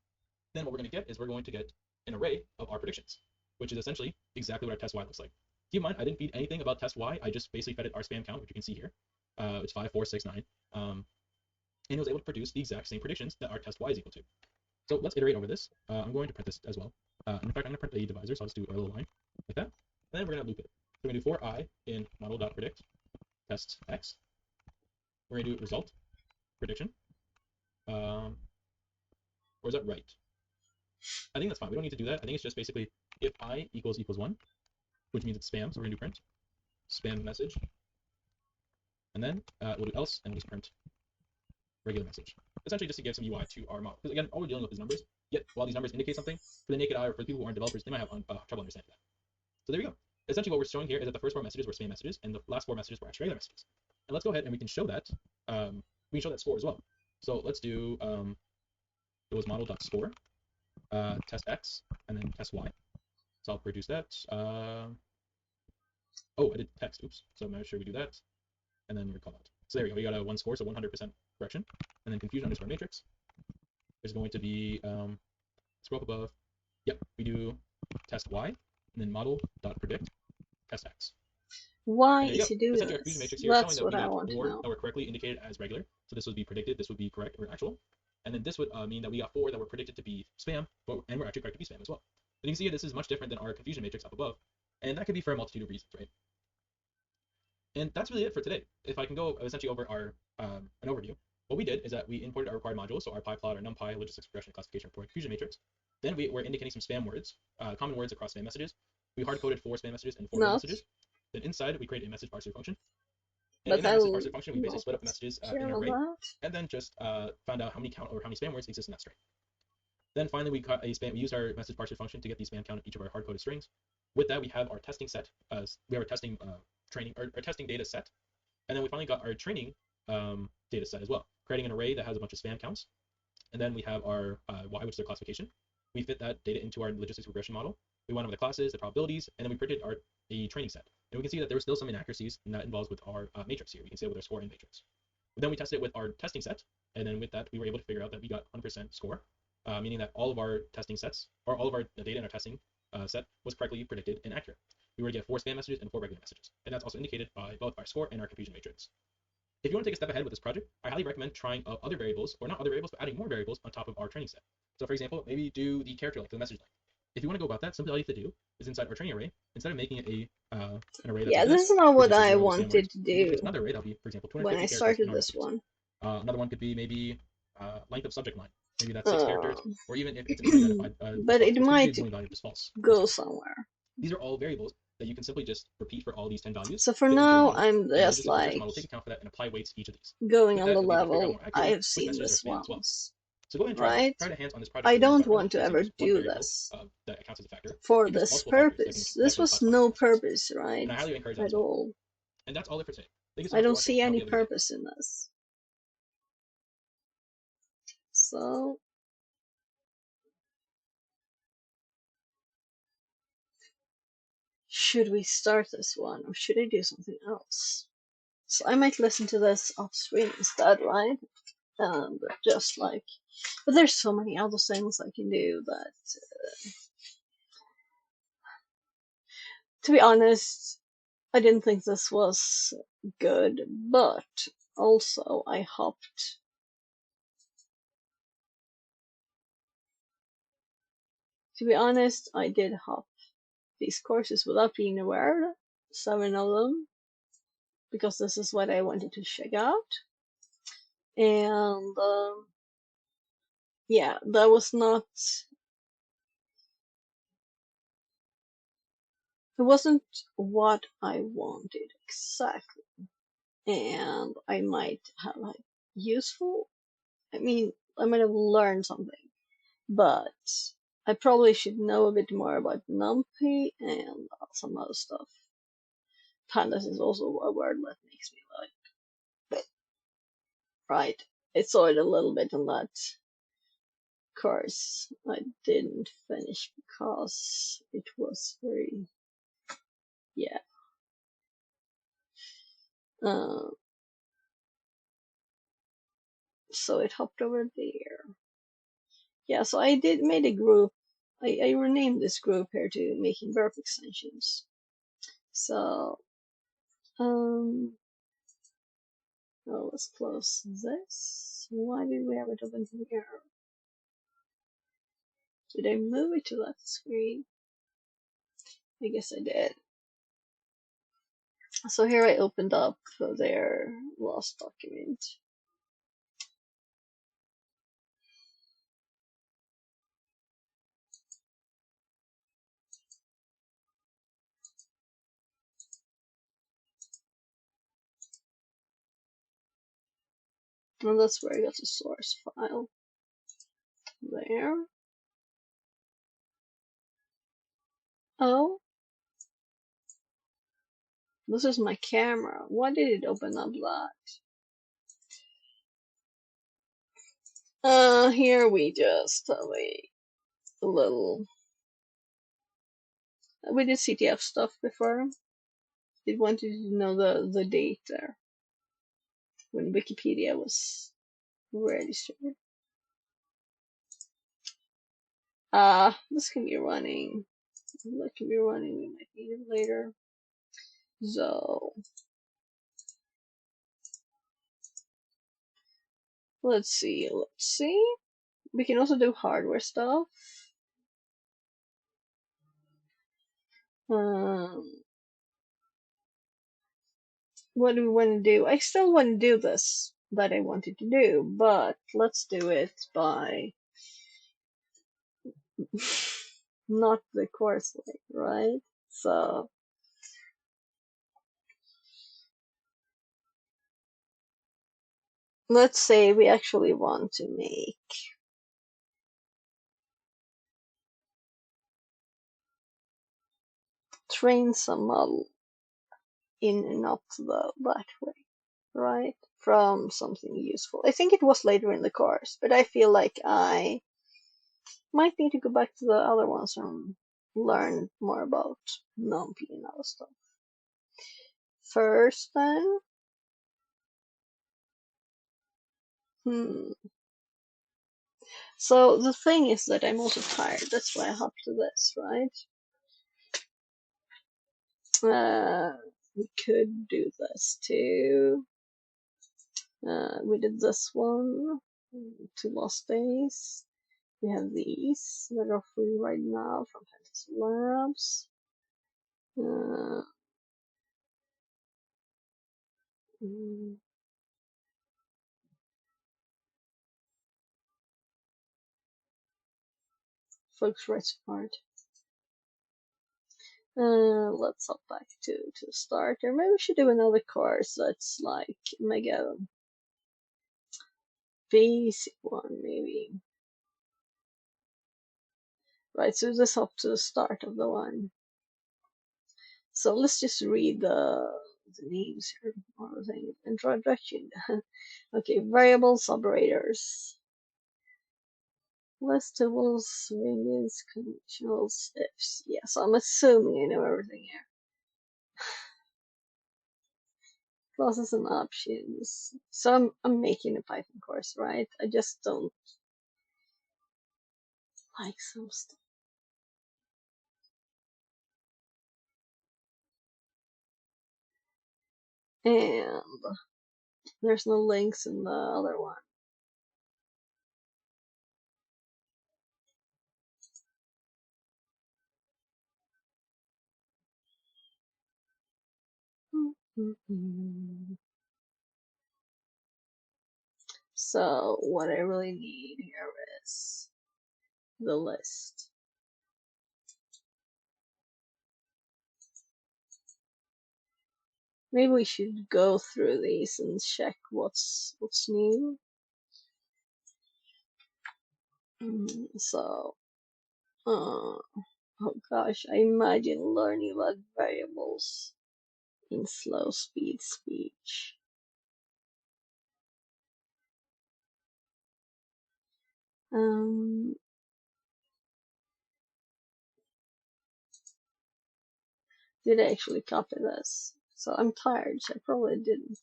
Then what we're going to get is we're going to get an array of our predictions, which is essentially exactly what our test y looks like. Keep in mind, I didn't feed anything about test y. I just basically fed it our spam count, which you can see here. It's 5, 4, 6, 9. And it was able to produce the exact same predictions that our test y is equal to. So let's iterate over this. I'm going to print this as well. In fact, I'm going to print the divisor, so I'll just do a little line like that. And then we're going to loop it. So we're going to do for I in model.predict test x. We're going to do result prediction. Or is that right? I think that's fine. We don't need to do that. I think it's just basically if I equals 1, which means it's spam. So we're going to do print spam message. And then we'll do else and we'll just print regular message. Essentially just to give some UI to our model. Because again, all we're dealing with is numbers. Yet while these numbers indicate something, for the naked eye or for the people who aren't developers, they might have trouble understanding that. So there we go. Essentially what we're showing here is that the first 4 messages were spam messages and the last 4 messages were actually regular messages. And let's go ahead and we can show that. We can show that score as well. So let's do it was model.score test x and then test y. So I'll produce that. Oh, I did text. Oops. So make sure we do that. And then recall out. So there we go. We got a 1 score, so 100% correction. And then confusion underscore matrix. There's going to be scroll up above. Yep, we do test y and then model.predict test x. Why is he doing Essentially, our confusion this? matrix here is showing That's that we what I got want to 4 know. that were correctly indicated as regular. So this would be predicted, this would be correct or actual. And then this would mean that we got 4 that were predicted to be spam, and were actually correct to be spam as well. But you can see here, this is much different than our confusion matrix up above. And that could be for a multitude of reasons, right? And that's really it for today. If I can go essentially over our an overview, what we did is that we imported our required modules, so our pyplot, our numpy, logistics regression, classification, report, confusion matrix. Then we were indicating some spam words, common words across spam messages. We hard-coded 4 spam messages and 4 real Not, messages. Then inside, we created a message parser function. And but in that I message will parser function, we basically not split up the messages in care an on array, that. and then just found out how many spam words exist in that string. Then finally, we used our message parser function to get the spam count of each of our hard-coded strings. With that, we have our testing set. We have our testing training or our testing data set, and then we finally got our training data set as well, creating an array that has a bunch of spam counts. And then we have our y, which is our classification. We fit that data into our logistics regression model. We went over the classes, the probabilities, and then we printed a training set. And we can see that there were still some inaccuracies, and that involves with our matrix here. We can see it with our score and matrix. Then we tested it with our testing set, and then with that, we were able to figure out that we got 100% score, meaning that all of our testing sets, or all of our data in our testing set was correctly predicted and accurate. We were to get 4 spam messages and 4 regular messages, and that's also indicated by both our score and our confusion matrix. If you want to take a step ahead with this project, I highly recommend trying out other variables, or not other variables, but adding more variables on top of our training set. So for example, maybe do the character length, the message length. If you want to go about that, simply all you have to do is inside our training array, instead of making it an array that's Yeah, like this this, is not for what example, I 0 spam wanted words, to you can do place another array that'll be, for example, when 250 I characters started in all this messages. one. Another one could be maybe length of subject line. Maybe that's 6 characters, or even if it's an unidentified But response, it which could be might the boolean value just false, for go example. somewhere. These are all variables that you can simply just repeat for all these 10 values, So for fit into your now, model, I'm and the just logistics regression like model will take account for that and apply weights to each of these. going With on that, the it'll be able to figure out level more accurately I've which seen messages are this spam as well. once. So go ahead and try Right? your hands on this project I for learning don't Python want to using ever just one do variable this that accounts as a factor. for You can use this multiple factors that can purpose. This eventually was classify no more messages. purpose, right? And I highly encourage that At as well. all. And that's all it for today. Thank you so I much for don't watching, see and I hope any you have a good day. purpose in this. So, should we start this one, or should I do something else? So I might listen to this off stream instead, right? Just like, but there's so many other things I can do that, to be honest, I didn't think this was good, but also I hopped. To be honest, I did hop these courses without being aware, 7 of them, because this is what I wanted to check out. And yeah, that was not, it wasn't what I wanted exactly. And I might have like useful, I mean, I might have learned something, but I probably should know a bit more about NumPy and some other stuff. Pandas is also a word that makes me like, but right, I saw it a little bit in that course. I didn't finish because it was very, yeah. So it hopped over there. Yeah, so I did made a group. I renamed this group here to Making Verb Extensions. So, oh, let's close this. Why did we have it open here? Did I move it to that screen? I guess I did. So here I opened up their last document. And that's where I got the source file. There. Oh, this is my camera. Why did it open up that? Here we just have a little. We did CTF stuff before. It wanted to know the date there when Wikipedia was registered. This can be running. That can be running. We might need it later. So let's see. We can also do hardware stuff. What do we want to do? I still want to do this that I wanted to do, but let's do it by not the course link, right? So let's say we actually want to train some model in not that way, right? from something useful. I think it was later in the course, but I feel like I might need to go back to the other ones and learn more about NumPy and other stuff. First, then, So the thing is that I'm also tired. That's why I hopped to this, right? We could do this too. We did this one, 2 lost days. We have these that are free right now from Fantasy Labs. Folks right smart. Let's hop back to starter. Maybe we should do another course that's like mega basic one, maybe. Right, so just hop to the start of the one. So let's just read the names here. Introduction. Okay, variables, operators. Listables, variables, conditionals, ifs. Yeah, so I'm assuming I know everything here. Classes and options. So I'm making a Python course, right? I just don't like some stuff. And there's no links in the other one. So what I really need here is the list. Maybe we should go through these and check what's new. So, oh gosh, I imagine learning about variables in slow speed speech. Did I actually copy this? So I'm tired, so I probably didn't.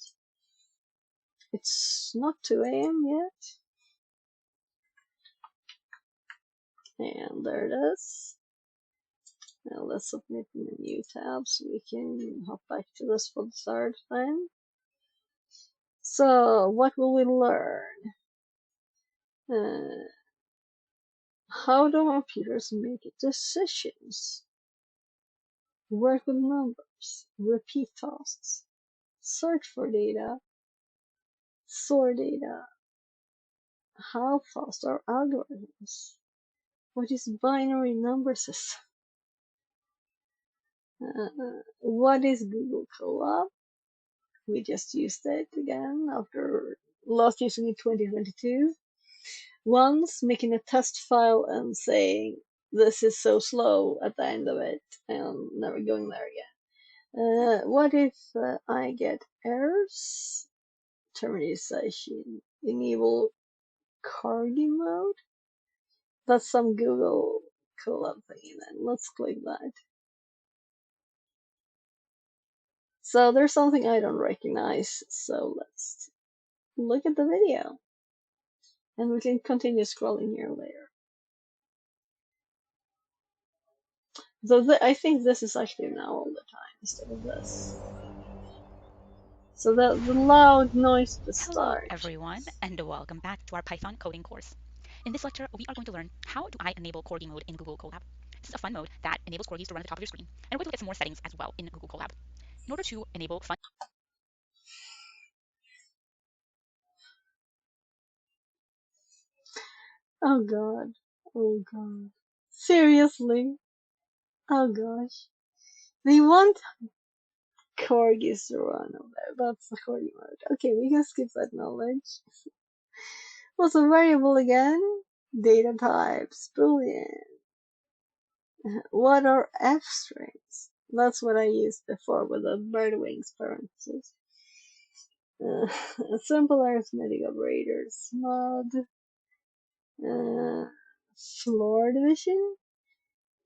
It's not 2 a.m. yet. And there it is. Now let's submit in a new tab so we can hop back to this for the third time. So what will we learn? How do computers make decisions? Work with numbers, repeat tasks, search for data, store data. How fast are algorithms? What is binary number system? What is Google Colab? We just used it again after last using it 2022. Once making a test file and saying this is so slow at the end of it and never going there again. What if I get errors? Terminate session. Enable cargo mode? That's some Google Colab thing then. Let's click that. So there's something I don't recognize, so let's look at the video. And we can continue scrolling here later. So I think this is actually now all the time instead of this. So the loud noise at the Hello start. everyone and welcome back to our Python coding course. In this lecture, we are going to learn how do I enable Corgi mode in Google Colab. This is a fun mode that enables corgis to run at the top of your screen, and we're going to look at some more settings as well in Google Colab. In order to enable fun Oh god. Oh god. Seriously? Oh gosh. They want corgis to run over there. That's the corgi mode. Okay, we can skip that knowledge. What's a variable again? Data types, boolean. What are f strings? That's what I used before with the bird wings parentheses. Simple arithmetic operators mod. Floor division.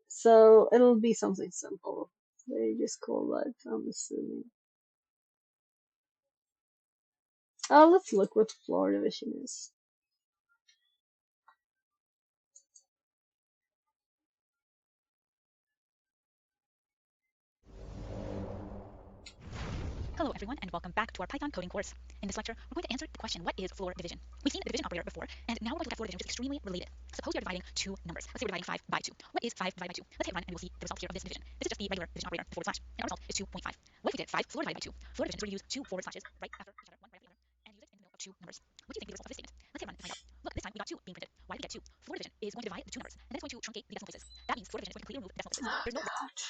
So it'll be something simple. They just call that, I'm assuming. Oh, let's look what floor division is. Hello everyone and welcome back to our Python coding course. In this lecture, we're going to answer the question, what is floor division? We've seen the division operator before, and now we're going to look at floor division, which is extremely related. Suppose you're dividing two numbers. Let's say we're dividing 5 by 2. What is 5 divided by 2? Let's hit run and we'll see the result here of this division. This is just the regular division operator, the forward slash, and our result is 2.5. What if we did 5 floor divided by 2? Floor division is where you use two forward slashes right after each other, one right after the other, and use it in the middle of two numbers. What do you think the result of this statement? Let's hit run and find out. Look, this time we got 2 being printed. Why did we get 2? Floor division is going to divide the two numbers, and then it's going to truncate the decimal places. That means floor division is going to completely remove the decimal places. Oh There's no god.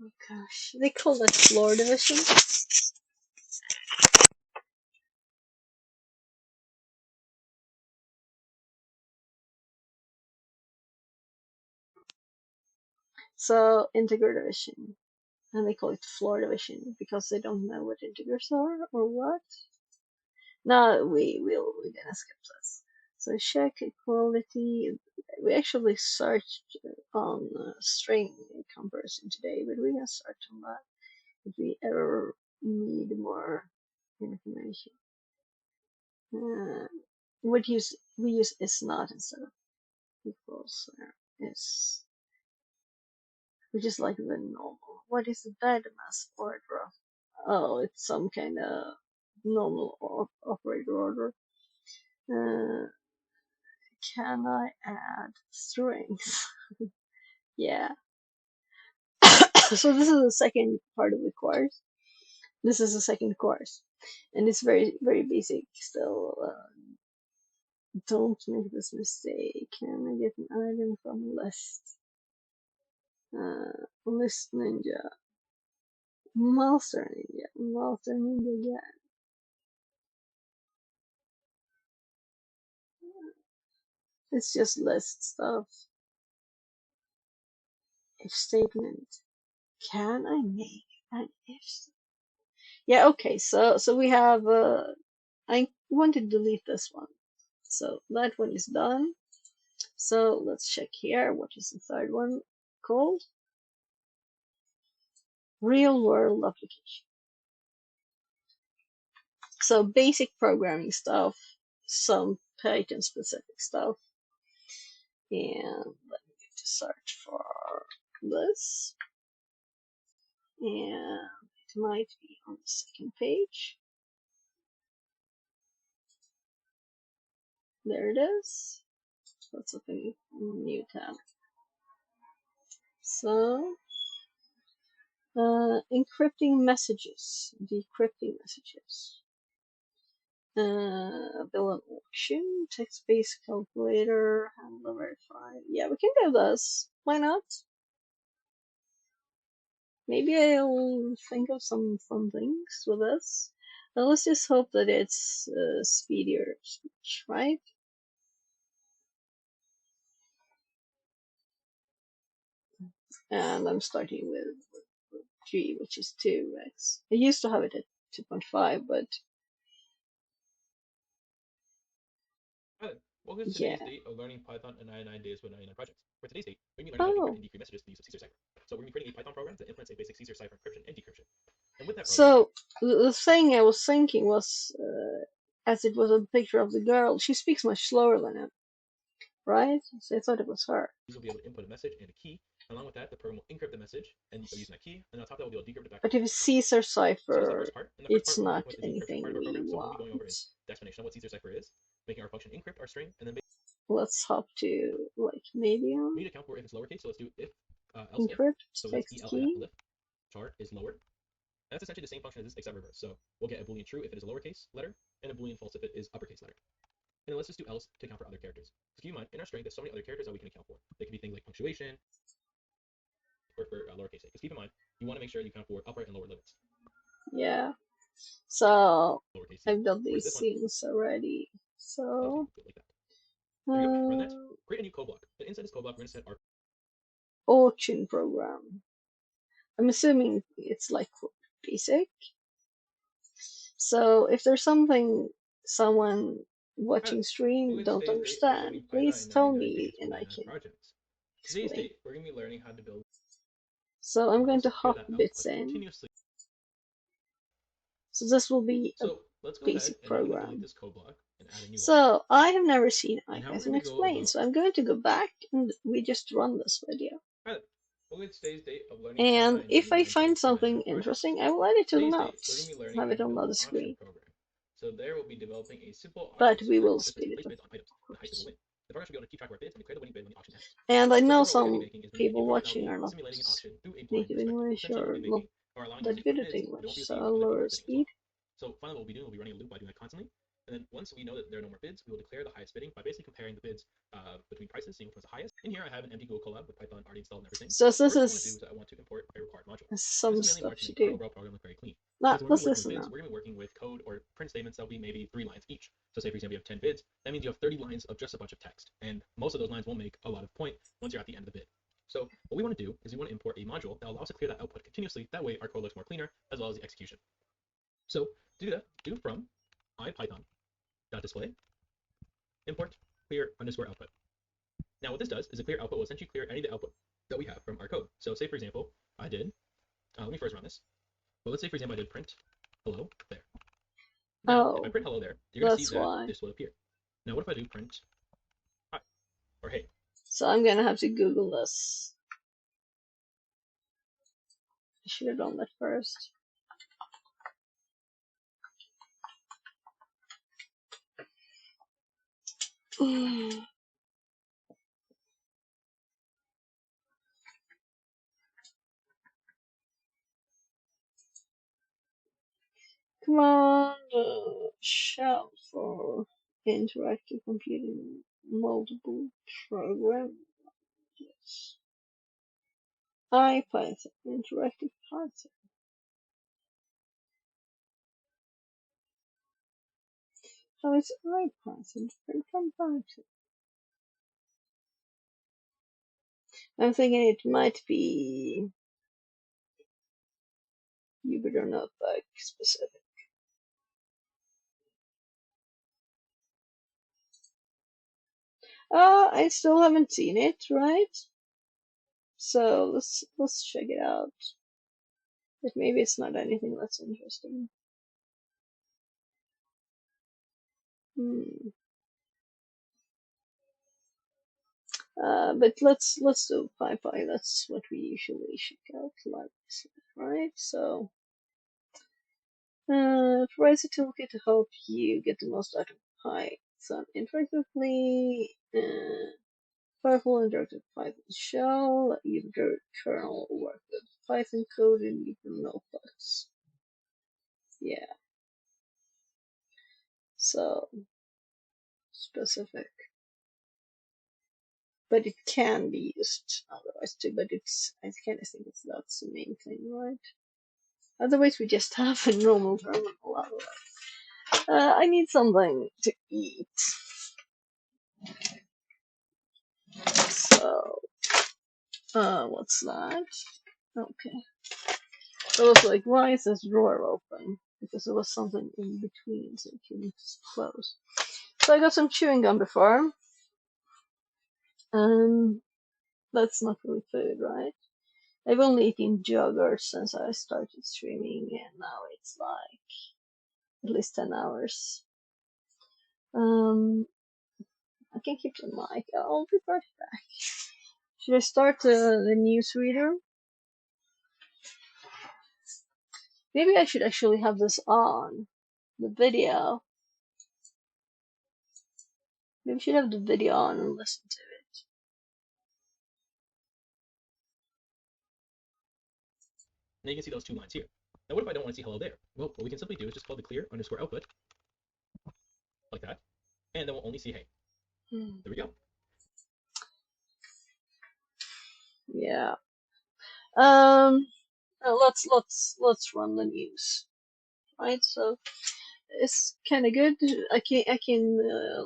Oh gosh. They call that floor division. So integer division. And they call it floor division because they don't know what integers are or what. No, we're gonna skip this. So check equality. We actually searched on string comparison today, but we're gonna search on that if we ever need more information. We use is not instead of equals is, which is like the normal. What is that mass order? Oh, it's some kind of normal operator order. Can I add strings? Yeah. So this is the second part of the course. This is the second course, and it's very basic still. Don't make this mistake. Can I get an item from list? List Ninja. Master Ninja. Master Ninja again. It's just list stuff. If statement. Can I make an if statement? Yeah, okay, so we have I want to delete this one. So that one is done. So let's check here. What is the third one called? Real world application. So basic programming stuff, some Python specific stuff. And let me to search for this. And it might be on the second page. There it is. Let's open a new tab. So, encrypting messages, decrypting messages. Bill and auction, text-based calculator, handler verified. Yeah, we can do this. Why not? Maybe I'll think of some fun things with this. Now let's just hope that it's speedier speech, right? And I'm starting with G, which is 2x. I used to have it at 2.5, but welcome to yeah. today's date of learning Python and 99 days with 99 projects. For today's date, we're going to be learning how to encrypt and decrypt messages through the use of Caesar cipher. So we're going to be creating a Python program that implements a basic Caesar cipher encryption and decryption. And with that program, So the thing I was thinking was, as it was a picture of the girl, she speaks much slower than him, right? So I thought it was her. users will be able to input a message and a key. Along with that, the program will encrypt the message and using that key, and on top of that, we'll be able to decrypt it back. But if it's Caesar So that's the cipher, first part. And the first it's part we're not working with is the encryption anything part of our we program. So what we'll be going want. over is the explanation of what Caesar cipher is, making our function encrypt our string, and then Let's hop to like medium. we need to account for if it's lowercase. So let's do if else if. Encrypt So this text elif key. char is lower. And that's essentially the same function as this except reverse. So we'll get a boolean true if it is a lowercase letter, and a boolean false if it is uppercase letter. And then let's just do else to account for other characters. So keep in mind, in our string, there's so many other characters that we can account for. They could be things like punctuation, or for lowercase a. Because keep in mind, you want to make sure you account for upright and lower limits. Yeah. So Lowercase c. I've done Whereas these this one, things already. So like that. There we go. Run that. Create a new code block. And inside this code block, we're going to set our auction program. I'm assuming it's like basic. So if there's something someone watching Pilot. stream Welcome to don't today's date of understand, learning Python please in tell 99 me days with and I 99 can projects. Today's explain. date, we're going to be learning how to build So I'm going mouse to to clear hop that bits output in. continuously. So this will be a So let's go ahead basic and I'm going to delete program. this code block and add a new one. So I have never seen And how we're IPython going to go explained, about so I'm going to go back and we just run this video. Pilot. Welcome to today's date of learning Python And in if I 99 find days with something 99 projects. interesting, I will add it to the Today's date, we're going notes. to be learning Have how it to on build the an auction screen. program. So there we'll be developing a simple But auction we system will that puts speed a it place up, bids on items, of and the highest bid course. will win. The program should be able to keep track of our bids and declare the winning bid when the auction ends. And I So know overall, what we're going to some be making is we're going to be a people program that will watching be are not simulating an auction through a blind native perspective. English Essentially, we'll or be not making or allowing that users to good put at bids, but it won't English, be so received I'll until the lower correct bidding was speed. lost. So finally, what we'll be doing, we'll be running a loop by doing that constantly. And then once we know that there are no more bids, we will declare the highest bidding by basically comparing the bids between prices, seeing which one's the highest. In here, I have an empty Google Colab with Python already installed and everything. So First this thing I want to do is is I want to import a required module. some This is mainly stuff more to to make our do. overall program look very clean. Now, Because when we're let's going to be working with listen bids, now. we're going to be working with code or print statements that will be maybe 3 lines each. So say, for example, you have 10 bids. That means you have 30 lines of just a bunch of text. And most of those lines won't make a lot of point once you're at the end of the bid. So what we want to do is we want to import a module that allows us to clear that output continuously. That way our code looks more cleaner as well as the execution. So to do that, do from ipython.display import clear underscore output. Now what this does is a clear output will essentially clear any of the output that we have from our code. So say for example, I did, let me first run this. But let's say for example I did print hello there. Now if I print hello there, you're going to see That's that why. this will appear. Now what if I do print hi or hey? So I'm gonna have to Google this. I should have done that first. Command shell for interactive computing multiple program. Yes. IPython, interactive Python. So it's IPython, different from Python. I'm thinking it might be Jupyter Notebook specific. I still haven't seen it, right? So let's check it out. But maybe it's not anything that's interesting. But let's do PyPy. That's what we usually check out, like right? So provides a toolkit to help you get the most out of Python interactively. Powerful interactive Python shell. User kernel work with Python code and user notebooks. Yeah. So specific. But it can be used otherwise too, but it's, I kind of think that's the main thing, right? Otherwise we just have a normal terminal. I need something to eat. So, what's that? Okay. So I was like, why is this drawer open? Because there was something in between, so it couldn't close. So I got some chewing gum before. That's not really food, right? I've only eaten yogurt since I started streaming, and now it's like at least 10 hours. I can keep the mic. I'll be right back. Should I start the newsreader? Maybe I should actually have this on the video. Maybe I should have the video on and listen to it. Now you can see those 2 lines here. Now what if I don't want to see hello there? Well, what we can simply do is just call the clear underscore output like that, and then we'll only see hey. There we go. Yeah. Let's run the news. Right. So it's kind of good. I can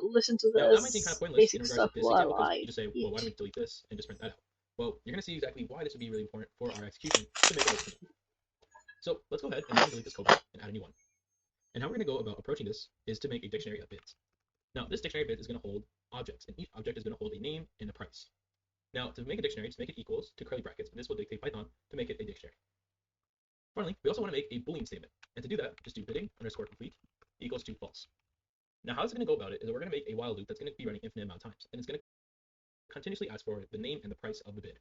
listen to Now that might seem kind this of pointless in basic regards to stuff this while example because I you just say, well, why don't we eat. delete this and just print that out? Well, you're going to see exactly why this would be really important for our execution to make it look clean. So let's go ahead and delete this code block and add a new one. And how we're going to go about approaching this is to make a dictionary of bids. Now, this dictionary of bids is going to hold objects, and each object is going to hold a name and a price. Now, to make a dictionary, just make it equals to curly brackets, and this will dictate Python to make it a dictionary. Finally, we also want to make a Boolean statement, and to do that, just do bidding underscore complete equals to false. Now, how it's going to go about it is that we're going to make a while loop that's going to be running infinite amount of times, and it's going to continuously ask for the name and the price of the bid.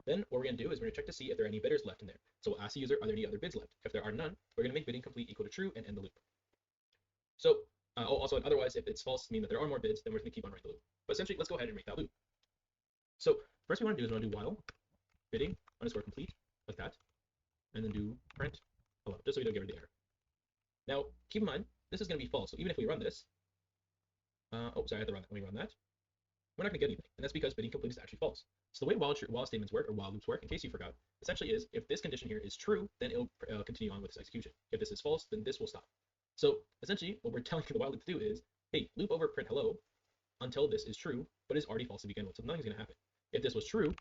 Then what we're going to do is we're going to check to see if there are any bidders left in there. So we'll ask the user, are there any other bids left? If there are none, we're going to make bidding complete equal to true and end the loop. So also, otherwise, if it's false, mean that there are more bids, then we're going to keep on running the loop. But essentially, let's go ahead and make that loop. So first we want to do is we want to do while bidding underscore complete, like that, and then do print hello, just so we don't get rid of the error. Now, keep in mind, this is going to be false. So even if we run this, oh, sorry, I had to run that. When we run that, we're not going to get anything, and that's because bidding complete is actually false. So the way while statements work, or while loops work, in case you forgot, essentially is if this condition here is true, then it'll continue on with its execution. If this is false, then this will stop. So essentially, what we're telling the while loop to do is, hey, loop over print hello until this is true, but is already false to begin with, so nothing's going to happen. If this was true,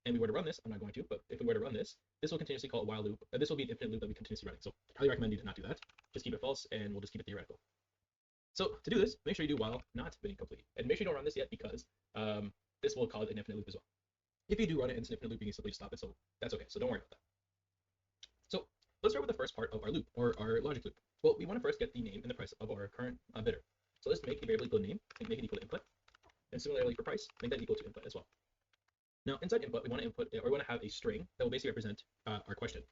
and we were to run this, I'm not going to, but if we were to run this, this will continuously call a while loop. This will be an infinite loop that we continuously running. So I highly recommend you to not do that. Just keep it false, and we'll just keep it theoretical. So to do this, make sure you do while not bidding complete, and make sure you don't run this yet because this will cause an infinite loop as well. If you do run it in an infinite loop, you can simply stop it, so that's okay. So don't worry about that. So let's start with the first part of our loop, or our logic loop. Well, we want to first get the name and the price of our current bidder. So let's make a variable equal to name and make it equal to input. And similarly for price, make that equal to input as well. Now inside input, we want to input, or we want to have a string that will basically represent our question.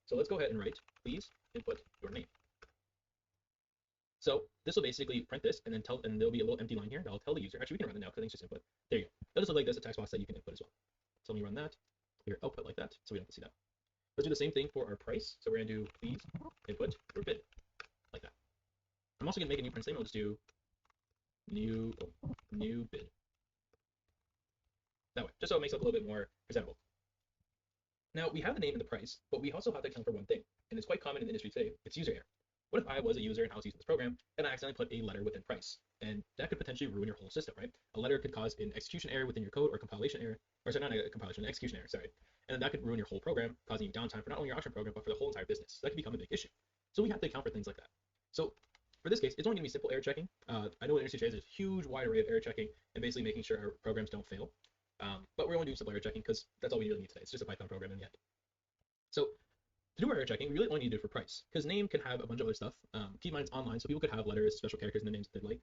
So let's go ahead and write, please input your name. So this will basically print this, and then there'll be a little empty line here that'll tell the user. Actually, we can run it now because I think it's just input. There you go. That'll just look like this, a text box that you can input as well. So let me run that. Clear output like that, so we don't have to see that. Let's do the same thing for our price. So we're gonna do please input your bid, like that. I'm also gonna make a new print statement. We'll just do new bid. That way, just so it makes it a little bit more presentable. Now we have the name and the price, but we also have to account for one thing, and it's quite common in the industry today. It's user error. What if I was a user and I was using this program and I accidentally put a letter within price? And that could potentially ruin your whole system, right? A letter could cause an execution error within your code, or compilation error, or sorry, not a compilation, an execution error, sorry. And then that could ruin your whole program, causing you downtime for not only your auction program, but for the whole entire business. So that could become a big issue. So we have to account for things like that. So for this case, it's only going to be simple error checking. I know in industry today there's a huge wide array of error checking and basically making sure our programs don't fail. But we're going to do simple error checking because that's all we really need today. It's just a Python program in the end. So to do our error checking, we really only need to do it for price, because name can have a bunch of other stuff. Keep in mind it's online, so people could have letters, special characters in the names that they like.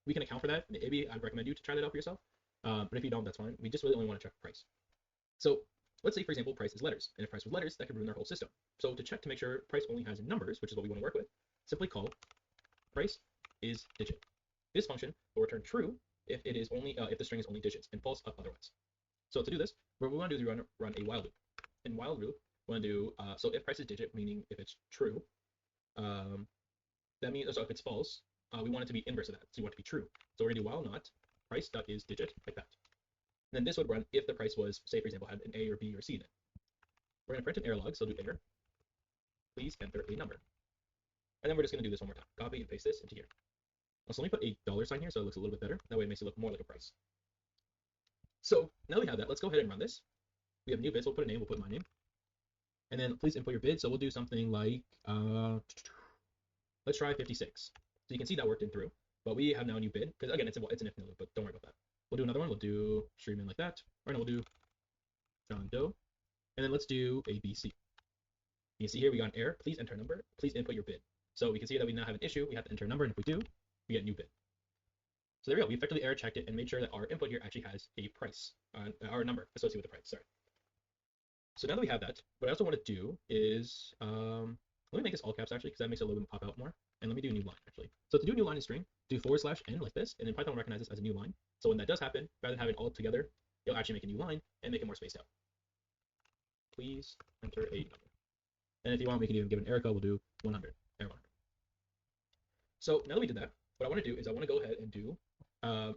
We can account for that. Maybe I'd recommend you to try that out for yourself. But if you don't, that's fine. We just really only want to check for price. So let's say, for example, price is letters, and if price was letters, that could ruin our whole system. So to check to make sure price only has numbers, which is what we want to work with, simply call price is digit. This function will return true if it is only if the string is only digits, and false otherwise. So to do this, what we want to do is run a while loop. In while loop, we want to do so if price is digit, meaning if it's true, that means, so if it's false, we want it to be inverse of that. So we want it to be true. So we're gonna do while not price dot is digit, like that. And then this would run if the price was, say for example, had an A or B or C in it. We're gonna print an error log, so do error. Please enter a number. And then we're just gonna do this one more time. Copy and paste this into here. Also, let me put a dollar sign here so it looks a little bit better. That way it makes it look more like a price. So now that we have that, let's go ahead and run this. We have new bids, we'll put a name, we'll put my name. And then please input your bid. So we'll do something like, let's try 56. So you can see that worked in through, but we have now a new bid, because again, it's an infinite loop, but don't worry about that. We'll do another one. We'll do stream in like that. Or no, we'll do John Doe. And then let's do ABC. You can see here we got an error. Please enter a number. Please input your bid. So we can see that we now have an issue. We have to enter a number, and if we do, we get a new bid. So there we go. We effectively error checked it and made sure that our input here actually has a price, our number associated with the price. Sorry. So now that we have that, what I also want to do is, let me make this all caps actually, because that makes it a little bit pop out more. And let me do a new line actually. So to do a new line in string, do /n like this, and then Python will recognize this as a new line. So when that does happen, rather than having it all together, you'll actually make a new line and make it more spaced out. Please enter a number. And if you want, we can even give an error code. We'll do 100, error 100. So now that we did that, what I want to do is I want to go ahead and do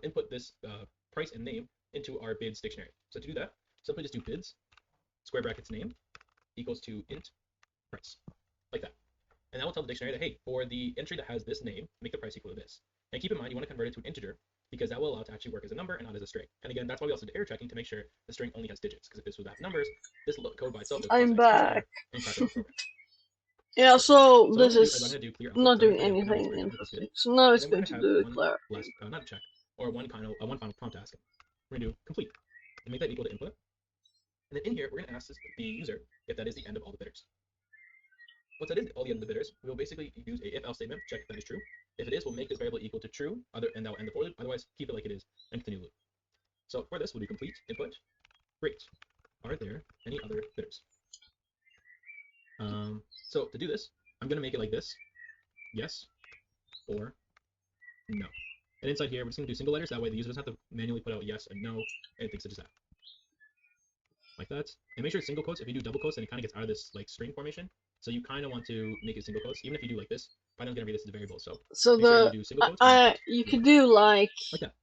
input this price and name into our bids dictionary. So to do that, simply just do bids square brackets name equals to int price, like that. And that will tell the dictionary that, hey, for the entry that has this name, make the price equal to this. And keep in mind, you want to convert it to an integer, because that will allow it to actually work as a number and not as a string. And again, that's why we also did error checking, to make sure the string only has digits, because if this would have numbers, this code by itself would I'm back. and crash the program. Yeah, so So this I'm is gonna do clear output. not So I'm doing gonna put in anything where done with this bid, interesting. So now and it's then we're going gonna to have do one clear. last not a check or one final prompt task. We're gonna do complete and make that equal to input. And then in here, we're gonna ask the user if that is the end of all the bidders. Once that is all the end of the bidders, we will basically use a if else statement, check if that is true. If it is, we'll make this variable equal to true, and that will end the for loop. Otherwise, keep it like it is and continue the loop. So for this, we'll do complete input. Great. Are there any other bidders? So to do this, I'm gonna make it like this: yes or no. And inside here, we're just gonna do single letters. That way, the user doesn't have to manually put out yes and no and things such as that. Like that. And make sure it's single quotes. If you do double quotes, then it kind of gets out of this like string formation. So you kind of want to make it single quotes. Even if you do like this, Python's gonna read this as a variable. So make sure you do single quotes and you more could do like that.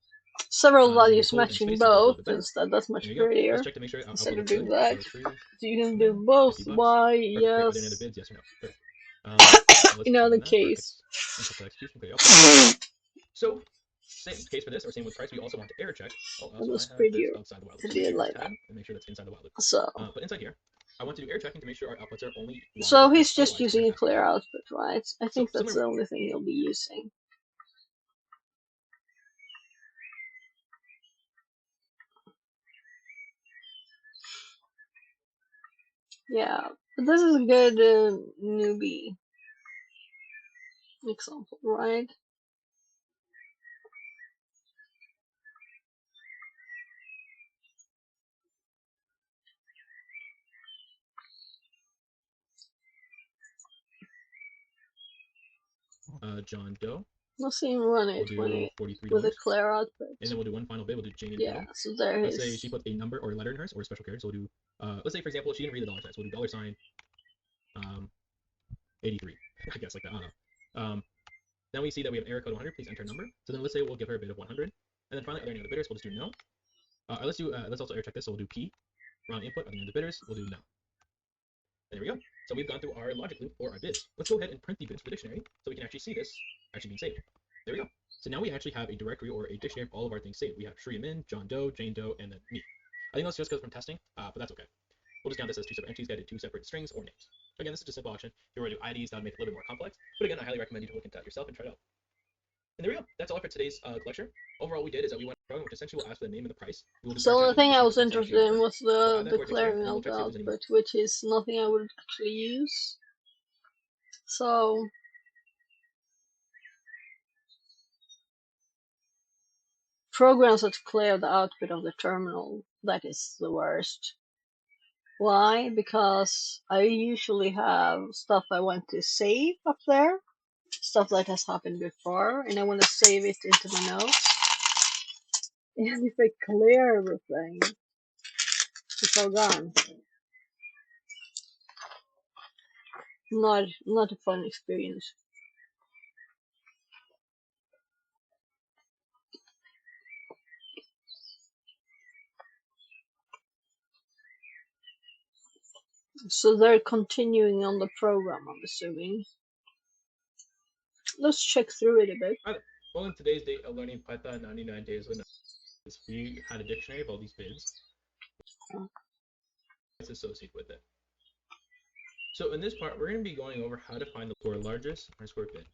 several Then do values quote and matching space to make it a both little bit better. instead. That's much There you go. prettier Let's check to make sure our instead output of looks doing good. that. So true. So you can do both 50 bucks. Y, Perfect. Great. Are there any other yes. bids? Yes or no? Perfect. So let's In other run that for case, and couple execution. Okay. So same case for this, or same with price. We also want to error check. Oh, that also I was have this prettier outside the while loop. to So do make it sure like it's that. tab and make sure that's inside the while loop. So, But inside here, I want to do error checking to make sure our outputs are only Y so or he's true. just Otherwise, we're using gonna a have clear output, right? I think so that's the only thing he'll be using. Yeah, but this is a good newbie example, right? John Doe. Let's see him run it We'll do $43. with a clear output. And then we'll do one final bid. We'll do Jane Yeah, Doe. so there Let's say is. she puts a number or a letter in hers or a special character. So we'll do, let's say for example, she didn't read the dollar sign. So we'll do dollar sign 83. I guess like that. I don't know. Then we see that we have error code 100. Please enter a number. So then let's say we'll give her a bid of 100. And then finally, are there any other bidders? We'll just do no. Let's also error check this. So we'll do P. Round input. Are there any other bidders? We'll do no. There we go. So we've gone through our logic loop for our bids. Let's go ahead and print the bids for the dictionary so we can actually see this actually being saved. There we go. So now we actually have a directory or a dictionary of all of our things saved. We have Shri Min, John Doe, Jane Doe, and then me. I think that's just because from testing, but that's okay. We'll just count this as two separate entries, guided two separate strings or names. Again, this is just a simple action. If you want to do IDs, that would make it a little bit more complex. But again, I highly recommend you to look into that yourself and try it out. And there we go. That's all for today's lecture. Overall, we did is that we went through, which essentially will ask for the name and the price. So the thing I was interested in was So the clearing out output, which is nothing I would actually use. So programs that clear the output of the terminal, that is the worst. Why? Because I usually have stuff I want to save up there, stuff that has happened before, and I want to save it into my notes. And if I clear everything, it's all gone. Not a fun experience. So they're continuing on the program, I'm assuming. Let's check through it a bit. Well, in today's day of learning Python 99 days with we had a dictionary of all these bids that's associated with it. So in this part, we're going to be going over how to find the score largest underscore bid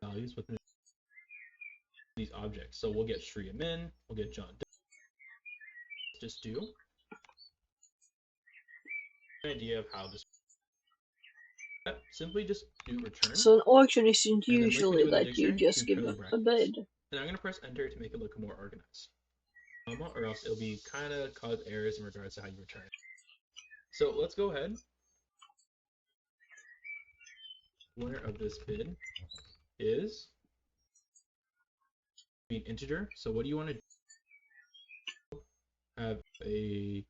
values within these objects. So we'll get Shri Min, we'll get John Doe. Just do an idea of how this. Simply just do return. So an auction isn't usually that you just give them a bid. And I'm going to press enter to make it look more organized. Or else it'll be kind of cause errors in regards to how you return it. So let's go ahead. Winner of this bid is an integer. So what do you want to do? Have a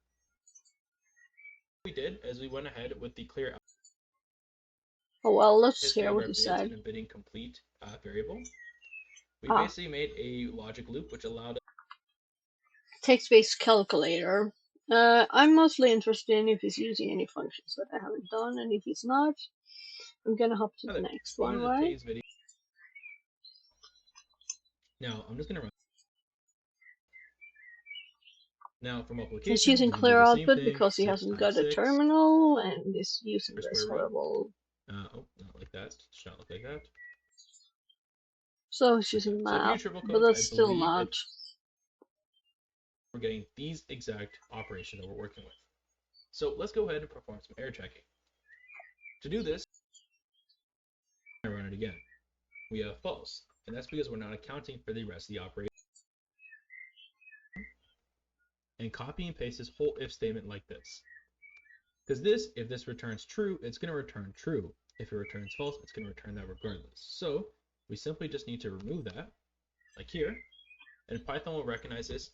we did as we went ahead with the clear Oh well, let's hear what he said. In a bidding complete variable. We basically made a logic loop which allowed us text-based calculator. I'm mostly interested in if he's using any functions that I haven't done, and if he's not, I'm gonna hop to the next one, right? Now I'm just gonna run. Now for He's multiplication, using we can do clear the same output thing. because he 6 hasn't times got a 6 terminal and is using for this square root. horrible. Oh, not like that. It should not look like that. So he's Like using that. So if you math, triple but codes, I that's still believe not. we're getting these exact operations that we're working with. So let's go ahead and perform some error checking. To do this, I run it again. We have false, and that's because we're not accounting for the rest of the operation. And copy and paste this whole if statement like this. Because this, if this returns true, it's going to return true. If it returns false, it's going to return that regardless. So we simply just need to remove that, like here, and Python will recognize this.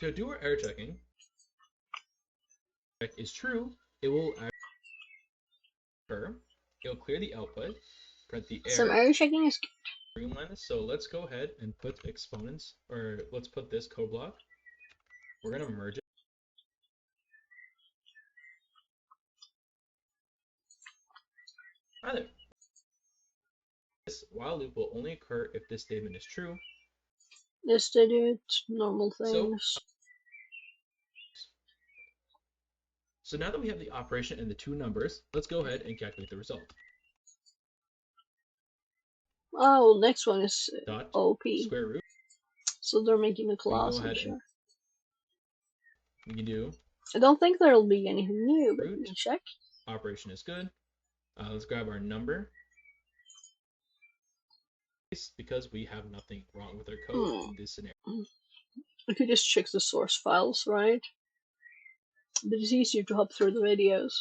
To do our error checking, check is true, it will occur, it'll clear the output, print the Some error, error checking is streamline this. So let's go ahead and put exponents, or let's put this code block. We're going to merge it. Hi there. This while loop will only occur if this statement is true. Yes, they do normal So things. now that we have the operation and the two numbers, let's go ahead and calculate the result. Oh, next one is Dot OP. square root. So they're making a We can class, go I'm ahead sure. and we can do I don't think there'll be anything new, but root. we can check. Operation is good. Let's grab our number. Because we have nothing wrong with our code in this scenario. I could just check the source files, right? But it's easier to hop through the videos.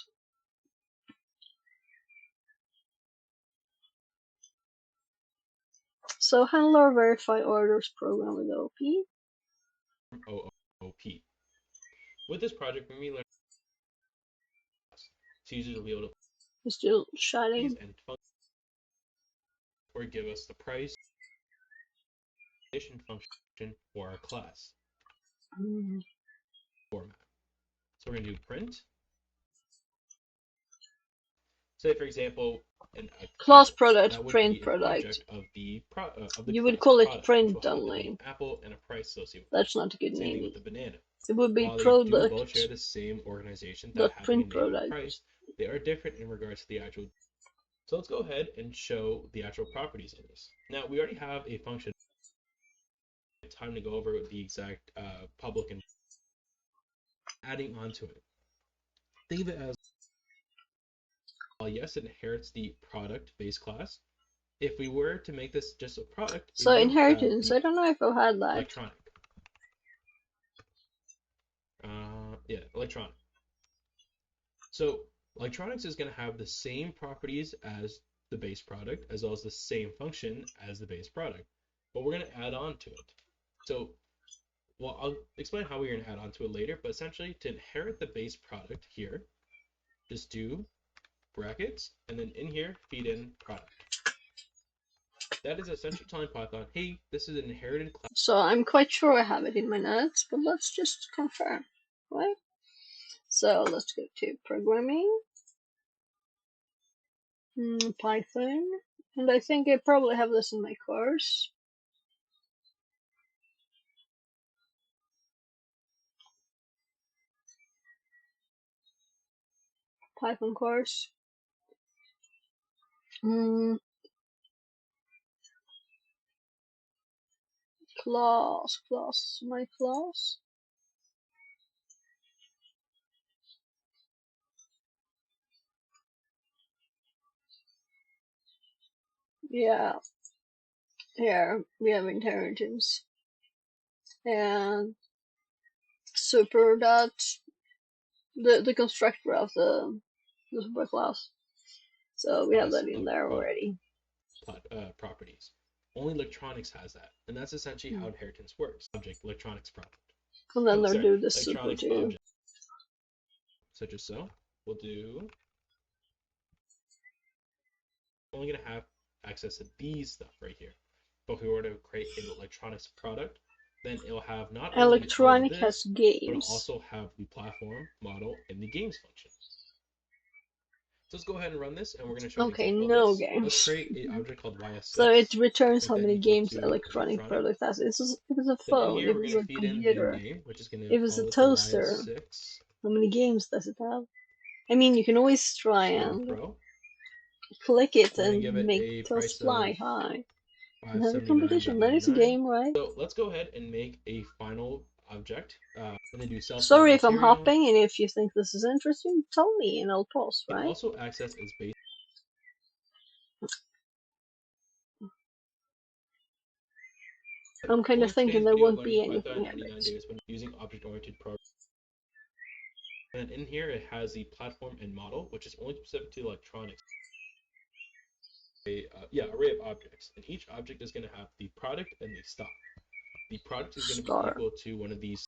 So handler verify orders program with OP. OOP. With this project, when we learn, users will be able to It's still shining. and or give us the price function for our class format. So we're going to do print. Say, for example, class apple. product, That would print be an product. object of the You would class call it product, print which will have the only. name apple and a price associated with That's not a good it. Same thing name. with the banana. It would be While they do product. both share the same organization that Dot having a print name and product. price, they are different in regards to the actual. So let's go ahead and show the actual properties in this. Now we already have a function. Time to go over the exact public and adding on to it. Think of it as, while yes, it inherits the product base class. If we were to make this just a product, So it would inheritance, be I don't know if I've had that. electronic. Yeah, electronic. So electronics is going to have the same properties as the base product, as well as the same function as the base product, but we're going to add on to it. So, well, I'll explain how we're going to add on to it later, but essentially to inherit the base product here, just do brackets, and then in here, feed in product. That is essentially telling Python, hey, this is an inherited class. So I'm quite sure I have it in my notes, but let's just confirm, right? So let's go to programming, Python, and I think I probably have this in my course. Python course. Class, my class. Yeah, here we have inheritance and super that the constructor of the super class. So we have that in there already. Properties. Only electronics has that, and that's essentially how inheritance works. Object electronics product. And then they'll do the super too. Object. Such as so. We'll do. Only gonna have access to these stuff right here. But if we were to create an electronics product, then it'll have not only Electronic all of has this, games. but it'll also have the platform, model, and the games function. So let's go ahead and run this, and we're going to show an Okay, example of no this. Let's games. create an object called ys6. So it returns Make how that many equal games to electronic electronic. product has. It was a Then in phone, here, it we're was going to a feed in the computer, name, which is going to it was a call it the toaster. ys6 How many games does it have? I mean, you can always try Studio and Pro. click it We're going to and give it make a toast price fly of high and have a competition. That is a $579.99. game, right? So let's go ahead and make a final object. And then do Sorry self-state if I'm material. hopping, and if you think this is interesting, tell me and I'll pause, You can right? also access its base. I'm kind Well, of in thinking today's there video of won't learning be anything Python here. 99 days when using object-oriented programming. And in here, it has the platform and model, which is only specific to electronics. Array of objects, and each object is going to have the product and the stock. The product is going to be Star. equal to one of these.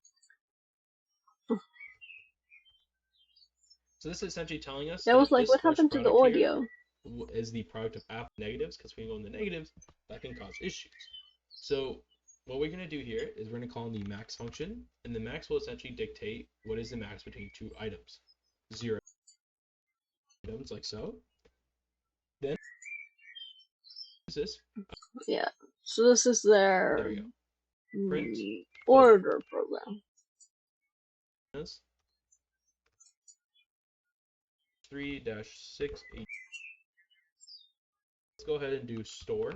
So this is essentially telling us I was that like, this what first happened to the product here audio? is the product of app negatives, because if we go in the negatives, that can cause issues. So what we're going to do here is we're going to call in the max function, and the max will essentially dictate what is the max between two items. 0 items, like so. Then this. Yeah. So this is their There you go. Print. order program. 3-68. Let's go ahead and do store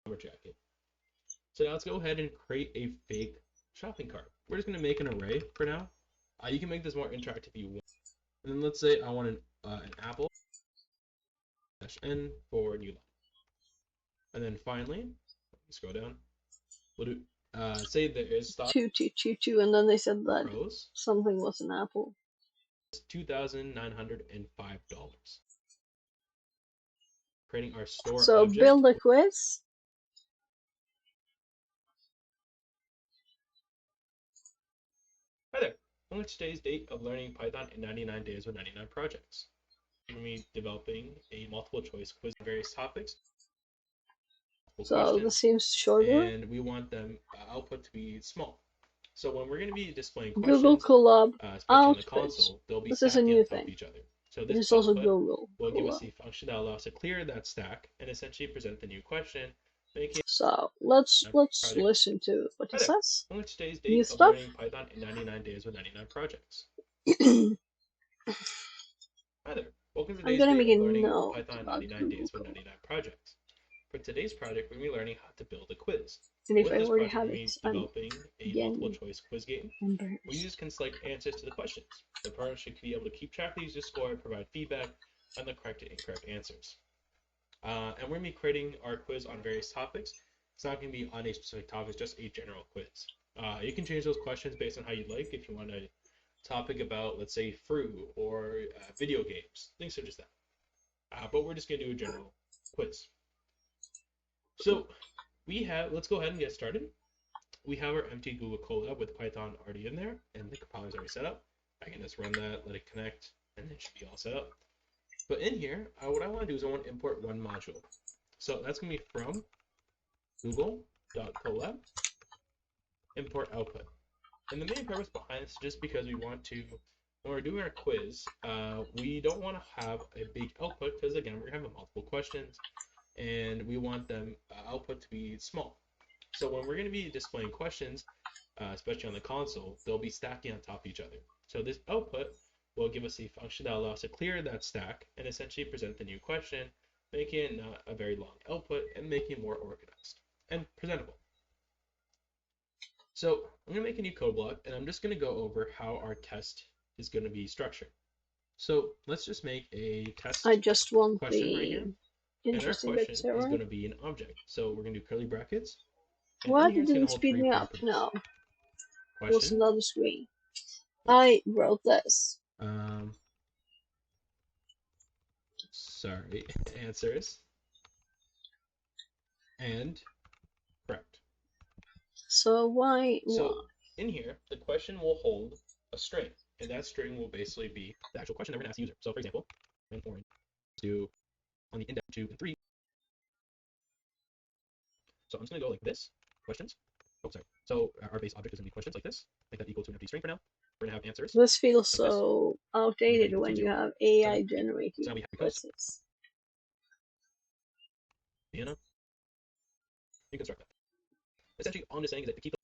summer jacket. So now let's go ahead and create a fake shopping cart. We're just going to make an array for now. You can make this more interactive if you want. And then let's say I want an apple -n for new line. And then finally, scroll down. We'll do say there is stock 2222, and then they said that pros. something was an apple. It's $2,905. Creating our store So object. build a quiz. Hi there. On today's date of learning Python in 99 days with 99 projects. We're going to be developing a multiple choice quiz on various topics. So this seems shorter. And we want them output to be small. So when we're going to be displaying Google questions, Colab especially on the outputs. console, they'll be This is a stacking new on top of thing. each other. So It this is also output Google will give us Colab. a function that allows us to clear that stack and essentially present the new question, making So let's project. listen to what he says. On today's New date of stuff. learning Python in 99 days with 99 projects. Hi there. Welcome to I'm today's gonna date make a of learning note Python about 99 Google days with Colab. 99 projects. For today's project, we're going to be learning how to build a quiz. And if With I this already project, have we're it, going to be I'm developing a multiple again choice quiz game. embarrassed. Where users can select answers to the questions. The partner should be able to keep track of the user's score, provide feedback on the correct and incorrect answers. And we're going to be creating our quiz on various topics. It's not going to be on a specific topic, it's just a general quiz. You can change those questions based on how you like. If you want a topic about, let's say, fruit or video games, things such as that. But we're just going to do a general quiz. So let's go ahead and get started. We have our empty Google Colab with Python already in there, and the compiler is already set up. I can just run that, let it connect, and it should be all set up. But in here, what I want to do is I want to import one module. So that's going to be from google.colab import output. And the main purpose behind this is just because we want to, when we're doing our quiz, we don't want to have a big output because, again, we're going to have multiple questions, and we want them output to be small. So when we're going to be displaying questions, especially on the console, they'll be stacking on top of each other. So this output will give us a function that allows us to clear that stack and essentially present the new question, making it not a very long output and making it more organized and presentable. So I'm going to make a new code block, and I'm just going to go over how our test is going to be structured. So let's just make a test I just want question the right here. And our interesting question bits here, is right? going to be an object. So we're going to do curly brackets. And in What? here, It it's going to didn't hold speed three me up. properties. No. It was Question. another screen. I wrote this. Sorry, answers, and correct. So why? So in here, the question will hold a string, and that string will basically be the actual question that we're going to ask the user. So for example, and orange to on the index 2 and 3. So I'm just going to go like this, questions. Oh, sorry. So our base object is going to be questions like this. Make that equal to an empty string for now. we're gonna have answers. This feels Like this. so outdated Equal when to you 0, have 7, AI 8. generated So now we have because quizzes. Vienna. You construct that. Essentially, all I'm just saying is that to keep the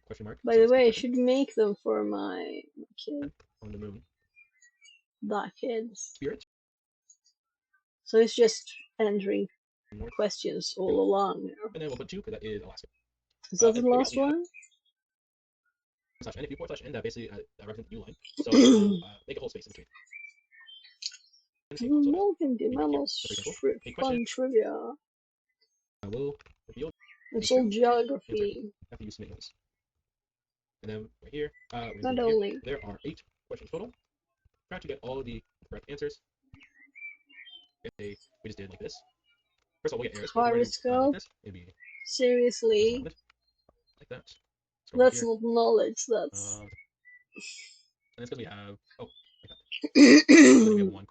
question mark. By the way, I should make them for my kid. On the moon. That kids. Spirit. So it's just entering North. questions all along there. And then we'll put 2 because that is Alaska. Is that the And figure out last we have one? /n. If you /n, that basically represents the U line. So we'll make a whole space in between. And save. So Welcome to here. Mammoth's So for example, a Fun question Trivia. will reveal It's nature. all geography. Have to use submit. And then right here, Not only. here. There are 8 questions total. Try to get all of the correct answers. If we just did like this. First of all, we'll get errors. If we were to Horoscope. like this, it'd be Seriously. like that. That's not knowledge, that's. And it's because we have like that. And then we have one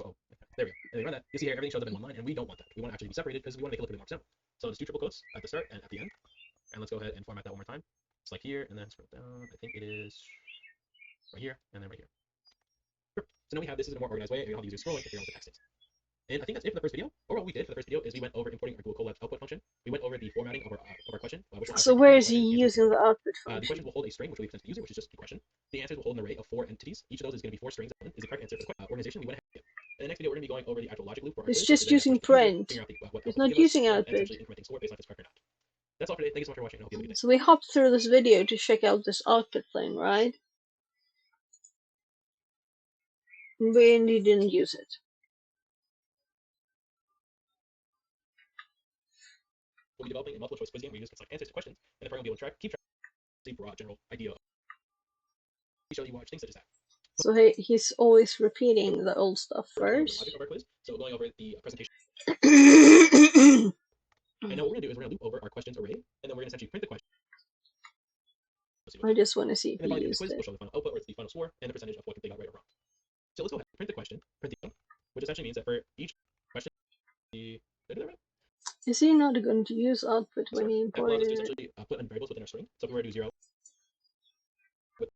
there we go. And we run that. You see here, everything shows up in one line, and we don't want that. We want to actually be separated because we want to make it look a bit more simple. So let's do triple quotes at the start and at the end. And let's go ahead and format that one more time. It's like here, and then scroll down. I think it is right here, and then right here. Sure. So now we have this is a more organized way, and we don't have to use scrolling to figure out what the text is. And I think that's it for the first video. Or what we did for the first video is we went over importing our Google Colab's output function. We went over the formatting of our question. So where is he using the output function? The question will hold a string, which will be presented to the user, which is just the question. The answers will hold an array of 4 entities. Each of those is going to be 4 strings. Is the correct answer for the organization we went ahead. In the next video, we're going to be going over the actual logic loop for our It's quiz, just using print. It's not using output. And essentially incrementing score based on if it's correct or not. That's all for today. Thank you so much for watching. I hope you have a good day. So we hopped through this video to check out this output thing, right? We didn't use it. We'll be developing a multiple choice quiz game where users can select answers to questions, and the program will be able to keep track of a broad general idea of show you watch things such as that. So he's always repeating the old stuff first. Logic of our quiz. So going over the presentation. And now what we're going to do is we're going to loop over our questions array, and then we're going to essentially print the question. I just want to see if and then he the used quiz it. will show the final output, or it's the final score, and the percentage of what they got right or wrong. So let's go ahead and print the question, print the which essentially means that for each question, did I do that right? Is he not going to use output when he imported it? it? Essentially put in variables within our string. So if we were to do 0 with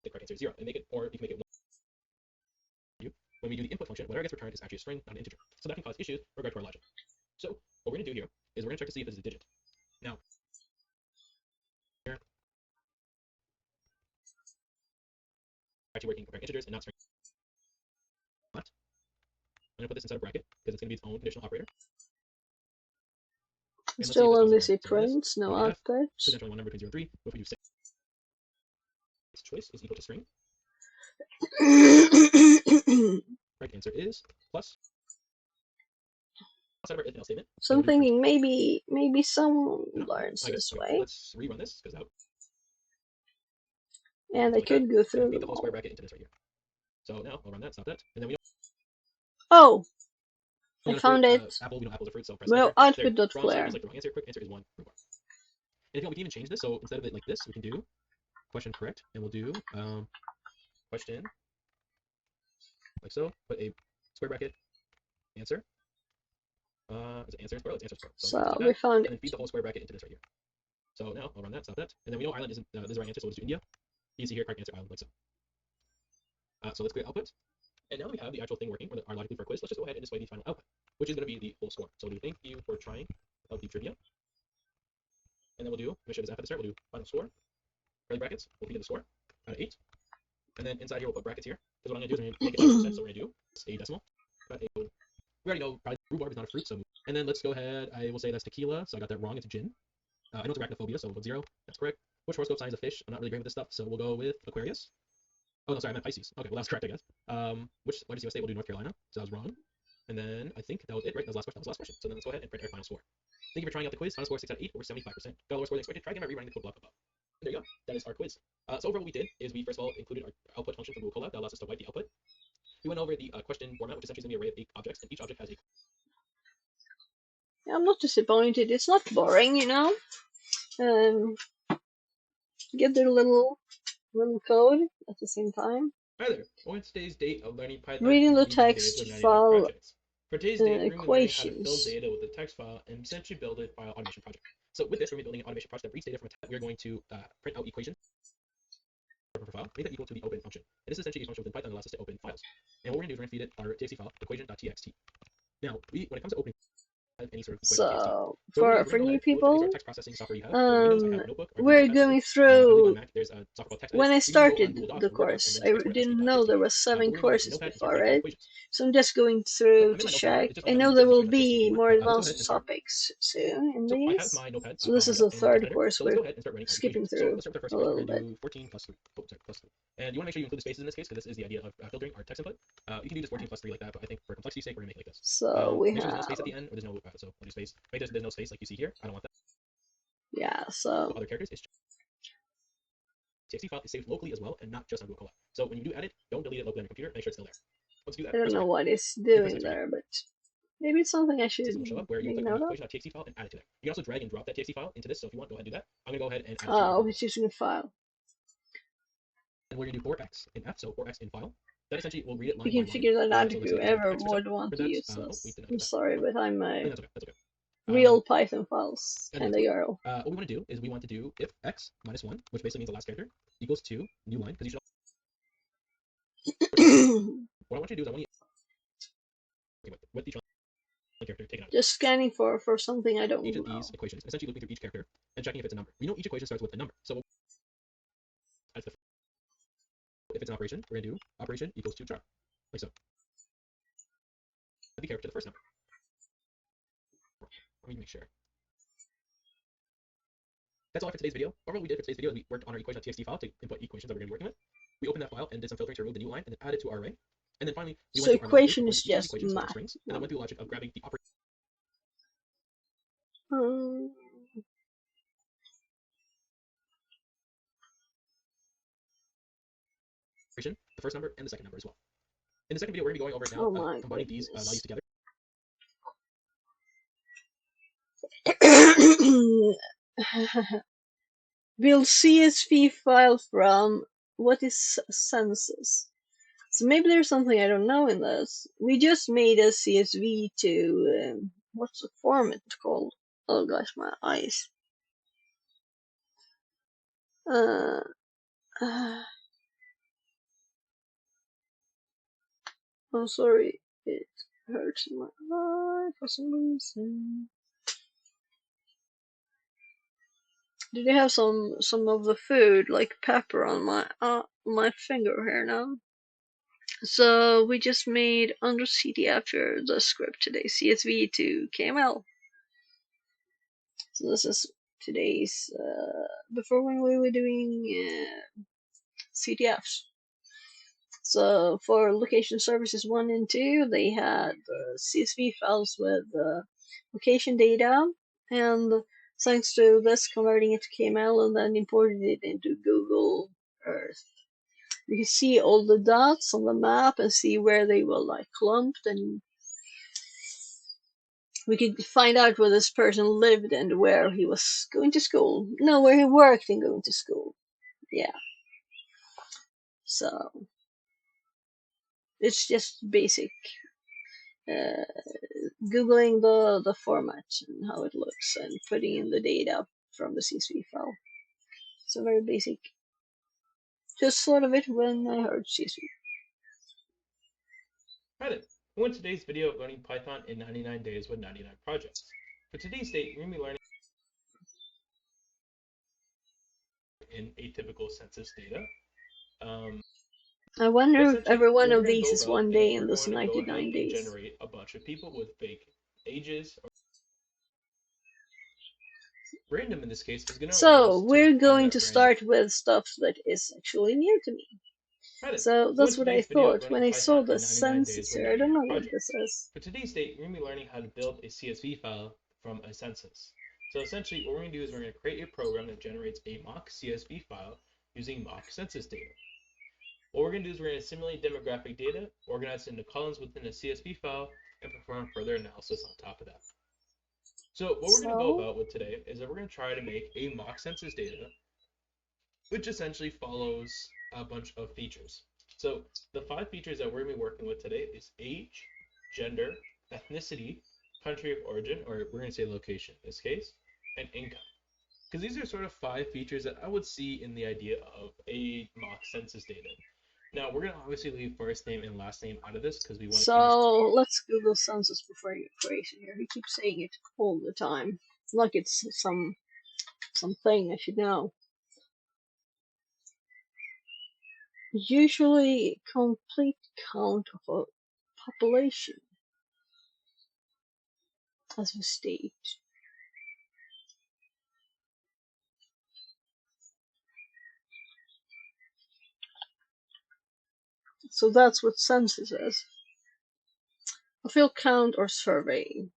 the correct answer 0, and make it, or you can make it 1. When we do the input function, whatever gets returned is actually a string, not an integer. So that can cause issues with regard to our logic. So what we're going to do here is we're going to check to see if it's a digit. Now, here, actually working comparing integers and not string. But I'm going to put this inside a bracket because it's going to be its own conditional operator. Still only see prints, no output. Potentially one number between 0 and 3. What if we do 6? This choice is equal to string. Correct answer is plus. Outside of our if else statement. So I'm thinking maybe someone learns this way. Let's rerun this because that. And I could go through the them whole all. square bracket into this right here. So now I'll run that, stop that, and then we. Oh, I found it. Apple, we know apple's a fruit, so press well, output.clear. Wrong, like the wrong answer. Quick answer is 1. And if you want, we can even change this. So instead of it like this, we can do question correct, and we'll do question like so. Put a square bracket answer. Is it answer square? Let's answer square. So we found it. And then feed the whole square bracket into this right here. So now I'll run that, stop that, and then we know Ireland isn't this is the right answer, so we'll just do India. You can see here correct answer Ireland like so. So let's create output. And now that we have the actual thing working, or our logic loop for quiz, let's just go ahead and display the final output, which is going to be the whole score. So we'll do thank you for trying out the trivia. And then we'll do, make sure it's F at the start, we'll do final score, curly brackets, we'll feed the score out of 8. And then inside here we'll put brackets here, because what I'm going to do is I'm going to make it 100%, so we're going to do a decimal. We already know probably rhubarb is not a fruit, so. And then let's go ahead, I will say that's tequila, so I got that wrong, it's gin. I know it's arachnophobia, so we'll put 0, that's correct. Which horoscope sign is a fish? I'm not really great with this stuff, so we'll go with Aquarius. Oh, no, sorry, I meant Pisces. Okay, well, that's correct, I guess. Which legislative state will do North Carolina? So that was wrong. And then I think that was it, right? That was the last question. So then let's go ahead and print our final score. Thank you for trying out the quiz. Final score 6 out of 8, over 75%. Got a lower score than expected. Try again by rerunning the code block above. And there you go. That is our quiz. So overall, what we did is we first of all included our output function from Google Colab that allows us to wipe the output. We went over the question format, which is essentially going to be an array of 8 objects, and each object has a. I'm not disappointed. It's not boring, you know. Get their little code at the same time. Hi there. What's today's date of learning Python? Reading the text file For today's date, we're going to be learning how to equations. fill data with the text file and essentially build a file automation project. So with this, we're going to be building an automation project that reads data from a text. We're going to print out equations file, make that equal to the open function. And this is essentially a function within Python that allows us to open files. And what we're going to do is we're going to feed it our txt file, equation.txt. Now, when it comes to opening any sort of equation.txt, So so what we're for going to new do is we're going to go ahead, people, look at our text processing software you have. So on Windows, I have Notebook, or we're Notepad, going I believe on through. Mac, there's a software called When TextEdit. I You can go on started Google Docs the or Word doc course, and I then just export didn't as know ASCII. there was But 7 we're going to use courses Notepad to before start creating it. equations. So I'm just going So through I'm in to my Notepad app. check. It just so I happens know that there this is will equation.txt be one. more Let's go ahead advanced and start. topics soon in So I have these. my Notepad So this is fired the up in the text third editor. course So let's we're go ahead and start writing our skipping equations. So through let's start with our first a equation. little We're going bit. to do 14 plus 3. Oh, sorry, plus 3. And you want to make sure you include the spaces in this case, because this is the idea of filtering our text input. You can do just 14 plus 3 like that, but I think for complexity's sake, we're going to make it like this. So we Make sure there's no have, space at the end, or there's no, so I'll do space. Make sure there's no space like you see here. I don't want that. yeah, so Other characters, it's txt file is saved locally as well, and not just on Google Colab. So when you do edit, don't delete it locally on your computer. Make sure it's still there. Once you do that, I don't press know OK. what it's You can press doing next again. there, but maybe it's something I should System will show up where you make click on note the of. equation.txt file and add it to there. You can also drag and drop that txt file into this, so if you want, go ahead and do that. I'm going to go ahead and add it to Oh, Google. it's using a file. And we're going to do 4x in F, so 4x in file. That essentially will read it line You by can line. figure that out So if let's you say it's ever X or so. would want For to that, use oh, this. wait, did I I'm get that? sorry, but I'm a That's okay. That's okay. real Python files And kind then of girl. what we want to do is we want to do if x minus 1, which basically means the last character, equals 2, new line, because you should what I want you to do is I want you with each character taken out. Just scanning for something I don't Each of know. these equations, essentially looking through each character and checking if it's a number. We know each equation starts with a number. So as the if it's an operation, we're going to do operation equals to char, like so. Add the character to the first number. Let me make sure. That's all for today's video. What we did for today's video is we worked on our equation.txt file to input equations that we're going to be working with. We opened that file and did some filtering to remove the new line and then added to our array. And then finally, we So went to our math loop equation of is each of these just equations, which are math. strings, and then went through the logic of grabbing the operation, Um, the first number, and the second number as well. In the second video, we're going to be going over now oh my combining these values goodness. together. Build CSV file from what is census. So maybe there's something I don't know in this. We just made a CSV to what's the format called? Oh gosh, my eyes. I'm sorry, it hurts my eye for some reason. Did I have some of the food like pepper on my finger here now? So we just made under CDF here the script today, CSV to KML. So this is today's before when we were doing CDFs. So for location services 1 and 2, they had the CSV files with location data, and thanks to this, converting it to KML and then imported it into Google Earth. You can see all the dots on the map and see where they were like clumped, and we could find out where this person lived and where he was going to school. No, where he worked and going to school. Yeah. So it's just basic googling the format and how it looks and putting in the data from the CSV file. So very basic. Just thought of it when I heard CSV. Hi then. We went today's video of learning Python in 99 days with 99 projects. For today's date, we're going to be learning in atypical census data. I wonder if every one of we're going to these go is about one is day in we're this going to go ahead 99 and days. generate a bunch of people with fake ages. Random in this case is going to allow So us to we're going that to random. start with stuff that is actually new to me. Right. So So in that's what I today's video, thought learning when I saw Python the in 99 days census with here. I don't 99 know what projects. this is. For today's date, we're going to be learning how to build a CSV file from a census. So essentially, what we're going to do is we're going to create a program that generates a mock CSV file using mock census data. What we're going to do is we're going to simulate demographic data, organize it into columns within a CSV file, and perform further analysis on top of that. So what we're going to go about with today is that we're going to try to make a mock census data, which essentially follows a bunch of features. So the 5 features that we're going to be working with today is age, gender, ethnicity, country of origin, or we're going to say location in this case, and income. because these are sort of 5 features that I would see in the idea of a mock census data. Now, we're going to obviously leave first name and last name out of this because we want to keep. So let's Google census before you creation here. He keeps saying it all the time. It's like it's something I should know. Usually complete count of a population as a state. So that's what census is. A field count or survey,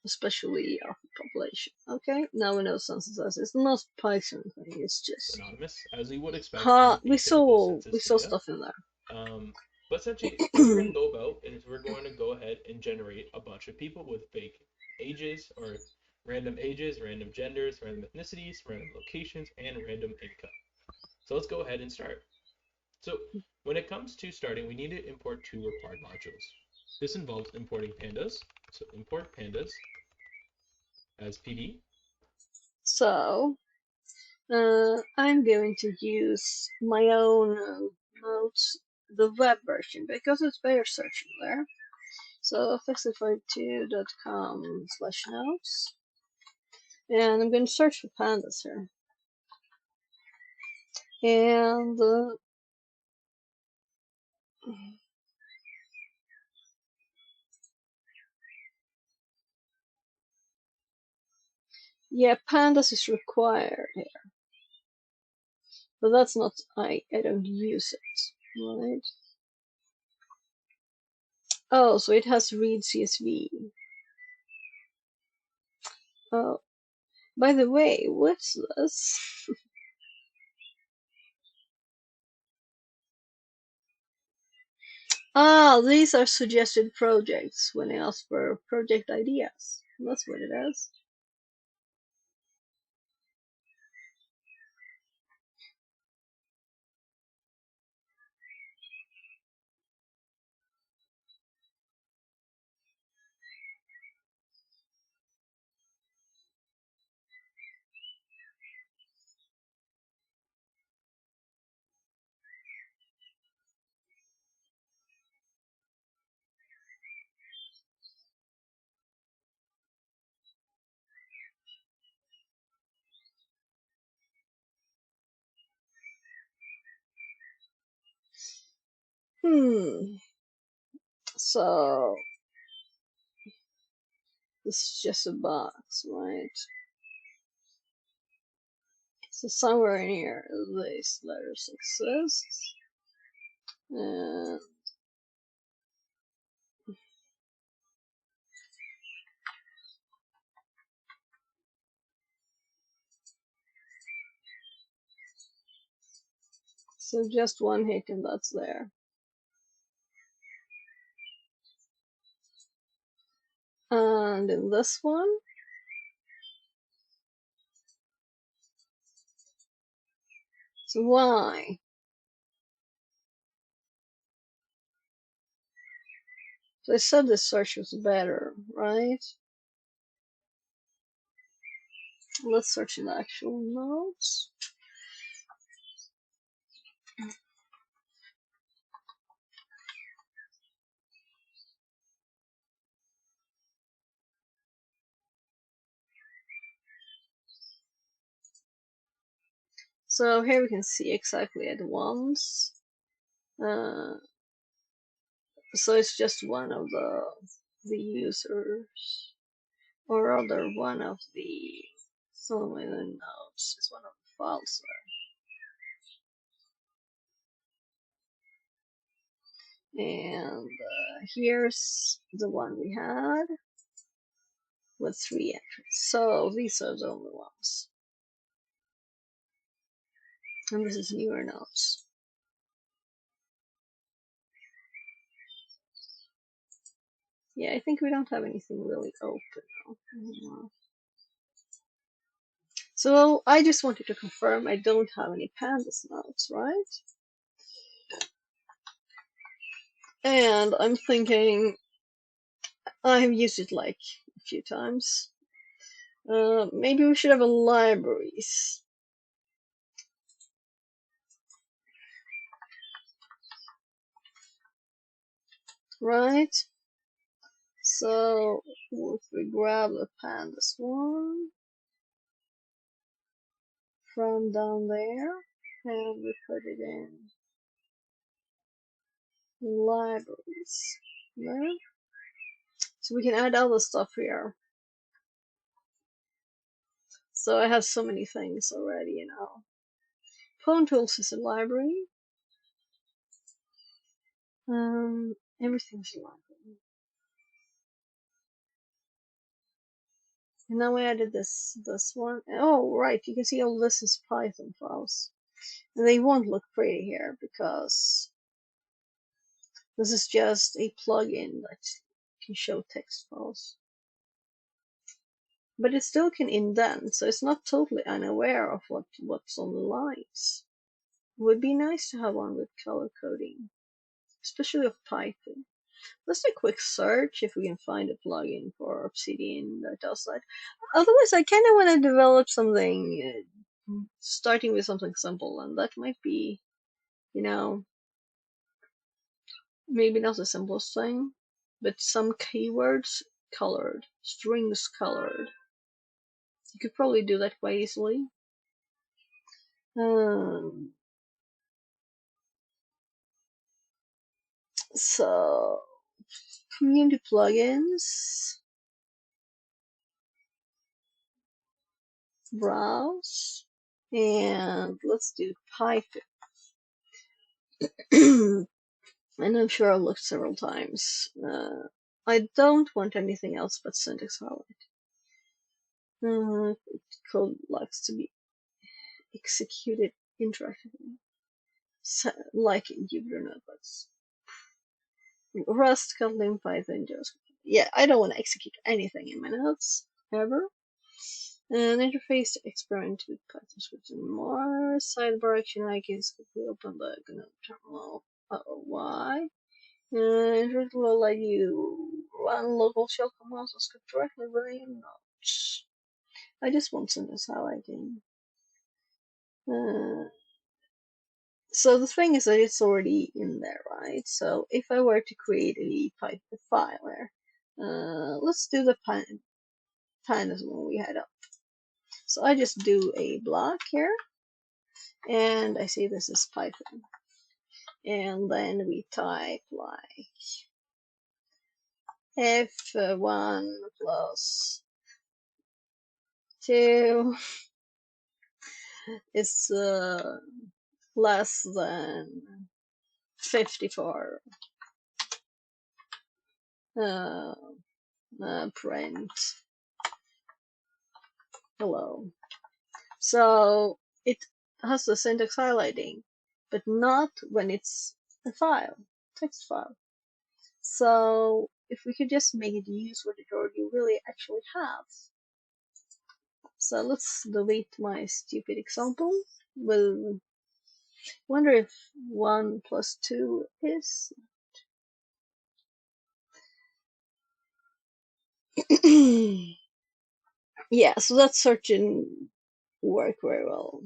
especially of the population. Okay, now we know census is. It's not Python thing, it's just Anonymous, as we would expect in we a typical saw census data. stuff in there. But essentially, what we're going to go about is we're going to go ahead and generate a bunch of people with fake ages or random ages, random genders, random ethnicities, random locations, and random income. So let's go ahead and start. So when it comes to starting, we need to import 2 required modules. This involves importing pandas. So import pandas as PD. So I'm going to use my own notes, the web version, because it's better searching there. So fixify2.com/notes, and I'm going to search for pandas here. And yeah, pandas is required here, but that's not, I don't use it, right? Oh, so it has read CSV. Oh, by the way, what's this? Ah, these are suggested projects when I ask for project ideas. That's what it is. So this is just a box, right? So somewhere in here, these letters exist. And so just one hit and that's there. And in this one, so why? So I said this search was better, right? Let's search in the actual notes. So here we can see exactly at once. So it's just one of the users, or rather one of the some in the notes. It's one of the files there. And here's the one we had with 3 entries. So these are the only ones. And this is newer notes. Yeah, I think we don't have anything really open now. So I just wanted to confirm I don't have any pandas notes, right? And I'm thinking I've used it like a few times. Maybe we should have a libraries, right? So if we grab the pandas one from down there and we put it in libraries, right? So we can add other stuff here. So I have so many things already, you know. Phone tools is a library. Everything's a library. And now we added this one. Oh, right, you can see all this is Python files. And they won't look pretty here because this is just a plugin that can show text files. But it still can indent, so it's not totally unaware of what's on the lines. It would be nice to have one with color coding, especially of Python. Let's do a quick search if we can find a plugin for Obsidian that does that. Otherwise, I kind of want to develop something, starting with something simple, and that might be, you know, maybe not the simplest thing, but some keywords colored, strings colored. You could probably do that quite easily. So, community plugins, browse, and let's do Python. And I'm sure I've looked several times. I don't want anything else but syntax highlight. Code likes to be executed interactively, like in Jupyter notebooks. Rust, Kotlin, Python, JavaScript. Yeah, I don't want to execute anything in my notes ever. An interface to experiment with Python scripts and more. Sidebar action icons quickly open the GNOME terminal. Why? It will let you run local shell commands and script directly within your notes. I just want syntax highlighting. So the thing is that it's already in there, right? So if I were to create a Python file there, let's do the pandas one we had up. So I just do a block here, and I say this is Python. And then we type like f1 plus 2 is less than 54. Print hello. So it has the syntax highlighting, but not when it's a file, text file. So if we could just make it use what it already really actually has. So let's delete my stupid example. We'll wonder if 1 plus 2 is. Yeah, so that search didn't work very well.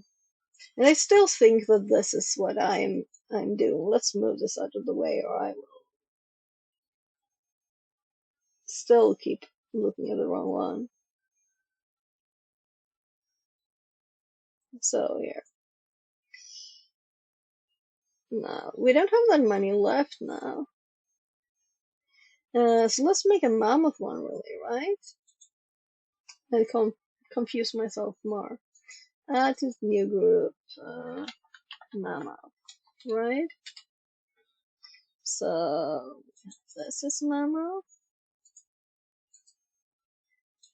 And I still think that this is what I'm doing. Let's move this out of the way, or I will still keep looking at the wrong one. So here. No, we don't have that money left now. So let's make a Mammoth one, really, right? And confuse myself more. Add to new group, Mammoth, right? So this is Mammoth.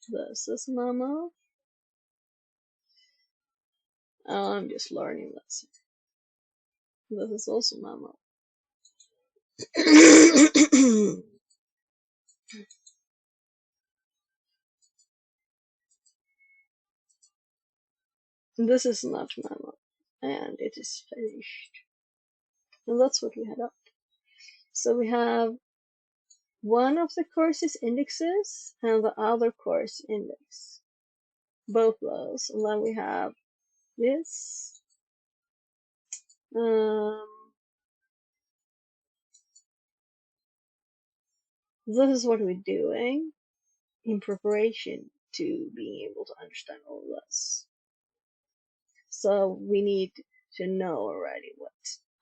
This is Mammoth. Oh, I'm just learning this. This is also Mammoth. This is not Mammoth, and it is finished. And that's what we had up. So we have one of the course's indexes and the other course index. both those. And then we have this. This is what we're doing in preparation to being able to understand all of this. So we need to know already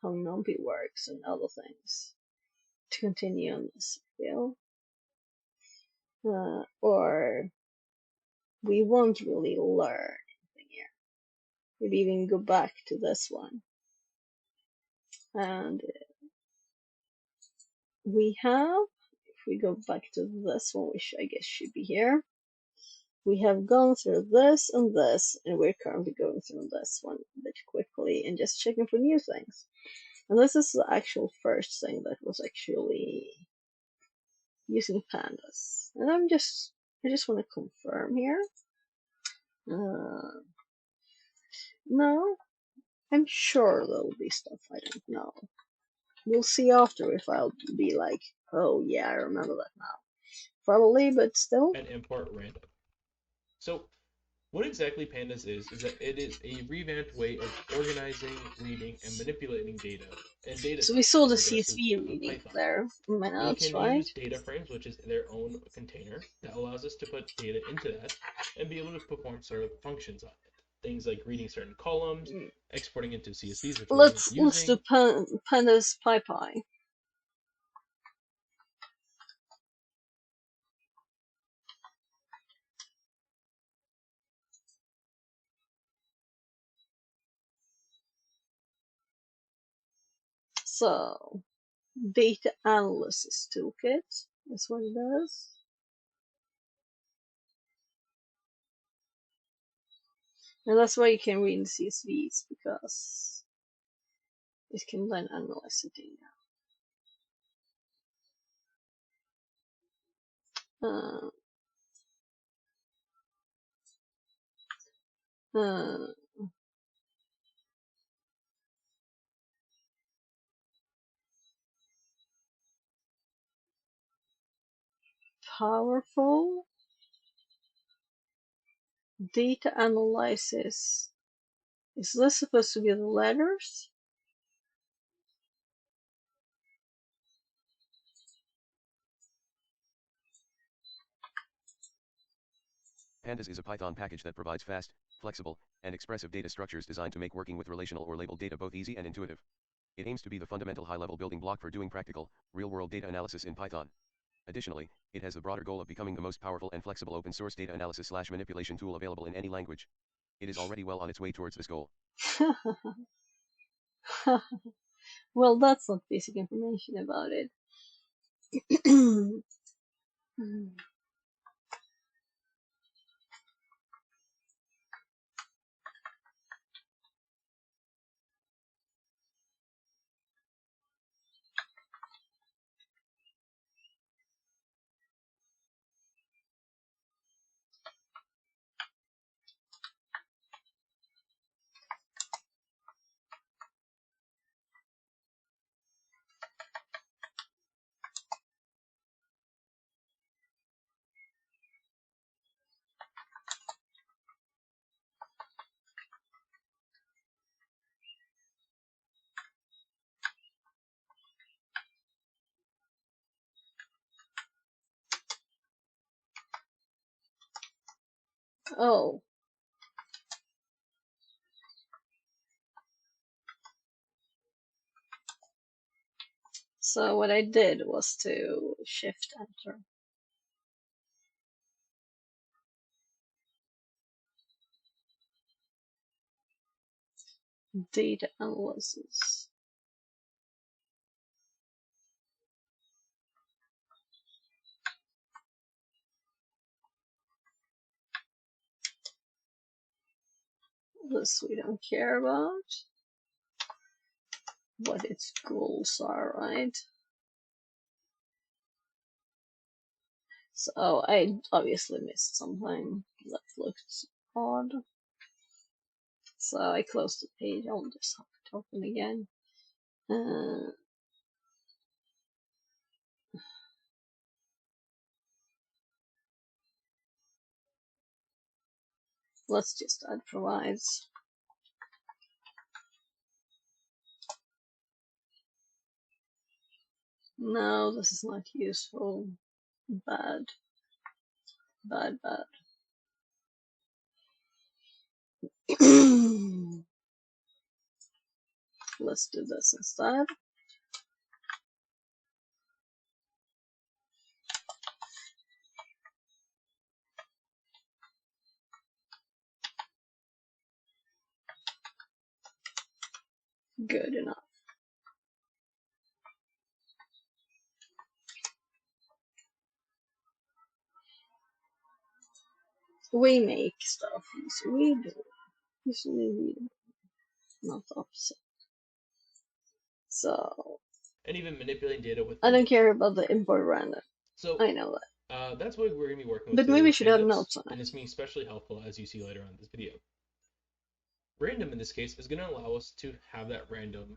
how NumPy works and other things to continue on this video. Or we won't really learn anything here. Maybe even go back to this one. And we have, if we go back to this one, which I guess should be here, we have gone through this, and we're currently going through this one a bit quickly and just checking for new things. And this is the actual first thing that was actually using pandas. And I just want to confirm here. No, I'm sure there'll be stuff I don't know. We'll see after if I'll be like, oh yeah, I remember that now. Probably, but still. And import random. So what exactly Pandas is that it is a revamped way of organizing, reading, and manipulating data and data So we sets saw in the regards to CSV reading Python. there in my We notes, can right? use data frames, which is their own container that allows us to put data into that and be able to perform certain functions on it. Things like reading certain columns, exporting into CSVs, which we're going to be Let's do using. pandas PyPy. So, data analysis toolkit. That's what it does. And that's why you can read the CSVs, because it can then analyze the data. Uh, Powerful data analysis. Is this supposed to be the letters? Pandas is a Python package that provides fast, flexible, and expressive data structures designed to make working with relational or labeled data both easy and intuitive. It aims to be the fundamental high-level building block for doing practical, real-world data analysis in Python. Additionally, it has the broader goal of becoming the most powerful and flexible open-source data analysis/manipulation tool available in any language. It is already well on its way towards this goal. Well, that's not basic information about it. Oh. So what I did was to shift enter. Data analysis. This we don't care about. What its goals are, right? So I obviously missed something that looked odd. So I closed the page. I'll just have it open again. Let's just add provides. No, this is not useful. Bad. Bad, bad. Let's do this instead. Good enough. We make stuff. We do. Usually we do. Not the opposite. So And even manipulating data with I don't functions. care about the import random. So I know that. that's what we're going to be working with But today maybe we with should have pandas, notes on and it. it's going to be especially helpful as you see later on in this video. Random in this case is going to allow us to have that random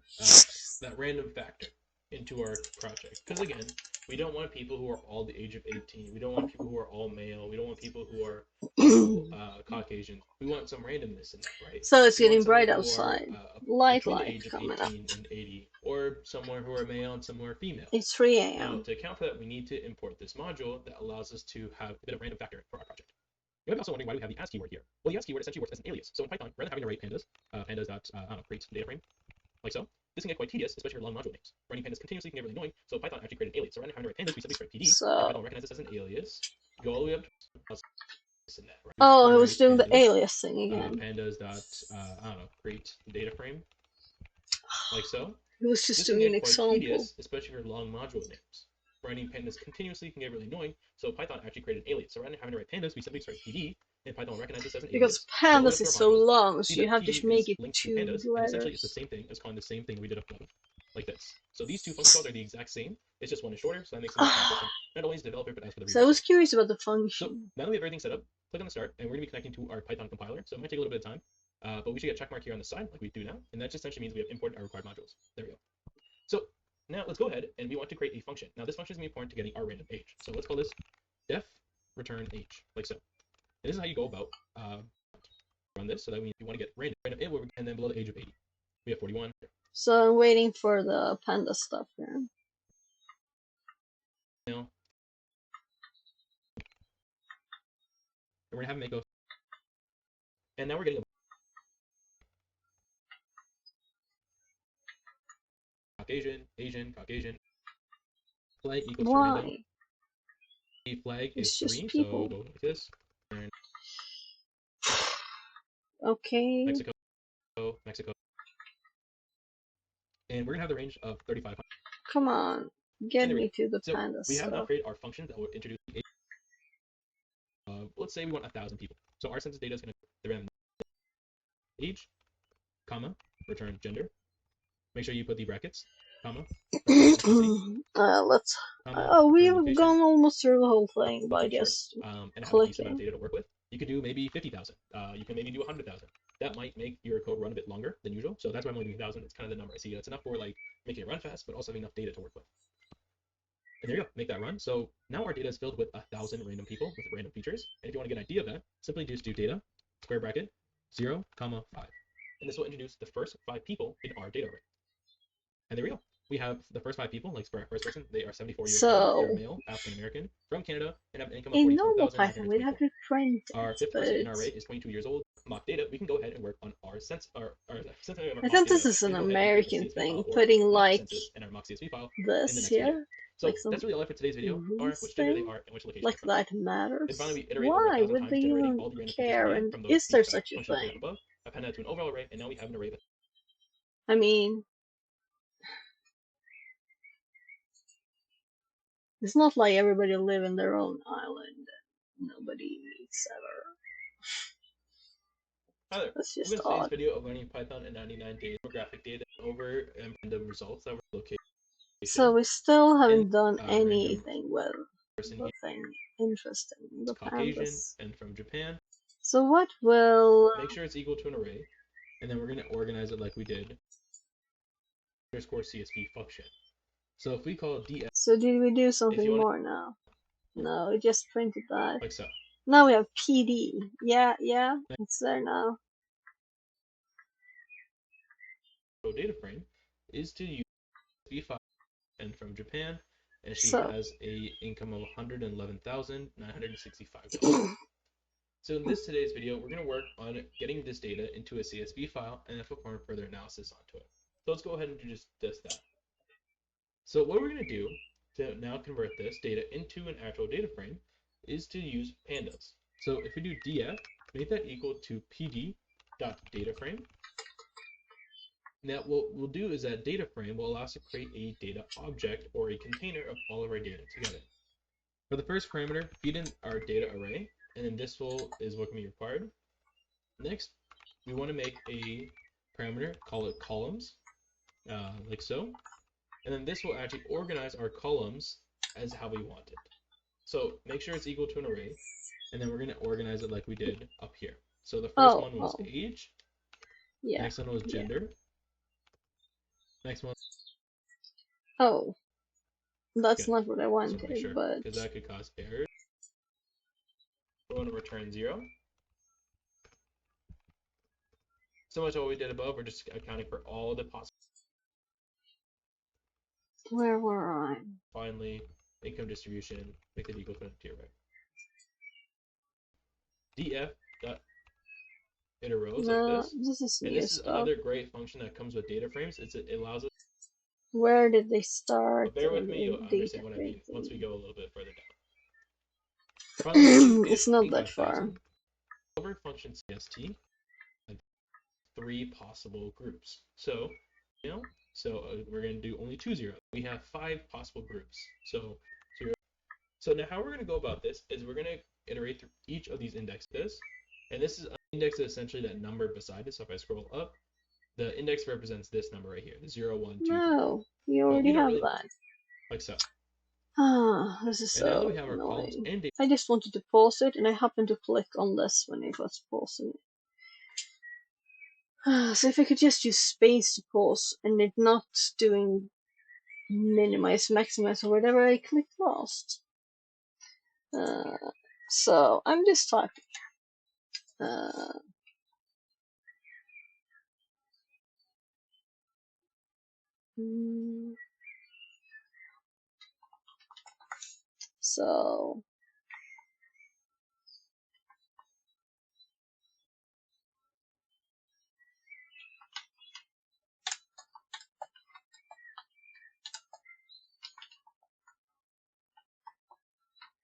factor into our project. Because again, we don't want people who are all the age of 18. We don't want people who are all male. We don't want people who are all Caucasian. We want some randomness in that, right? So it's We want getting some bright people who are outside. Light between the age of coming 18 up. and 80, or somewhere who are male and some who are female. It's 3 Now, a.m. to account for that, we need to import this module that allows us to have a bit of random factor for our project. You might be also wondering why we have the as keyword here. Well, the as keyword essentially works as an alias. So in Python, rather than having to write pandas, create data frame, like so, this can get quite tedious, especially for long module names. Writing pandas continuously can get really annoying, so Python actually created an alias. So rather than having to write pandas, we simply write PD, and Python recognizes this as an alias, go all the way up to in that, right? Oh, I was doing the alias thing again. Pandas create data frame, like so. It was just This doing can an get quite example. tedious, especially for long module names. Writing pandas continuously can get really annoying, so Python actually created an alias. So rather than having to write pandas, we simply write PD, and Python recognizes this as an alias. Because pandas is so long, so you have to make it linked to 2 pandas, and essentially it's the letters. same thing as calling the same thing we did above, like this. So these two function calls are the exact same. It's just one is shorter, so that makes it more efficient, not only as a developer, but as for the reader. So I was curious about the So function. now that we have everything set up, click on the start, and we're going to be connecting to our Python compiler. So it might take a little bit of time, but we should get a check mark here on the side, like we do now, and that just essentially means we have imported our required modules. There we go. So now let's go ahead and we want to create a function. Now this function is going to be important to getting our random age. So let's call this def return age, like so. And this is how you go about run this. So that we want to get random int, and then below the age of 80, we have 41. So I'm waiting for the panda stuff here. Now, and we're gonna have make go. And now we're getting a Caucasian, Asian, Caucasian. Flag equals to random. The flag is 3, so go like this. And okay. Mexico. And we're gonna have the range of 3,500. Come on, get me to the panda we have now stuff. created our function that will introduce let's say we want 1,000 people. So our census data is going to the random age, comma, return gender. Make sure you put the brackets, comma, let's. Oh, we've gone almost through the whole thing by just and have a decent amount of data to work with. You could do maybe 50,000. You can maybe do 100,000. That might make your code run a bit longer than usual. So that's why I'm only doing 1,000. It's kind of the number I see. It's enough for like making it run fast, but also having enough data to work with. And there you go, make that run. So now our data is filled with 1,000 random people with random features. And if you want to get an idea of that, simply just do data, square bracket, 0, 5. And this will introduce the first 5 people in our data array. And there we go. We have the first 5 people, like for our first person, they are 74 years old, they're male, African American, from Canada, and have an income of 44,924. We'd have to print it, our 5th person in our array is 22 years old. Mock data, we can go ahead and work on our sense. I think this is an American thing, putting like this here. So like that's really all for today's video. Which gender they are and which location. Like that matters. And finally, we iterate Why over 1,000 would times, they generating even all the random care? And is there such a thing? Above, append that to an overall array, and now we have an array that. I mean, it's not like everybody live in their own island. Nobody meets ever. Hi there. That's just We're going to today's video of learning Python in 99 days, graphic data over and random results that were located. So we still haven't done anything with the thing interesting. The Caucasian pandas. and from Japan. So what will make sure it's equal to an array, and then we're going to organize it like we did underscore CSV function. So if we call ds. So did we do something more now? No, we just printed that. Like so. Now we have PD. Yeah, it's there now. Data frame is to use B5 and from Japan, and she So, has a income of $111,965. So in today's video, we're going to work on getting this data into a CSV file and then perform further analysis onto it. So let's go ahead and do just that. So what we're going to do to now convert this data into an actual data frame is to use pandas. So if we do df, make that equal to pd.dataframe. Now what we'll do is that data frame will allow us to create a data object or a container of all of our data together. For the first parameter, feed in our data array, and then this is what can be required. Next, we want to make a parameter, call it columns, like so. And then this will actually organize our columns as how we want it. So make sure it's equal to an array, and then we're going to organize it like we did up here. So the first one was age. Yeah. Next one was gender. Next one. Oh, that's not what I wanted, make sure, but because that could cause errors. We want to return 0. So much what we did above, we're just accounting for all the possible. Where were I? Finally, income distribution, make it equal to an empty array. df dot iterows like this. This is and new this is stuff. another great function that comes with data frames. It allows us. Where did they start? But bear with me, you'll understand what I mean once we go a little bit further down. Finally, it's not that far. Over function CST, and 3 possible groups. So, we're going to do only 2 zeros. We have 5 possible groups. So now how we're going to go about this is we're going to iterate through each of these indexes. And this is an index is essentially that number beside it. So if I scroll up, the index represents this number right here, the 0, 1, 2, 3. No, you already have that. Like so. Ah, this is And now that so we have our columns annoying. and data, I just wanted to pause it, and I happened to click on this when it was pausing it. So if I could just use space to pause, and it not doing minimize, maximize, or whatever I clicked last. So I'm just typing. So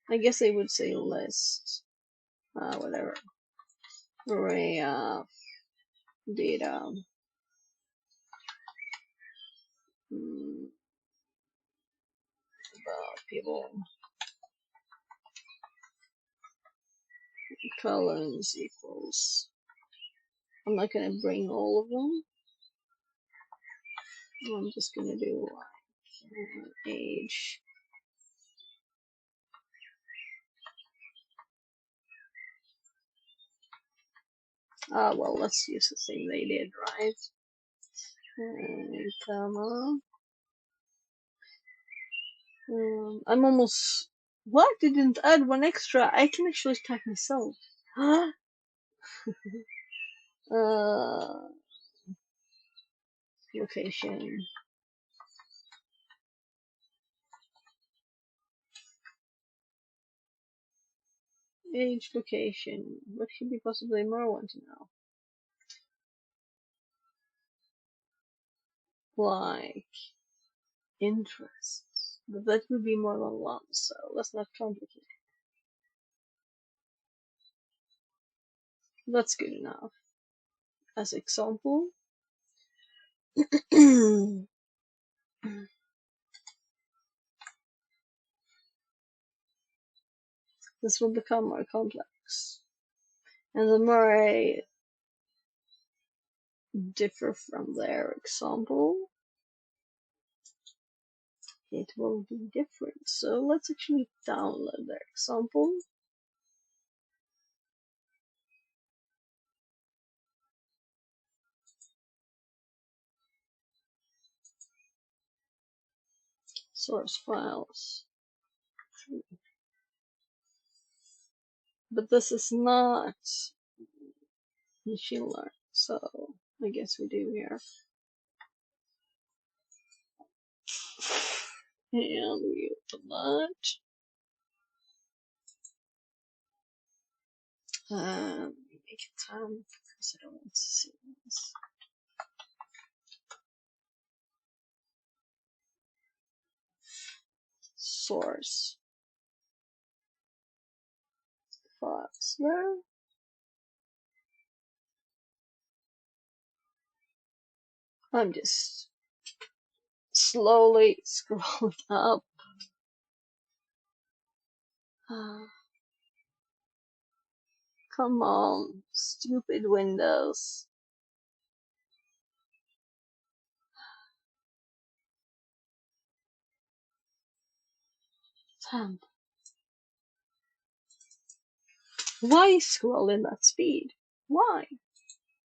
I guess I would say list. Whatever. Array of data. About people. Columns equals. I'm not gonna bring all of them. I'm just gonna do like age. Well, let's use the thing they did, right? Comma. I'm almost. What? They didn't add one extra. I can actually type myself. Location. Age, location. What could be possibly more want to know? Like interests. But that would be more than one, so let's not complicate it. That's good enough. As example. This will become more complex. And the more I differ from their example, it will be different. So let's actually download their example. Source files. But this is not machine learning, so I guess we do here. And we open that. We make it 10 because I don't want to see this. Source files there. I'm just slowly scrolling up. Come on, stupid Windows. Damn. Why scroll in that speed? Why?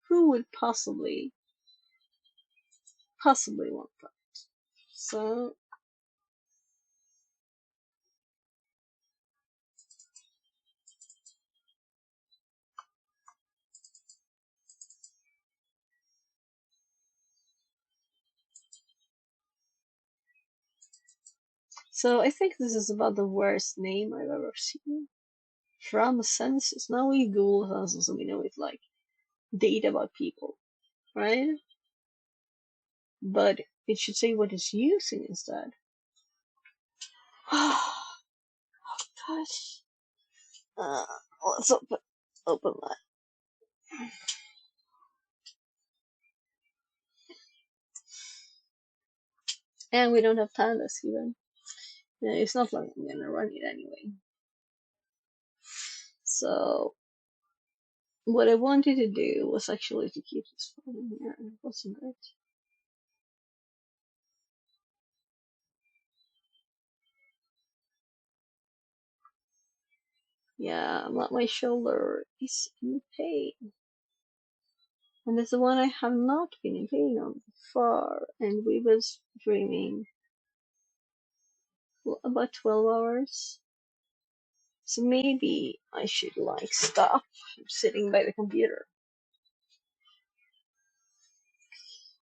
Who would possibly want that? So I think this is about the worst name I've ever seen. From census. Now we Google census and we know it's like data about people, right? But it should say what it's using instead. Oh gosh. Let's open that. And we don't have pandas even. Yeah, it's not like I'm gonna run it anyway. So what I wanted to do was actually to keep this file in here, and it wasn't it. Yeah, my shoulder is in pain. And it's the one I have not been in pain on before, and we was dreaming about 12 hours. So maybe I should like stop sitting by the computer.